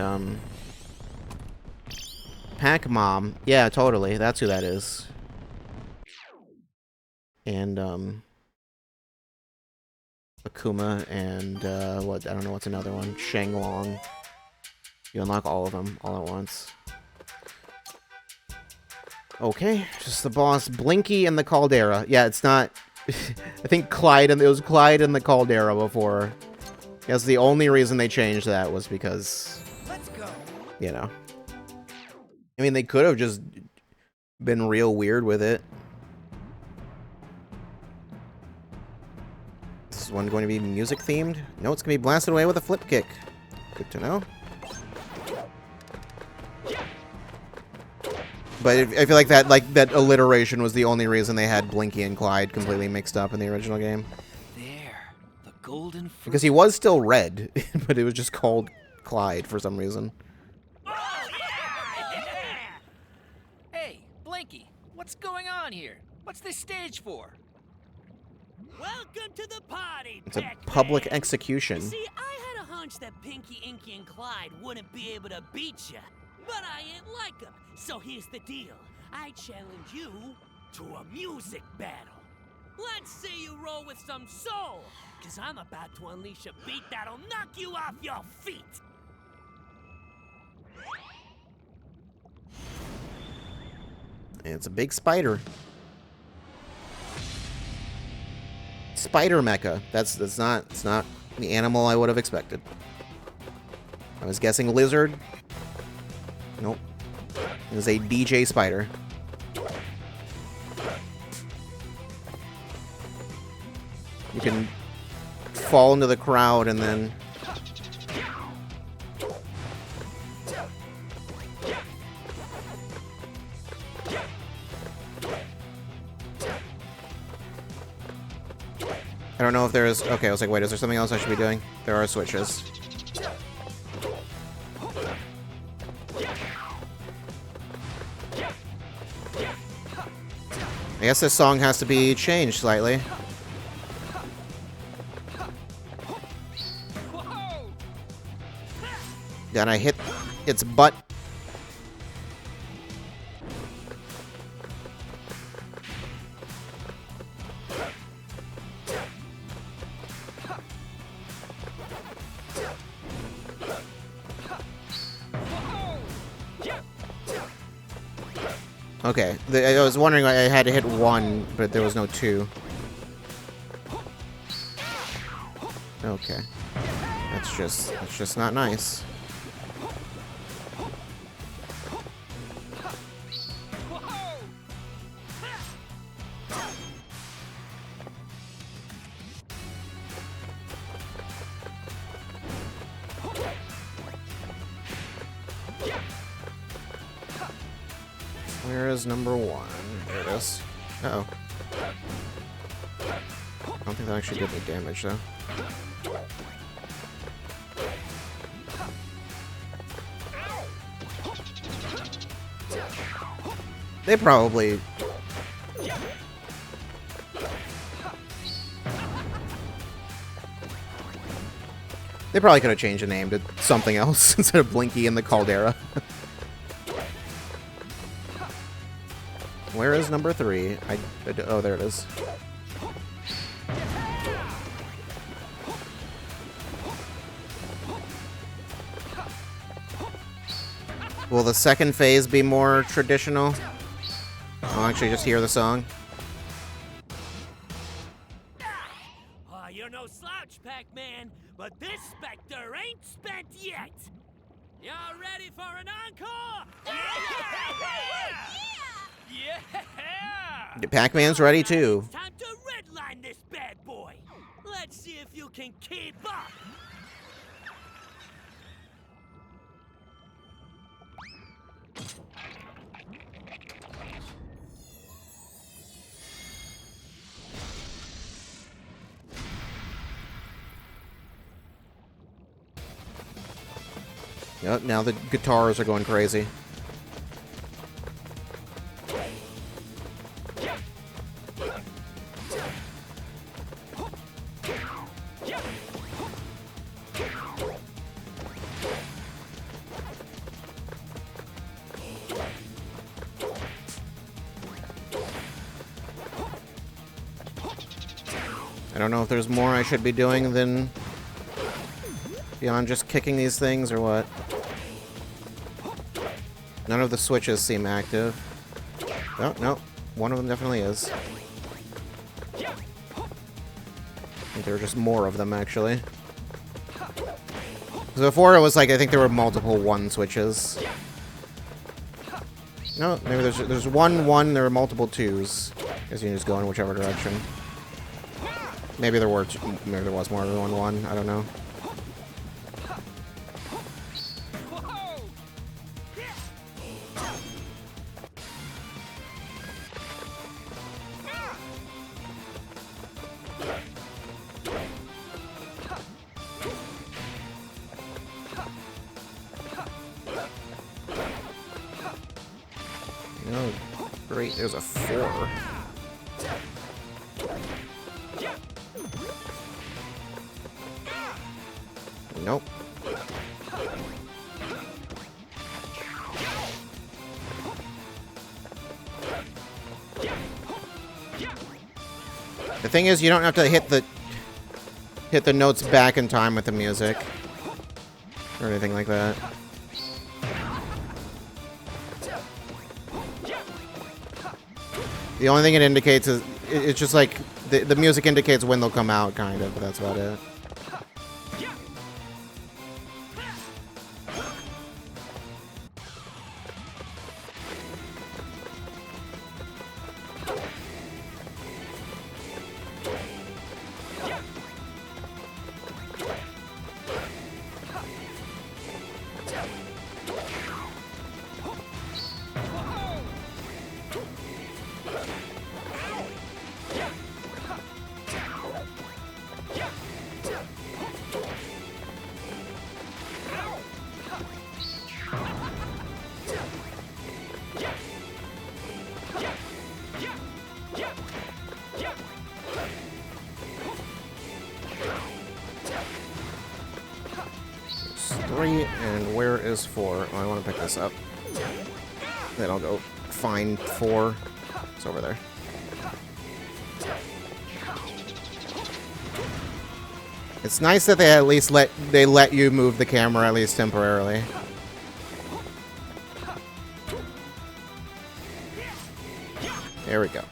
Pac-Mom. Yeah, totally. That's who that is. And, Akuma and, what, I don't know what's another one. Shenlong. You unlock all of them all at once. Okay, just the boss. Blinky and the Caldera. Yeah, it's not... I think Clyde, and it was Clyde and the Caldera before. Yes, the only reason they changed that was because... Let's go. You know. I mean, they could have just been real weird with it. Is this one going to be music themed? No, it's going to be blasted away with a flip kick. Good to know. But I feel like that alliteration was the only reason they had Blinky and Clyde completely mixed up in the original game. There, the golden fruit. Because he was still red, but it was just called Clyde for some reason. Hey, Blinky, what's going on here? What's this stage for? Welcome to the party, It's a Pac-Man. public You execution. see, I had a hunch that Pinky, Inky, and Clyde wouldn't be able to beat you. But I ain't like them. So here's the deal. I challenge you to a music battle. Let's see you roll with some soul. Because I'm about to unleash a beat that'll knock you off your feet. It's a big spider. Spider mecha. It's not the animal I would have expected. I was guessing lizard. Nope. It was a DJ spider. You can fall into the crowd and then... I don't know if there is... Okay, I was like, wait, is there something else I should be doing? There are switches. I guess this song has to be changed slightly. Then I hit its butt. Okay, I was wondering I had to hit 1, but there was no 2. Okay. That's just not nice. Where is number 1? There it is. Uh-oh. I don't think that actually did any damage, though. They probably... They probably could have changed the name to something else instead of Blinky and the Caldera. Where is number 3? Oh, there it is. Will the second phase be more traditional? I'll actually just hear the song. Oh, you're no slouch, Pac-Man, but this specter ain't spent yet. Y'all ready for an encore? Yeah! Pac-Man's ready too. It's time to redline this bad boy. Let's see if you can keep up. Yep, now the guitars are going crazy. I don't know if there's more I should be doing than beyond just kicking these things or what. None of the switches seem active. Oh, no. One of them definitely is. I think there are just more of them, actually. So before it was like, I think there were multiple 1 switches. No, maybe there's one, there are multiple 2s. Guess you can just go in whichever direction. Maybe there was more than 1, I don't know. Oh, great, there's a 4. Nope. The thing is, you don't have to hit the notes back in time with the music or anything like that. The only thing it indicates is it's just like the music indicates when they'll come out, kind of, but that's about it. And where is 4? Oh, I want to pick this up. Then I'll go find 4. It's over there. It's nice that they at least let you move the camera at least temporarily. There we go.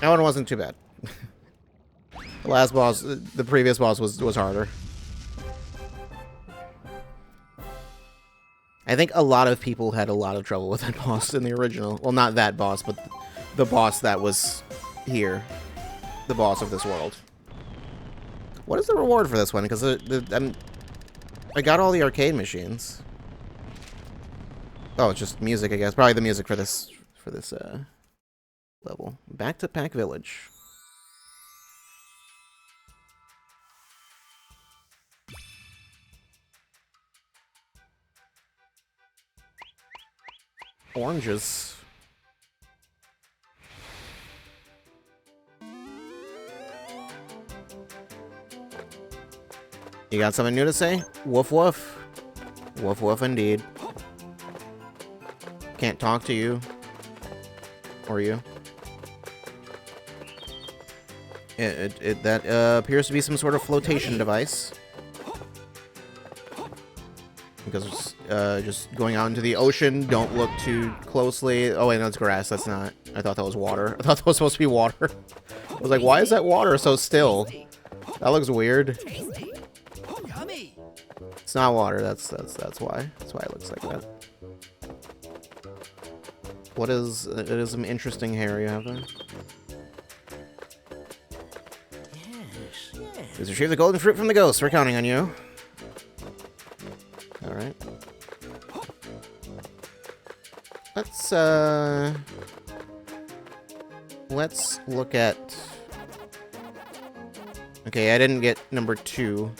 That one wasn't too bad. The last boss, the previous boss was harder. I think a lot of people had a lot of trouble with that boss in the original. Well, not that boss, but the boss that was here. The boss of this world. What is the reward for this one? Because I got all the arcade machines. Oh, it's just music, I guess. Probably the music for this level. Back to Pac Village. Oranges. You got something new to say? Woof woof. Woof woof indeed. Can't talk to you. Or you. That appears to be some sort of flotation device. Because just going out into the ocean, don't look too closely. Oh wait, no, it's grass. That's not. I thought that was water. I thought that was supposed to be water. I was like, why is that water so still? That looks weird. Yummy! It's not water. That's why. That's why it looks like that. What is? It is some interesting hair you have there. Yes, yes. Please retrieve the golden fruit from the ghost. We're counting on you. All right. Let's look at. Okay, I didn't get number 2.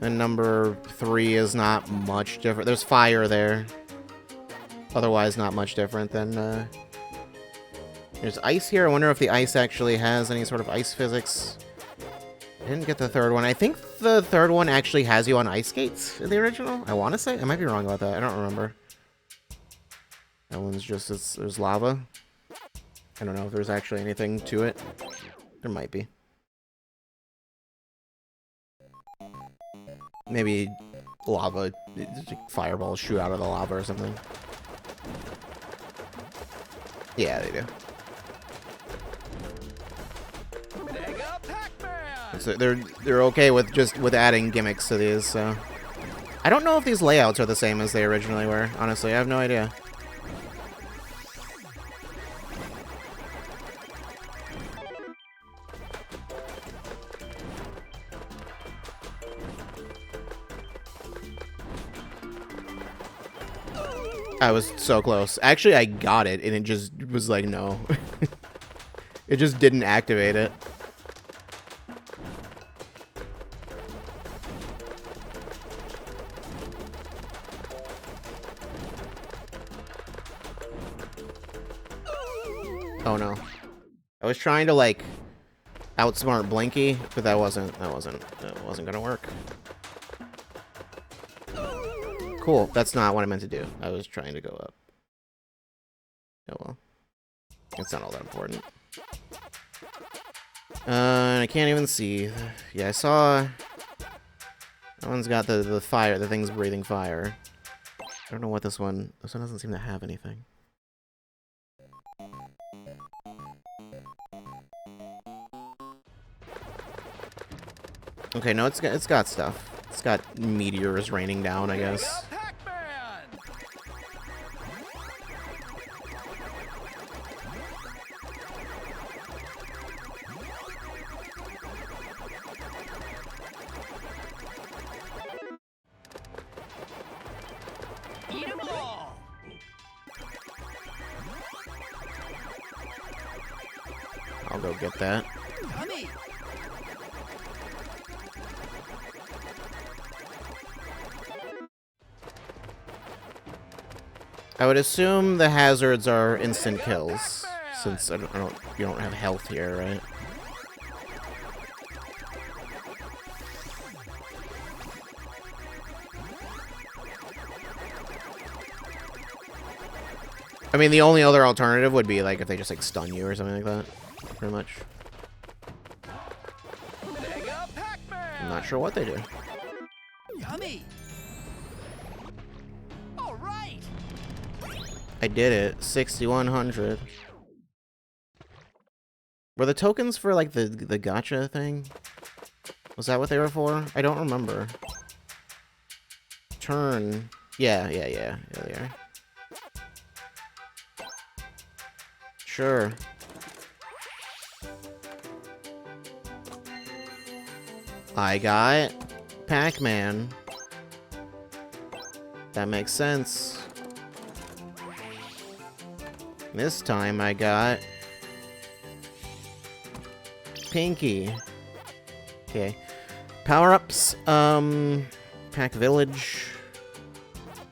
And number 3 is not much different. There's fire there. Otherwise, not much different than. There's ice here. I wonder if the ice actually has any sort of ice physics. I didn't get the 3rd one. I think the 3rd one actually has you on ice skates in the original. I want to say. I might be wrong about that. I don't remember. That one's just, there's lava. I don't know if there's actually anything to it. There might be. Maybe lava, fireballs shoot out of the lava or something. Yeah, they do. Mega Pac-Man! So they're okay with adding gimmicks to these. So I don't know if these layouts are the same as they originally were. Honestly, I have no idea. I was so close. Actually, I got it, and it just was like, no. It just didn't activate it. Oh no. I was trying to like outsmart Blinky, but that wasn't gonna work. Cool. That's not what I meant to do. I was trying to go up. Oh well. It's not all that important. I can't even see. Yeah, I saw. That one's got the fire. The thing's breathing fire. I don't know what this one. This one doesn't seem to have anything. Okay, no, it's got stuff. It's got meteors raining down, I guess. Pac-Man! Eat 'em all! I'll go get that. Yummy! I would assume the hazards are instant kills, since you don't have health here, right? I mean, the only other alternative would be like if they just like stun you or something like that, pretty much. Mega Pac-Man! I'm not sure what they do. Yummy! All right! I did it. 6,100. Were the tokens for like the gacha thing? Was that what they were for? I don't remember. Turn. Yeah, they are. Sure. I got Pac-Man. That makes sense. This time I got Pinky. Okay. Power-ups. Pack Village.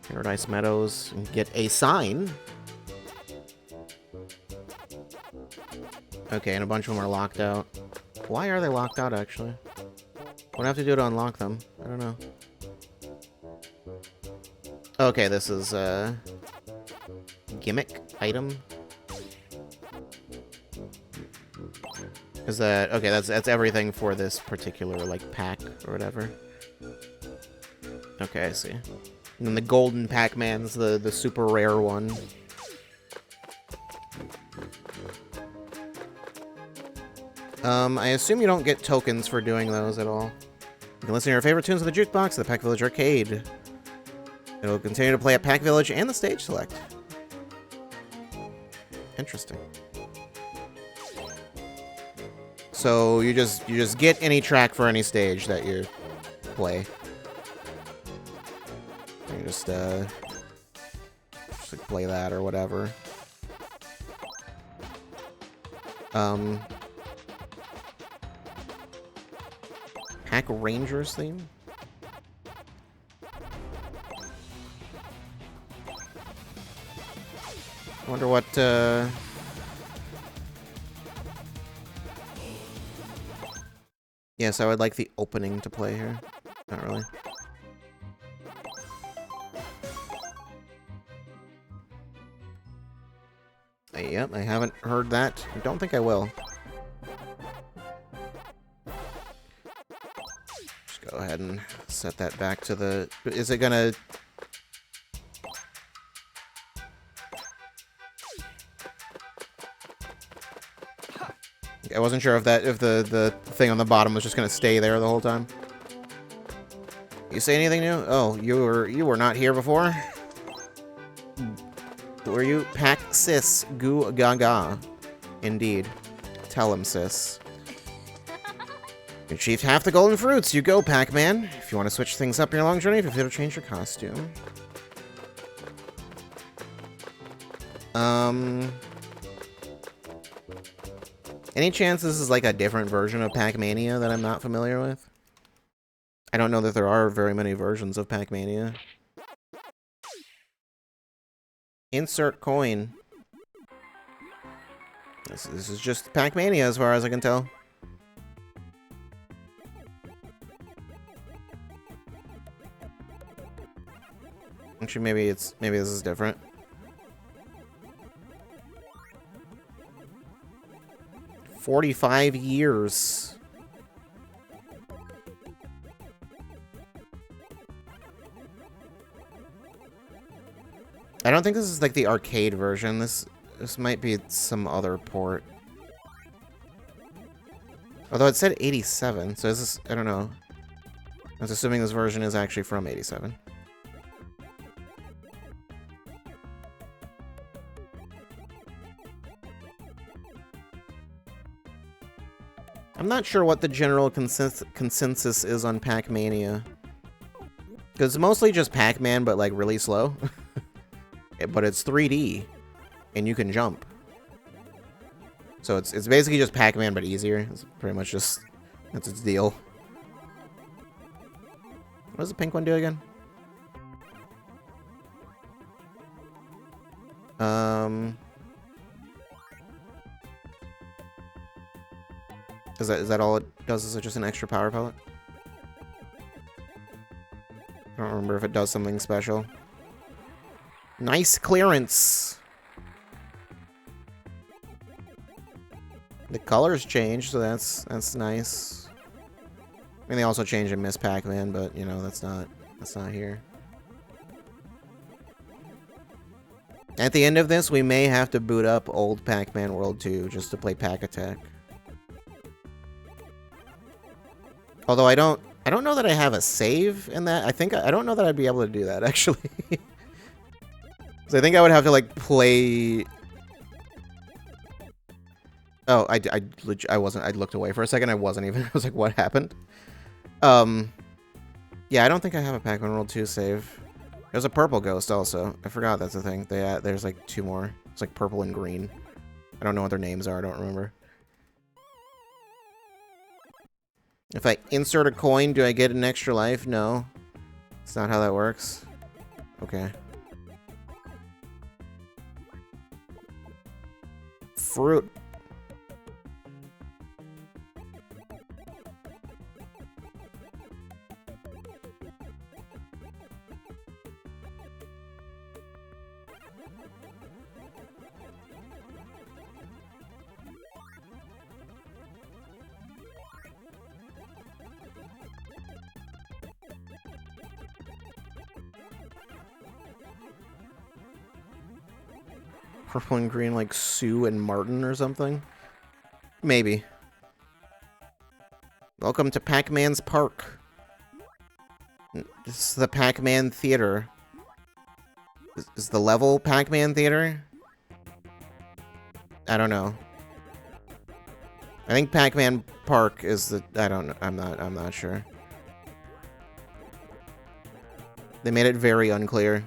Paradise Meadows. And get a sign. Okay, and a bunch of them are locked out. Why are they locked out, actually? What do I have to do to unlock them? I don't know. Okay, this is a gimmick item. Is that okay? That's everything for this particular like pack or whatever. Okay, I see. And then the golden Pac-Man's the super rare one. I assume you don't get tokens for doing those at all. can listen to your favorite tunes in the jukebox at the Pac Village Arcade. It'll continue to play at Pac Village and the Stage Select. Interesting. So you just get any track for any stage that you play. You just like play that or whatever. Pac Rangers theme? I wonder what, Yes, I would like the opening to play here. Not really. Yep, I haven't heard that. I don't think I will. Just go ahead and set that back to the... Is it gonna... I wasn't sure if the thing on the bottom was just gonna stay there the whole time. You say anything new? Oh, you were not here before? Were you? Pac sis goo gaga. Indeed. Tell him, sis. You achieved half the golden fruits. You go, Pac-Man. If you want to switch things up your long journey, feel free to change your costume. Any chance this is like a different version of Pac-Mania that I'm not familiar with? I don't know that there are very many versions of Pac-Mania. Insert coin. This is just Pac-Mania as far as I can tell. Actually, maybe this is different. "45 years. I don't think this is like the arcade version. This might be some other port. Although it said 87, so is this... I don't know. I was assuming this version is actually from 87. I'm not sure what the general consensus is on Pac-Mania. Because it's mostly just Pac-Man, but like really slow. But it's 3D, and you can jump. So it's basically just Pac-Man, but easier. It's pretty much just... that's its deal. What does the pink one do again? Is that all it does? Is it just an extra power pellet? I don't remember if it does something special. Nice clearance. The colors changed, so that's nice. I mean, they also changed in Miss Pac-Man, but you know that's not here. At the end of this, we may have to boot up old Pac-Man World 2 just to play Pac Attack. Although I don't know that I have a save in that. I don't know that I'd be able to do that actually. So I think I would have to like play. Oh, I wasn't. I looked away for a second. I wasn't even. I was like, what happened? Yeah, I don't think I have a Pac-Man World 2 save. There's a purple ghost also. I forgot that's a thing. There's like 2 more. It's like purple and green. I don't know what their names are. I don't remember. If I insert a coin, do I get an extra life? No. That's not how that works. Okay. Fruit. Purple and green like Sue and Martin or something? Maybe. Welcome to Pac-Man's Park. This is the Pac-Man Theater. Is the level Pac-Man Theater? I don't know. I think Pac-Man Park is the... I don't know. I'm not sure. They made it very unclear.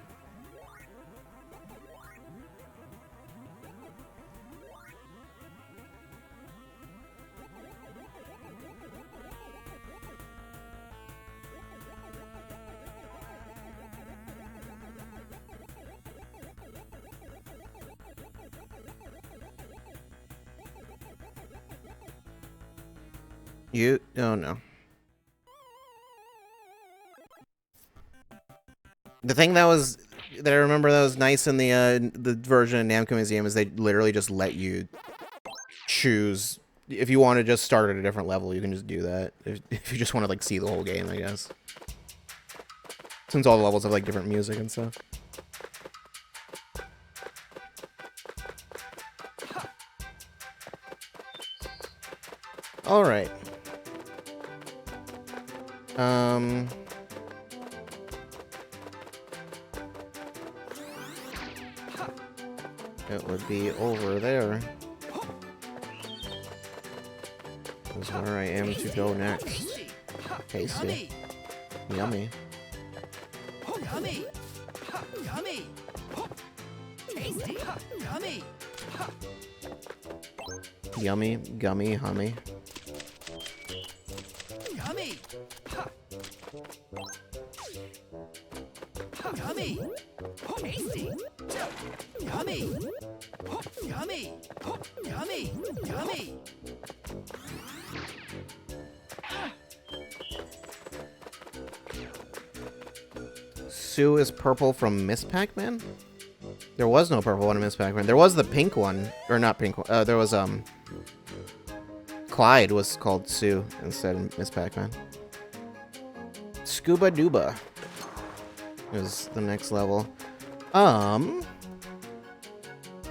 Oh no. The thing that I remember that was nice in the version in Namco Museum is they literally just let you choose if you want to just start at a different level. You can just do that if you just want to like see the whole game, I guess. Since all the levels have like different music and stuff. All right. It would be over there. Is where I am to go next. Tasty. Yummy. Yummy. Yummy. Tasty. Yummy. Yummy, gummy, hummy. Yummy. Yummy. Tasty. Yummy. Yummy. Yummy. Yummy. Sue is purple from Miss Pac-Man? There was no purple one in Miss Pac-Man. There was the pink one. Or not pink one. There was, Clyde was called Sue instead of Miss Pac-Man. Scuba Dooba is the next level.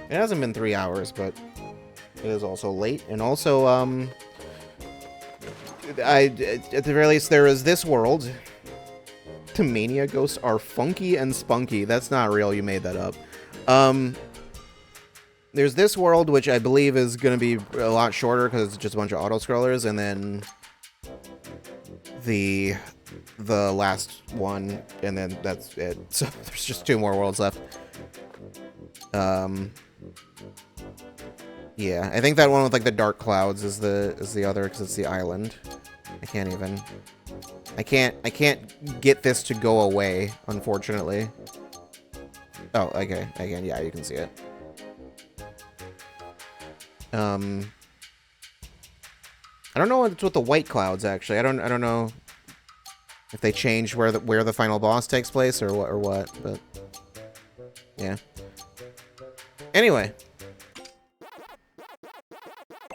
It hasn't been 3 hours, but it is also late. And also, at the very least, there is this world. The Mania ghosts are funky and spunky. That's not real. You made that up. There's this world, which I believe is going to be a lot shorter because it's just a bunch of auto-scrollers, and then the last one, and then that's it. So there's just 2 more worlds left. Yeah, I think that one with like the dark clouds is the other because it's the island. I can't get this to go away, unfortunately. Oh, okay. Again, yeah, you can see it. I don't know what's with the white clouds, actually. I don't know if they changed where the final boss takes place or what, but yeah. Anyway.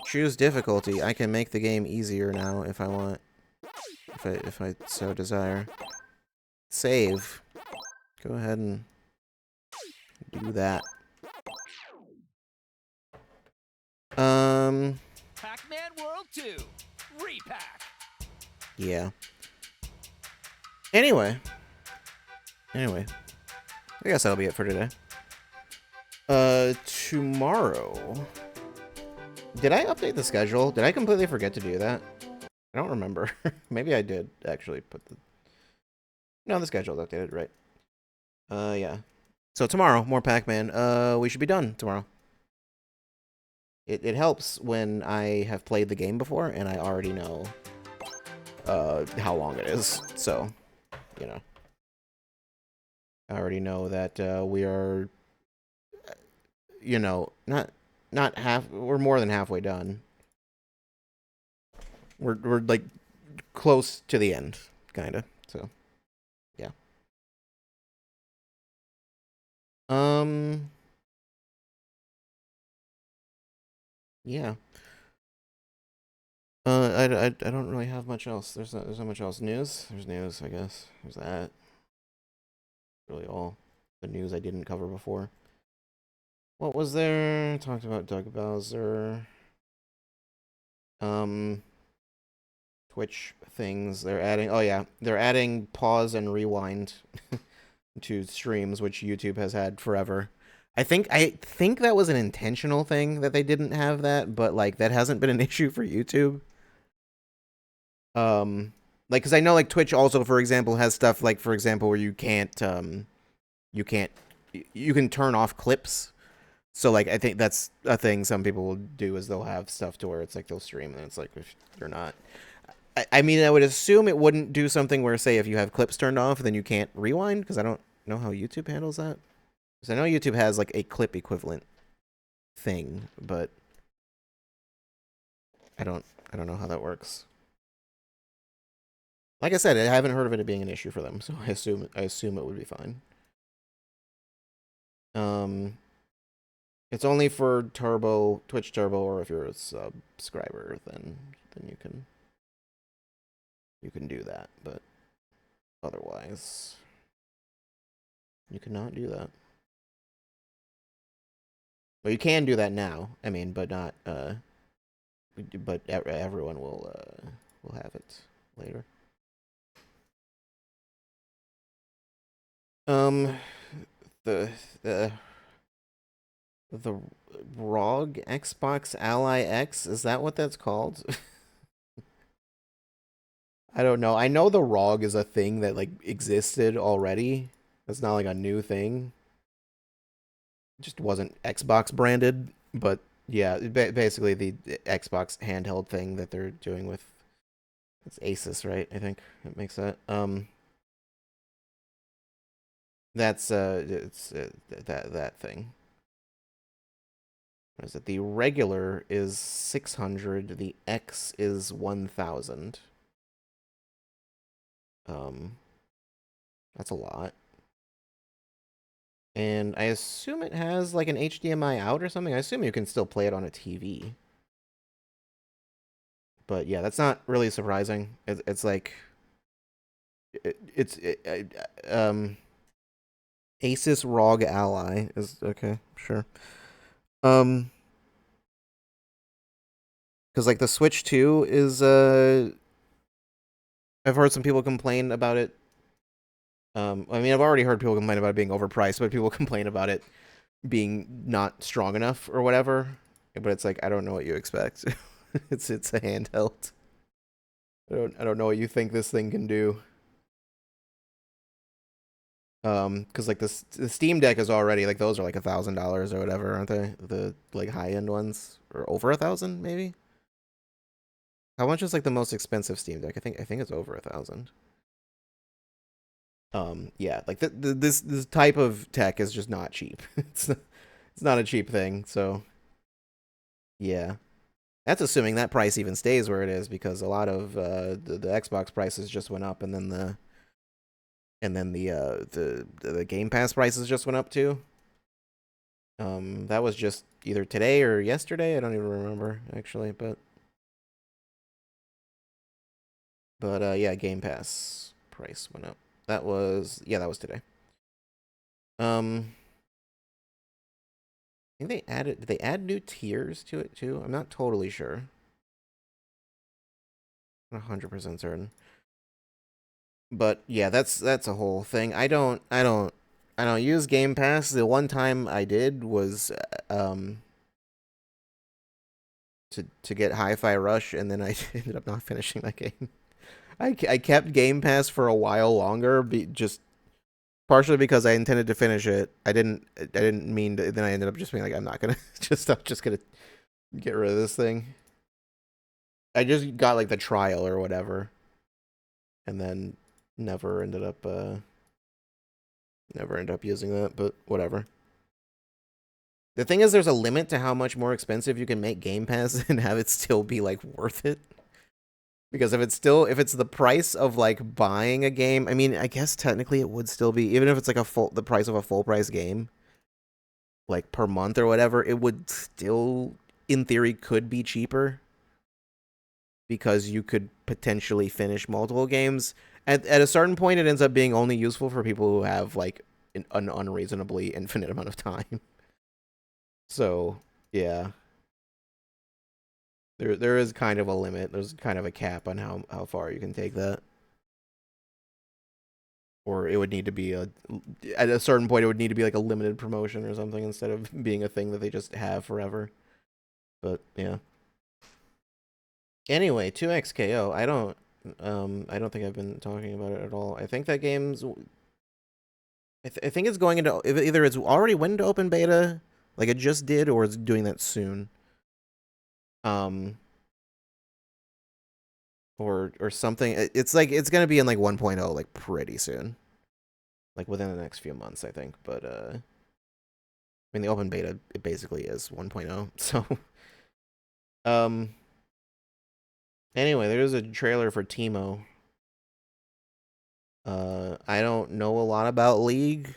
Choose difficulty. I can make the game easier now if I want. If I so desire. Save. Go ahead and do that. Pac-Man World 2. Re-Pac. Yeah. Anyway. I guess that'll be it for today. Tomorrow. Did I update the schedule? Did I completely forget to do that? I don't remember. Maybe I did actually put the... No, the schedule's updated, right. Yeah. So tomorrow, more Pac-Man. We should be done tomorrow. It helps when I have played the game before and I already know how long it is. So, you know. I already know that we are, you know, not half, we're more than halfway done. We're like close to the end, kind of. So, yeah. Yeah. I don't really have much else. There's not much else. News? There's news, I guess. There's that. Really all the news I didn't cover before. What was there? Talked about Doug Bowser. 12 Twitch things. They're adding, oh yeah, they're adding pause and rewind to streams, which YouTube has had forever. I think that was an intentional thing that they didn't have that, but like that hasn't been an issue for YouTube. Like, cause I know like Twitch also, for example, has stuff like, for example, where you can turn off clips. So like I think that's a thing some people will do, is they'll have stuff to where it's like they'll stream and it's like if you're not. I mean, I would assume it wouldn't do something where, say, if you have clips turned off, then you can't rewind, because I don't know how YouTube handles that. Because I know YouTube has like a clip equivalent thing, but I don't know how that works. Like I said, I haven't heard of it being an issue for them, so I assume it would be fine. It's only for Twitch Turbo, or if you're a subscriber, then you can do that, but otherwise you cannot do that. Well, you can do that now. I mean, but not. But everyone will have it later. The ROG Xbox Ally X, is that what that's called? I don't know. I know the ROG is a thing that like existed already. It's not like a new thing. It just wasn't Xbox branded, but yeah, basically the Xbox handheld thing that they're doing with, it's Asus, right? I think it makes that. That's it's that thing. What is it? The regular is 600. The X is 1,000. That's a lot. And I assume it has like an HDMI out or something. I assume you can still play it on a TV. But yeah, that's not really surprising. It's like Asus ROG Ally is okay, sure. Because like the Switch 2 is I've heard some people complain about it. I mean, I've already heard people complain about it being overpriced, but people complain about it being not strong enough or whatever. But it's like, I don't know what you expect. it's a handheld. I don't know what you think this thing can do. Because like the Steam Deck is already like, those are like $1,000 or whatever, aren't they? The like high end ones, or over 1,000 maybe. How much is like the most expensive Steam Deck? I think it's over 1,000. Yeah, like this type of tech is just not cheap. It's not a cheap thing. So yeah, that's assuming that price even stays where it is, because a lot of the Xbox prices just went up, and then the Game Pass prices just went up too. That was just either today or yesterday. I don't even remember actually, but yeah, Game Pass price went up. That was today. I think did they add new tiers to it too? I'm not totally sure. I'm 100% certain. But yeah, that's a whole thing. I don't use Game Pass. The one time I did was to get Hi-Fi Rush, and then I ended up not finishing that game. I kept Game Pass for a while longer, just partially because I intended to finish it. I didn't mean to. Then I ended up just being like, I'm not gonna I'm just gonna get rid of this thing. I just got like the trial or whatever, and then never ended up using that. But whatever. The thing is, there's a limit to how much more expensive you can make Game Pass and have it still be like worth it. Because if it's the price of like buying a game, I mean, I guess technically it would still be, even if it's like the price of a full price game, like per month or whatever, it would still, in theory, could be cheaper, because you could potentially finish multiple games. At a certain point, it ends up being only useful for people who have like an unreasonably infinite amount of time. So yeah. There is kind of a limit. There's kind of a cap on how far you can take that. Or it would need to be at a certain point it would need to be like a limited promotion or something instead of being a thing that they just have forever. But yeah. Anyway, 2XKO. I don't think I've been talking about it at all. I think that game's I think it's going into either it's already went into open beta like it just did or it's doing that soon. Or something. It's like it's going to be in like 1.0 like pretty soon. Like within the next few months, I think, but I mean the open beta it basically is 1.0. So anyway, there's a trailer for Teemo. I don't know a lot about League.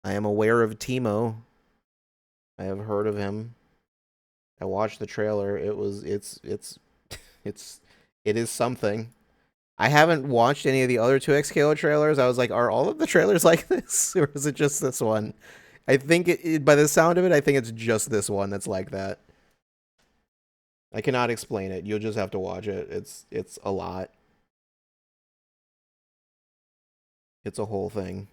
I am aware of Teemo. I have heard of him. I watched the trailer. It is something. I haven't watched any of the other 2XKO trailers. I was like, are all of the trailers like this? Or is it just this one? I think by the sound of it, I think it's just this one that's like that. I cannot explain it. You'll just have to watch it. It's a lot. It's a whole thing.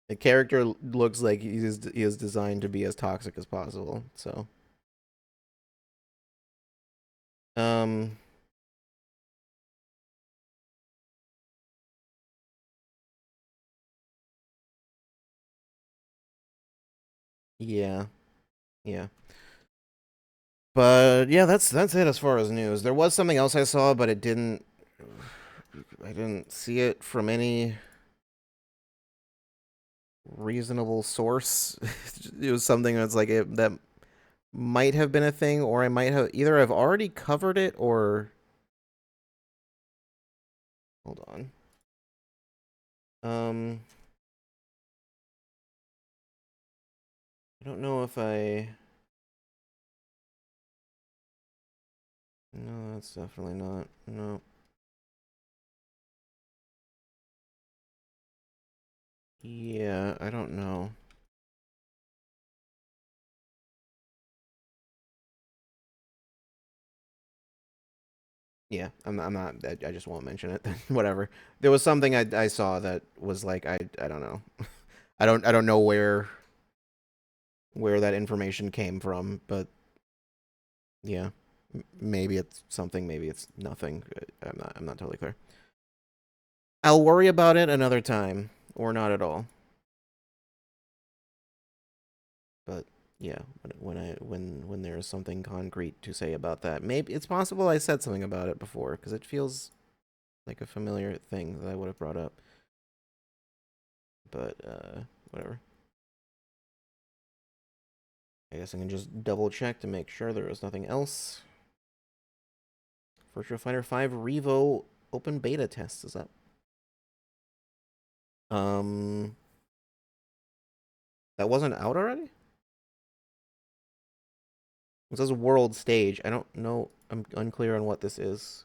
The character looks like he is designed to be as toxic as possible. So, yeah, yeah. But yeah, that's it as far as news. There was something else I saw, but I didn't see it from any reasonable source. It was something that's like that might have been a thing, or I might have either I've already covered it or hold on. I don't know if no, that's definitely not. No. Yeah, I don't know. Yeah, I'm not. I just won't mention it. Whatever. There was something I saw that was like I don't know. I don't know where that information came from, but yeah, maybe it's something, maybe it's nothing. I'm not totally clear. I'll worry about it another time, or not at all. But yeah, when there's something concrete to say about that, maybe it's possible I said something about it before because it feels like a familiar thing that I would have brought up. But whatever. I guess I can just double check to make sure there was nothing else. Virtua Fighter 5 Revo open beta test is up. That wasn't out already? It says world stage. I don't know. I'm unclear on what this is.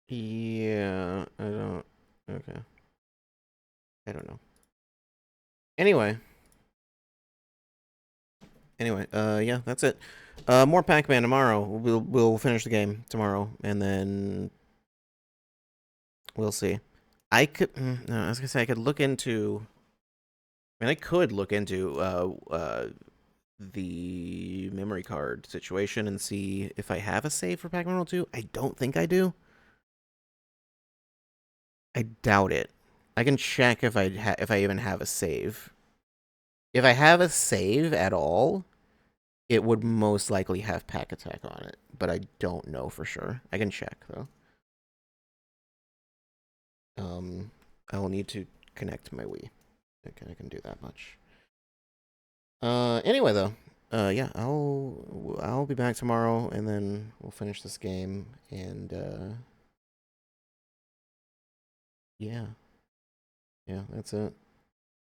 Yeah, I don't. Okay. I don't know. Anyway, yeah, that's it. More Pac-Man tomorrow. We'll finish the game tomorrow, and then we'll see. I could. No, I was gonna say I could look into. I mean, I could look into the memory card situation and see if I have a save for Pac-Man World 2. I don't think I do. I doubt it. I can check if I even have a save. If I have a save at all, it would most likely have Pack Attack on it, but I don't know for sure. I can check though. I will need to connect my Wii. I can do that much. Anyway though, yeah, I'll be back tomorrow, and then we'll finish this game, and Yeah. Yeah, that's it.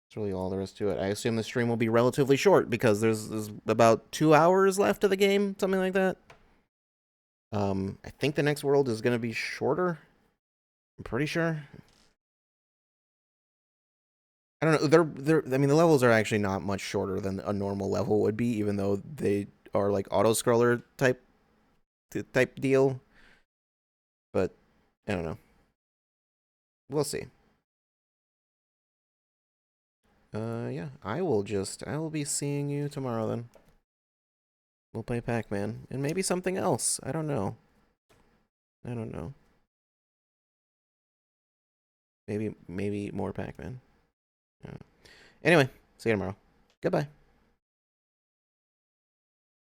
That's really all there is to it. I assume the stream will be relatively short because there's about 2 hours left of the game, something like that. I think the next world is going to be shorter. I'm pretty sure. I don't know. I mean, the levels are actually not much shorter than a normal level would be, even though they are like auto-scroller type deal. But I don't know. We'll see. Yeah. I will be seeing you tomorrow then. We'll play Pac-Man and maybe something else. I don't know. Maybe more Pac-Man. Anyway, see you tomorrow. Goodbye.